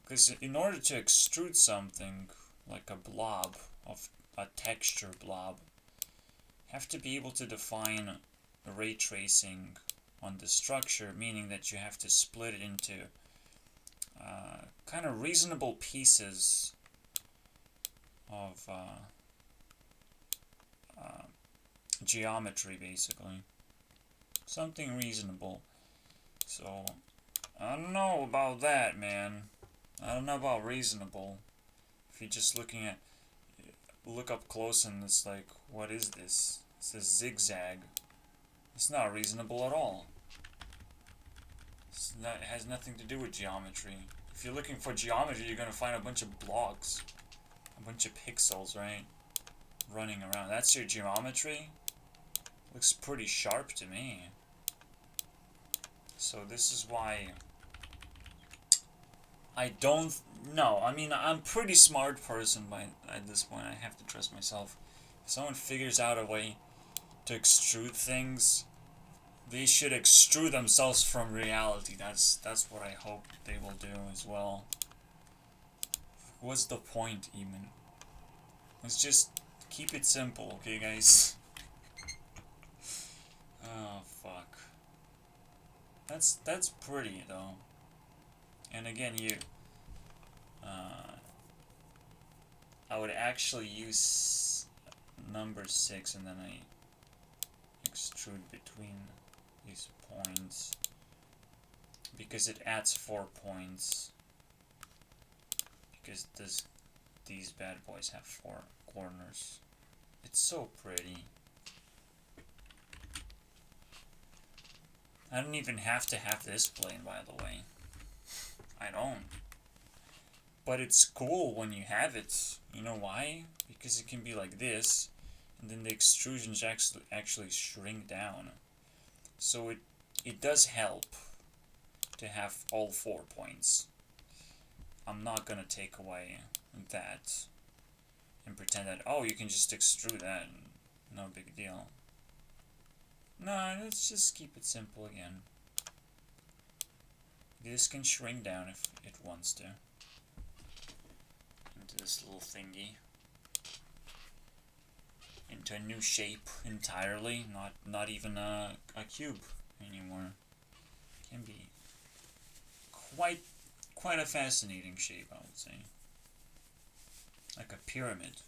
Because in order to extrude something, like a blob, of a texture blob, you have to be able to define ray tracing on the structure, meaning that you have to split it into kind of reasonable pieces of geometry, basically. Something reasonable. So, I don't know about that, man. I don't know about reasonable. If you're just looking at, look up close and it's like, what is this? It says zigzag. It's not reasonable at all. It has nothing to do with geometry. If you're looking for geometry, you're gonna find a bunch of blocks. A bunch of pixels, right? Running around. That's your geometry? Looks pretty sharp to me. So this is why I don't know. I mean, I'm a pretty smart person at this point. I have to trust myself. If someone figures out a way to extrude things, they should extrude themselves from reality. That's what I hope they will do as well. What's the point, even? Let's just keep it simple, okay, guys? Oh, fuck. That's pretty, though. And again, I would actually use number 6 and then I extrude between these points because it adds 4 points, because these bad boys have 4 corners. It's so pretty. I don't even have to have this plane, by the way. I don't. But it's cool when you have it. You know why? Because it can be like this, and then the extrusions actually shrink down. So it does help to have all 4 points. I'm not gonna take away that and pretend that, oh, you can just extrude that and no big deal. No, let's just keep it simple again. This can shrink down if it wants to. Into this little thingy. Into a new shape entirely. Not even a cube anymore. Can be quite a fascinating shape, I would say. Like a pyramid.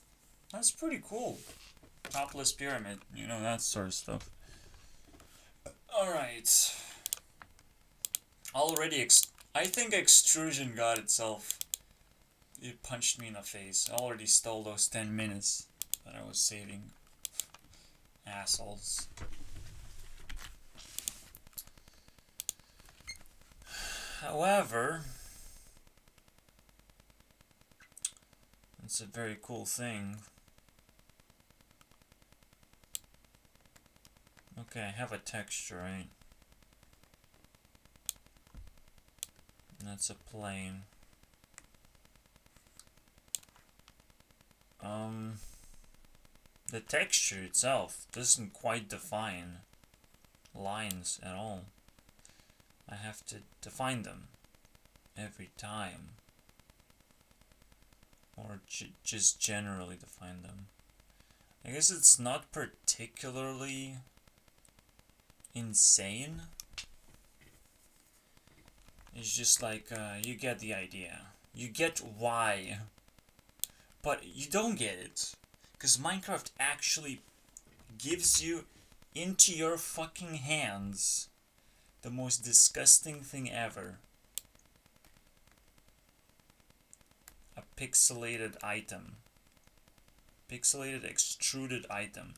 That's pretty cool. Topless pyramid, you know, that sort of stuff. Alright. Already, I think extrusion got itself. It punched me in the face. I already stole those 10 minutes that I was saving. Assholes. However, it's a very cool thing. Okay, I have a texture, right? That's a plane. The texture itself doesn't quite define lines at all. I have to define them every time. Or just generally define them. I guess it's not particularly insane. It's just like, you get the idea. You get why. But you don't get it. Because Minecraft actually gives you into your fucking hands The most disgusting thing ever. A pixelated item. Pixelated extruded item.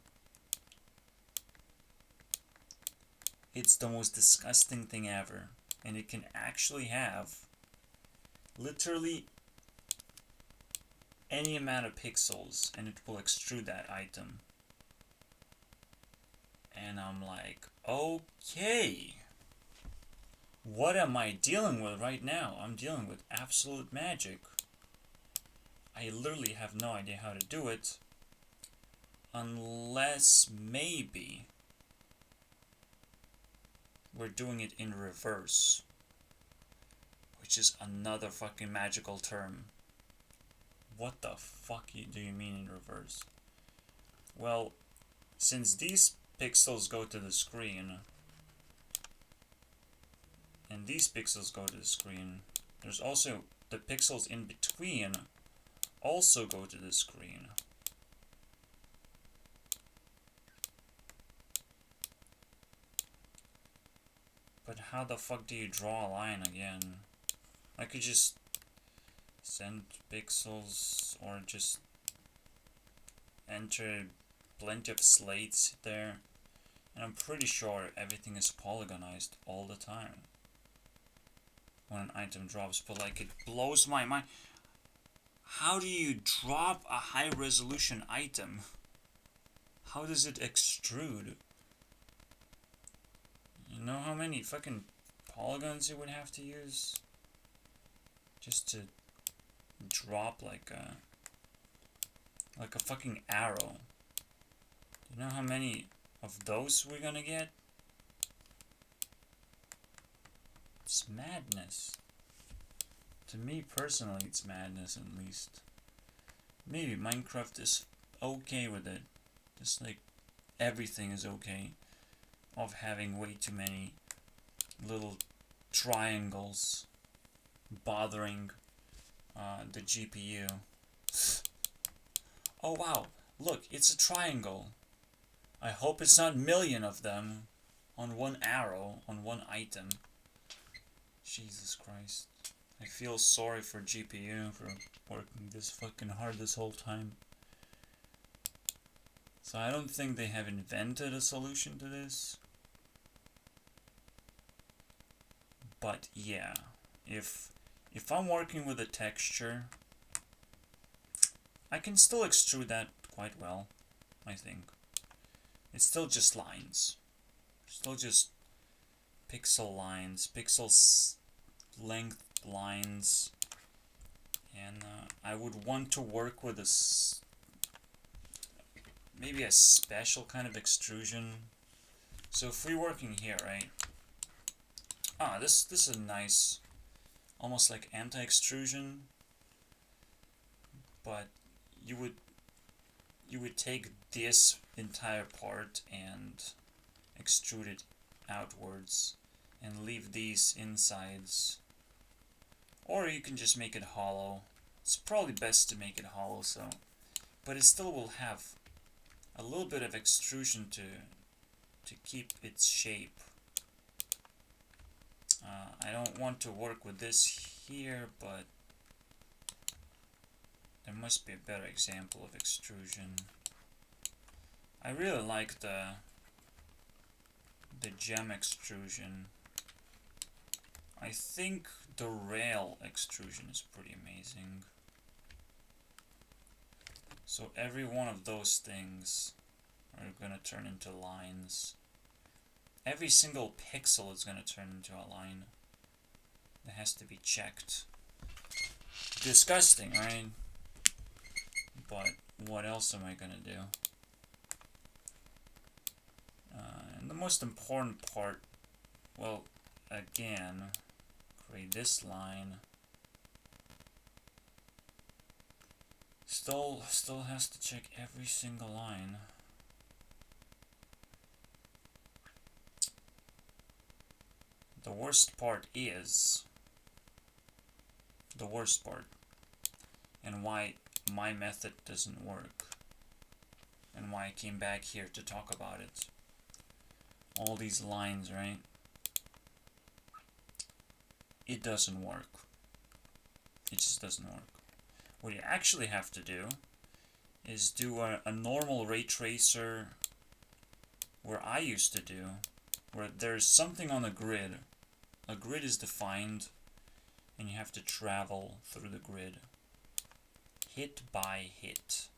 It's the most disgusting thing ever. And it can actually have literally any amount of pixels and it will extrude that item. And I'm like, okay. What am I dealing with right now? I'm dealing with absolute magic. I literally have no idea how to do it. Unless maybe we're doing it in reverse. Which is another fucking magical term. What the fuck do you mean in reverse? Well, since these pixels go to the screen and these pixels go to the screen, there's also the pixels in between also go to the screen. But how the fuck do you draw a line again? I could just send pixels or just enter plenty of slates there. And I'm pretty sure everything is polygonized all the time when an item drops, but like it blows my mind. How do you drop a high resolution item? How does it extrude? You know how many fucking polygons you would have to use just to drop like a fucking arrow? Do you know how many of those we're gonna get? It's madness. To me personally, it's madness at least. Maybe Minecraft is okay with it. Just like everything is okay. Of having way too many little triangles bothering the GPU. Oh wow, look, it's a triangle. I hope it's not a million of them on one arrow, on one item. Jesus Christ. I feel sorry for GPU for working this fucking hard this whole time. So I don't think they have invented a solution to this. But yeah, if I'm working with a texture, I can still extrude that quite well, I think. It's still just lines. Still just pixel lines, pixel length lines. And I would want to work with maybe a special kind of extrusion. So if we're working here, right? This is a nice, almost like anti-extrusion, but you would take this entire part and extrude it outwards and leave these insides, or you can just make it hollow. It's probably best to make it hollow, so, but it still will have a little bit of extrusion to keep its shape. I don't want to work with this here, but there must be a better example of extrusion. I really like the gem extrusion. I think the rail extrusion is pretty amazing. So every one of those things are gonna turn into lines. Every single pixel is gonna turn into a line. That has to be checked. Disgusting, right? But what else am I gonna do? And the most important part, well, again, create this line. Still has to check every single line. The worst part is the worst part, and why my method doesn't work, and why I came back here to talk about it. All these lines, right? it doesn't work. It just doesn't work. What you actually have to do is do a normal ray tracer where I used to do, where there's something on a grid. A grid is defined, and you have to travel through the grid. Hit by hit.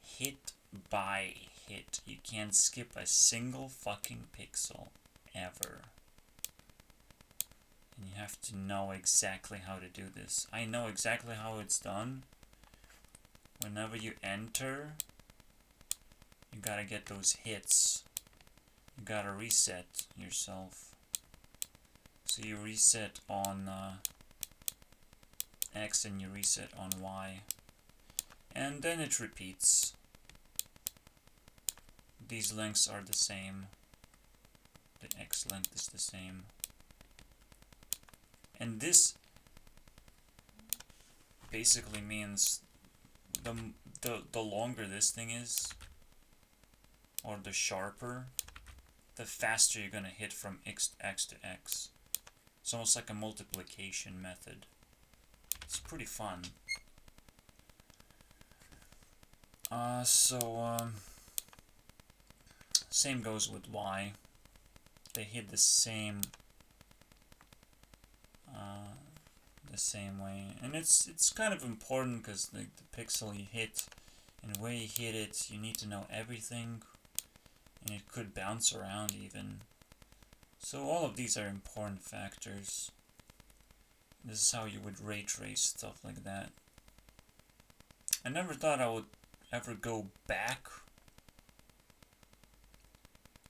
Hit by hit. You can't skip a single fucking pixel, ever. And you have to know exactly how to do this. I know exactly how it's done. Whenever you enter, you gotta get those hits. You gotta reset yourself. So you reset on X and you reset on Y. And then it repeats. These lengths are the same. The X length is the same. And this basically means the longer this thing is, or the sharper, the faster you're gonna hit from X to X. It's almost like a multiplication method. It's pretty fun. Same goes with Y. They hit the same way, and it's kind of important because the pixel you hit and where you hit it, you need to know everything, and it could bounce around even. So all of these are important factors. This is how you would ray trace stuff like that. I never thought I would ever go back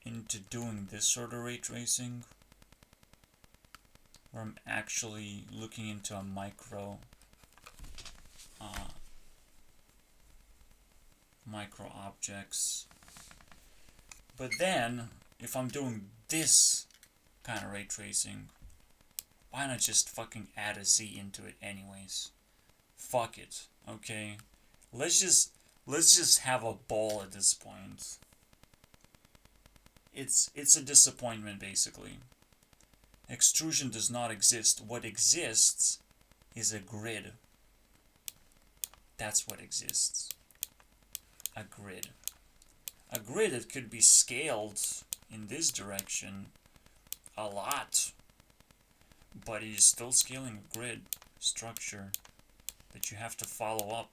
into doing this sort of ray tracing, where I'm actually looking into a micro objects. But then, if I'm doing this kind of ray tracing, why not just fucking add a Z into it anyways? Fuck it, okay? Let's just have a ball at this point. It's a disappointment, basically. Extrusion does not exist. What exists is a grid. That's what exists. A grid. A grid that could be scaled in this direction a lot, but it is still scaling a grid structure that you have to follow up.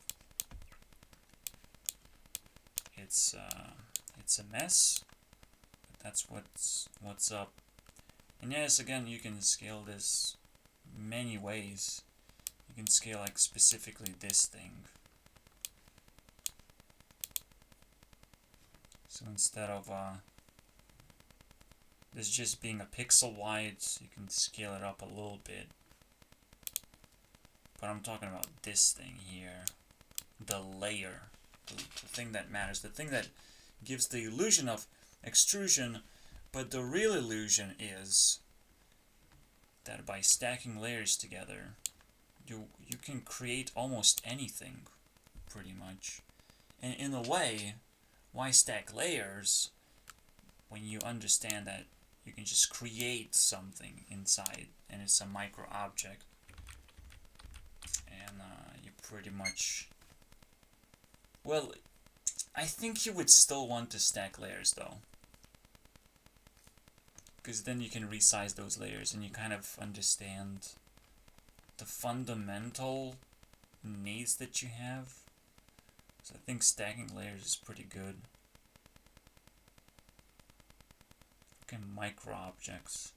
It's a mess, but that's what's up. And yes, again, you can scale this many ways. You can scale like specifically this thing. So instead of this just being a pixel wide, you can scale it up a little bit. But I'm talking about this thing here. The layer. The thing that matters. The thing that gives the illusion of extrusion. But the real illusion is that by stacking layers together, you can create almost anything, pretty much. And in a way, why stack layers when you understand that you can just create something inside, and it's a micro object, and you pretty much, well, I think you would still want to stack layers though, because then you can resize those layers and you kind of understand the fundamental needs that you have. So I think stacking layers is pretty good. Okay, micro objects.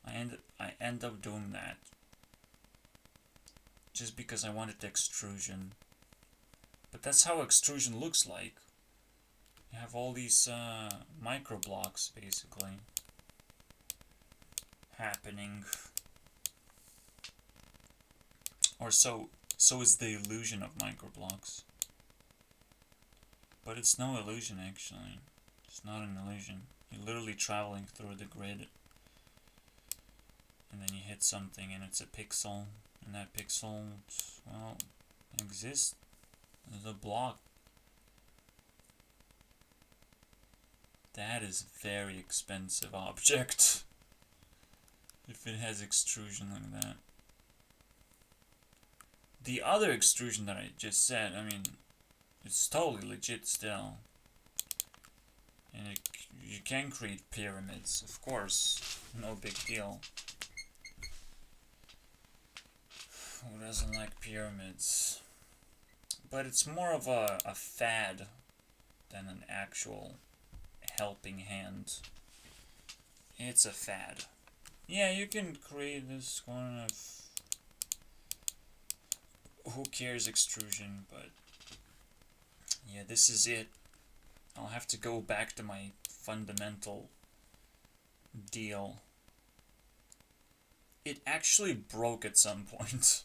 I end up doing that just because I wanted extrusion. But that's how extrusion looks like. You have all these micro blocks basically happening, or so is the illusion of micro blocks. But it's no illusion actually. It's not an illusion. You're literally traveling through the grid, and then you hit something and it's a pixel, and that pixel, well, exists as a block. That is a very expensive object. If it has extrusion like that. The other extrusion that I just said, I mean, it's totally legit still. And you can create pyramids, of course. No big deal. Who doesn't like pyramids? But it's more of a fad than an actual helping hand. It's a fad. Yeah, you can create this one of... Who cares extrusion, but... Yeah, this is it. I'll have to go back to my fundamental deal. It actually broke at some point.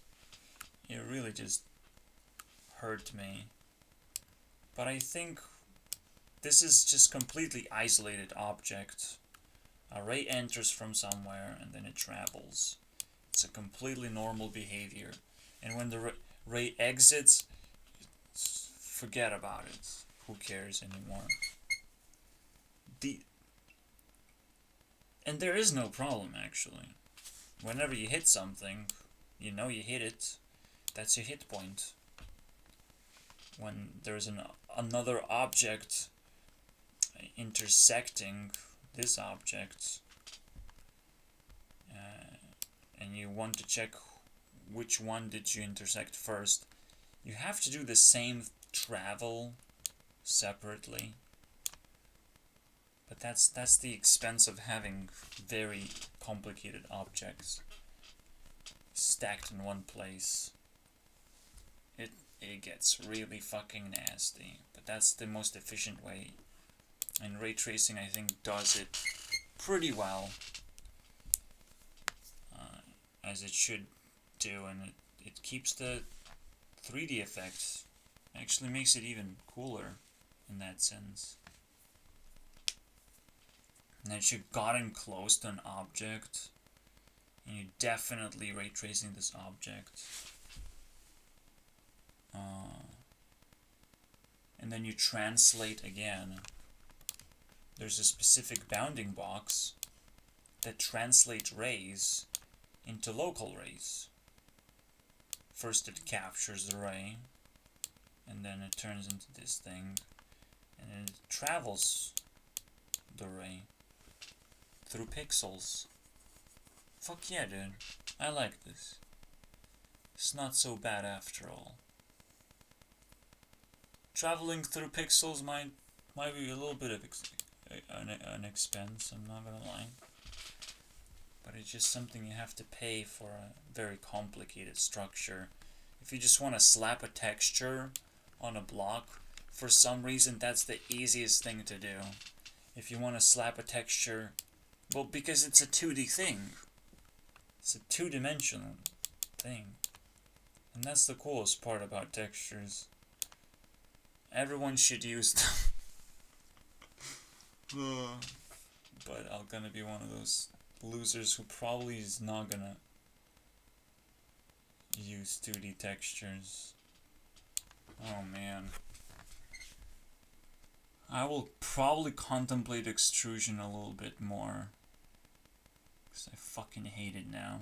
It really just hurt me. But I think this is just completely isolated object. A ray enters from somewhere and then it travels. It's a completely normal behavior. And when the ray exits, forget about it. Who cares anymore? And there is no problem actually. Whenever you hit something, you know you hit it. That's your hit point. When there's another object intersecting this object, and you want to check which one did you intersect first, you have to do the same travel separately. But that's the expense of having very complicated objects stacked in one place. It gets really fucking nasty, but that's the most efficient way. And ray tracing, I think, does it pretty well, as it should do, and it keeps the 3D effects. Actually makes it even cooler in that sense. And that you've gotten close to an object, and you're definitely ray tracing this object. And then you translate again. There's a specific bounding box that translates rays into local rays. First it captures the ray, and then it turns into this thing, and then it travels the ray through pixels. Fuck yeah, dude. I like this. It's not so bad after all. Traveling through pixels might be a little bit of an expense, I'm not gonna lie. But it's just something you have to pay for a very complicated structure. If you just want to slap a texture on a block, for some reason that's the easiest thing to do. If you want to slap a texture, well, because it's a 2D thing. It's a two-dimensional thing. And that's the coolest part about textures. Everyone should use them. But I'm gonna be one of those losers who probably is not gonna use 2D textures. Oh man. I will probably contemplate extrusion a little bit more, because I fucking hate it now.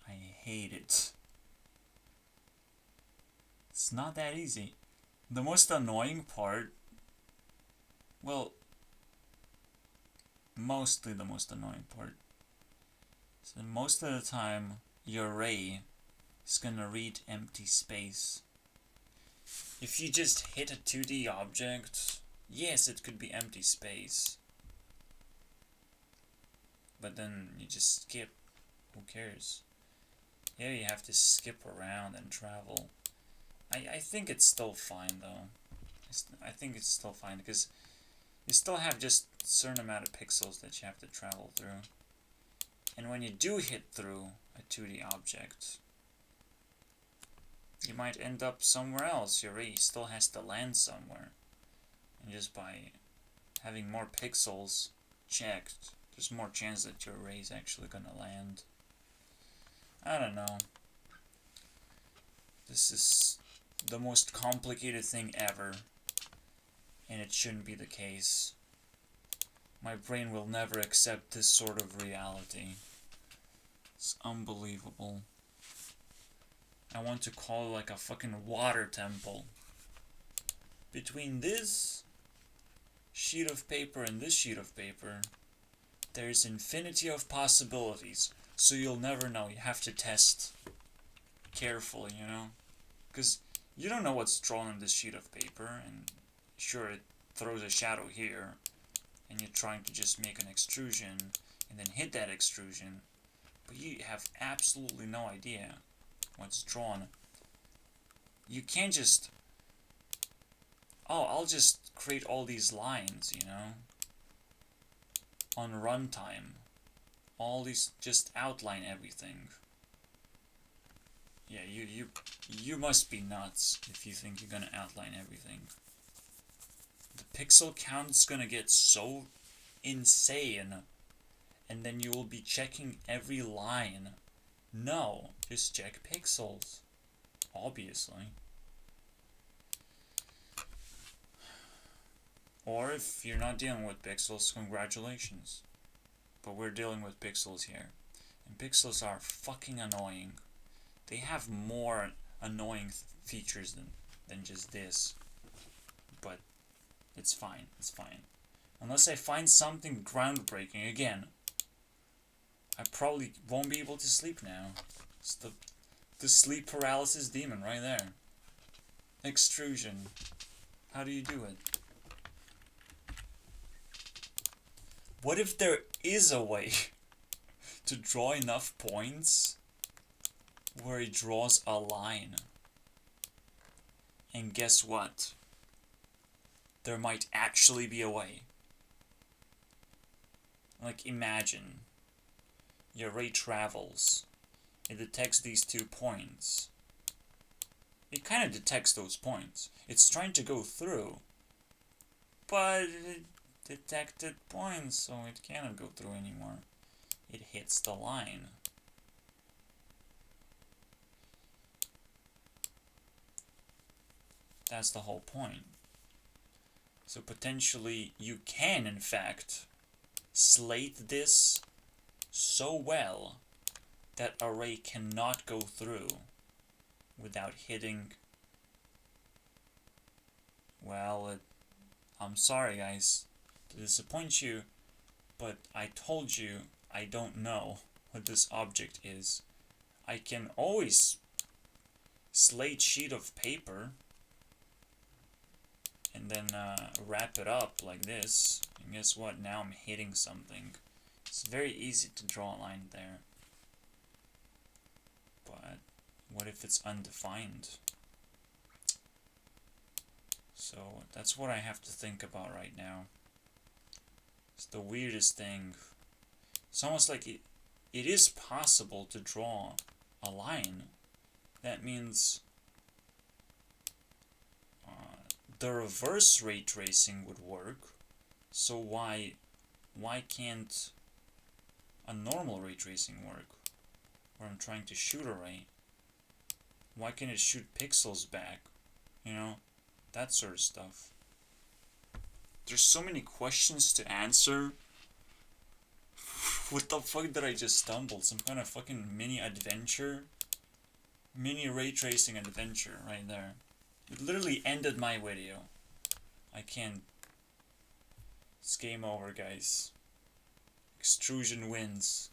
I hate it. It's not that easy. The most annoying part, well, mostly the most annoying part, is that most of the time your ray is gonna read empty space. If you just hit a 2D object, yes, it could be empty space. But then you just skip. Who cares? Here you have to skip around and travel. I think it's still fine though. I think it's still fine because you still have just a certain amount of pixels that you have to travel through. And when you do hit through a 2D object, you might end up somewhere else. Your ray still has to land somewhere. And just by having more pixels checked, there's more chance that your ray is actually gonna land. I don't know. This is the most complicated thing ever, and it shouldn't be the case. My brain will never accept this sort of reality. It's unbelievable. I want to call it like a fucking water temple. Between this sheet of paper and this sheet of paper, there's infinity of possibilities. So you'll never know. You have to test carefully, you know? Because you don't know what's drawn on this sheet of paper, and sure, it throws a shadow here, and you're trying to just make an extrusion, and then hit that extrusion, but you have absolutely no idea what's drawn. You can't just, oh, I'll just create all these lines, you know, on runtime. All these, just outline everything. Yeah, you must be nuts if you think you're gonna outline everything. The pixel count's gonna get so insane, and then you will be checking every line. No, just check pixels. Obviously. Or if you're not dealing with pixels, congratulations. But we're dealing with pixels here. And pixels are fucking annoying. They have more annoying features than just this. But it's fine, it's fine. Unless I find something groundbreaking again, I probably won't be able to sleep now. It's the sleep paralysis demon right there. Extrusion. How do you do it? What if there is a way to draw enough points where it draws a line? And guess what? There might actually be a way. Like, imagine your ray travels. It detects these 2 points. It kind of detects those points. It's trying to go through, but it detected points, so it cannot go through anymore. It hits the line. That's the whole point. So potentially you can, in fact, slate this so well that a ray cannot go through without hitting. Well, I'm sorry guys to disappoint you, but I told you I don't know what this object is. I can always slate sheet of paper and then wrap it up like this, and guess what, now I'm hitting something. It's very easy to draw a line there, but what if it's undefined? So that's what I have to think about right now. It's the weirdest thing. It's almost like it is possible to draw a line. That means the reverse ray tracing would work. So why can't a normal ray tracing work? Where I'm trying to shoot a ray. Why can't it shoot pixels back? You know, that sort of stuff. There's so many questions to answer. What the fuck did I just stumble? Some kind of fucking mini adventure? Mini ray tracing adventure right there. It literally ended my video. I can't. It's game over, guys. Extrusion wins.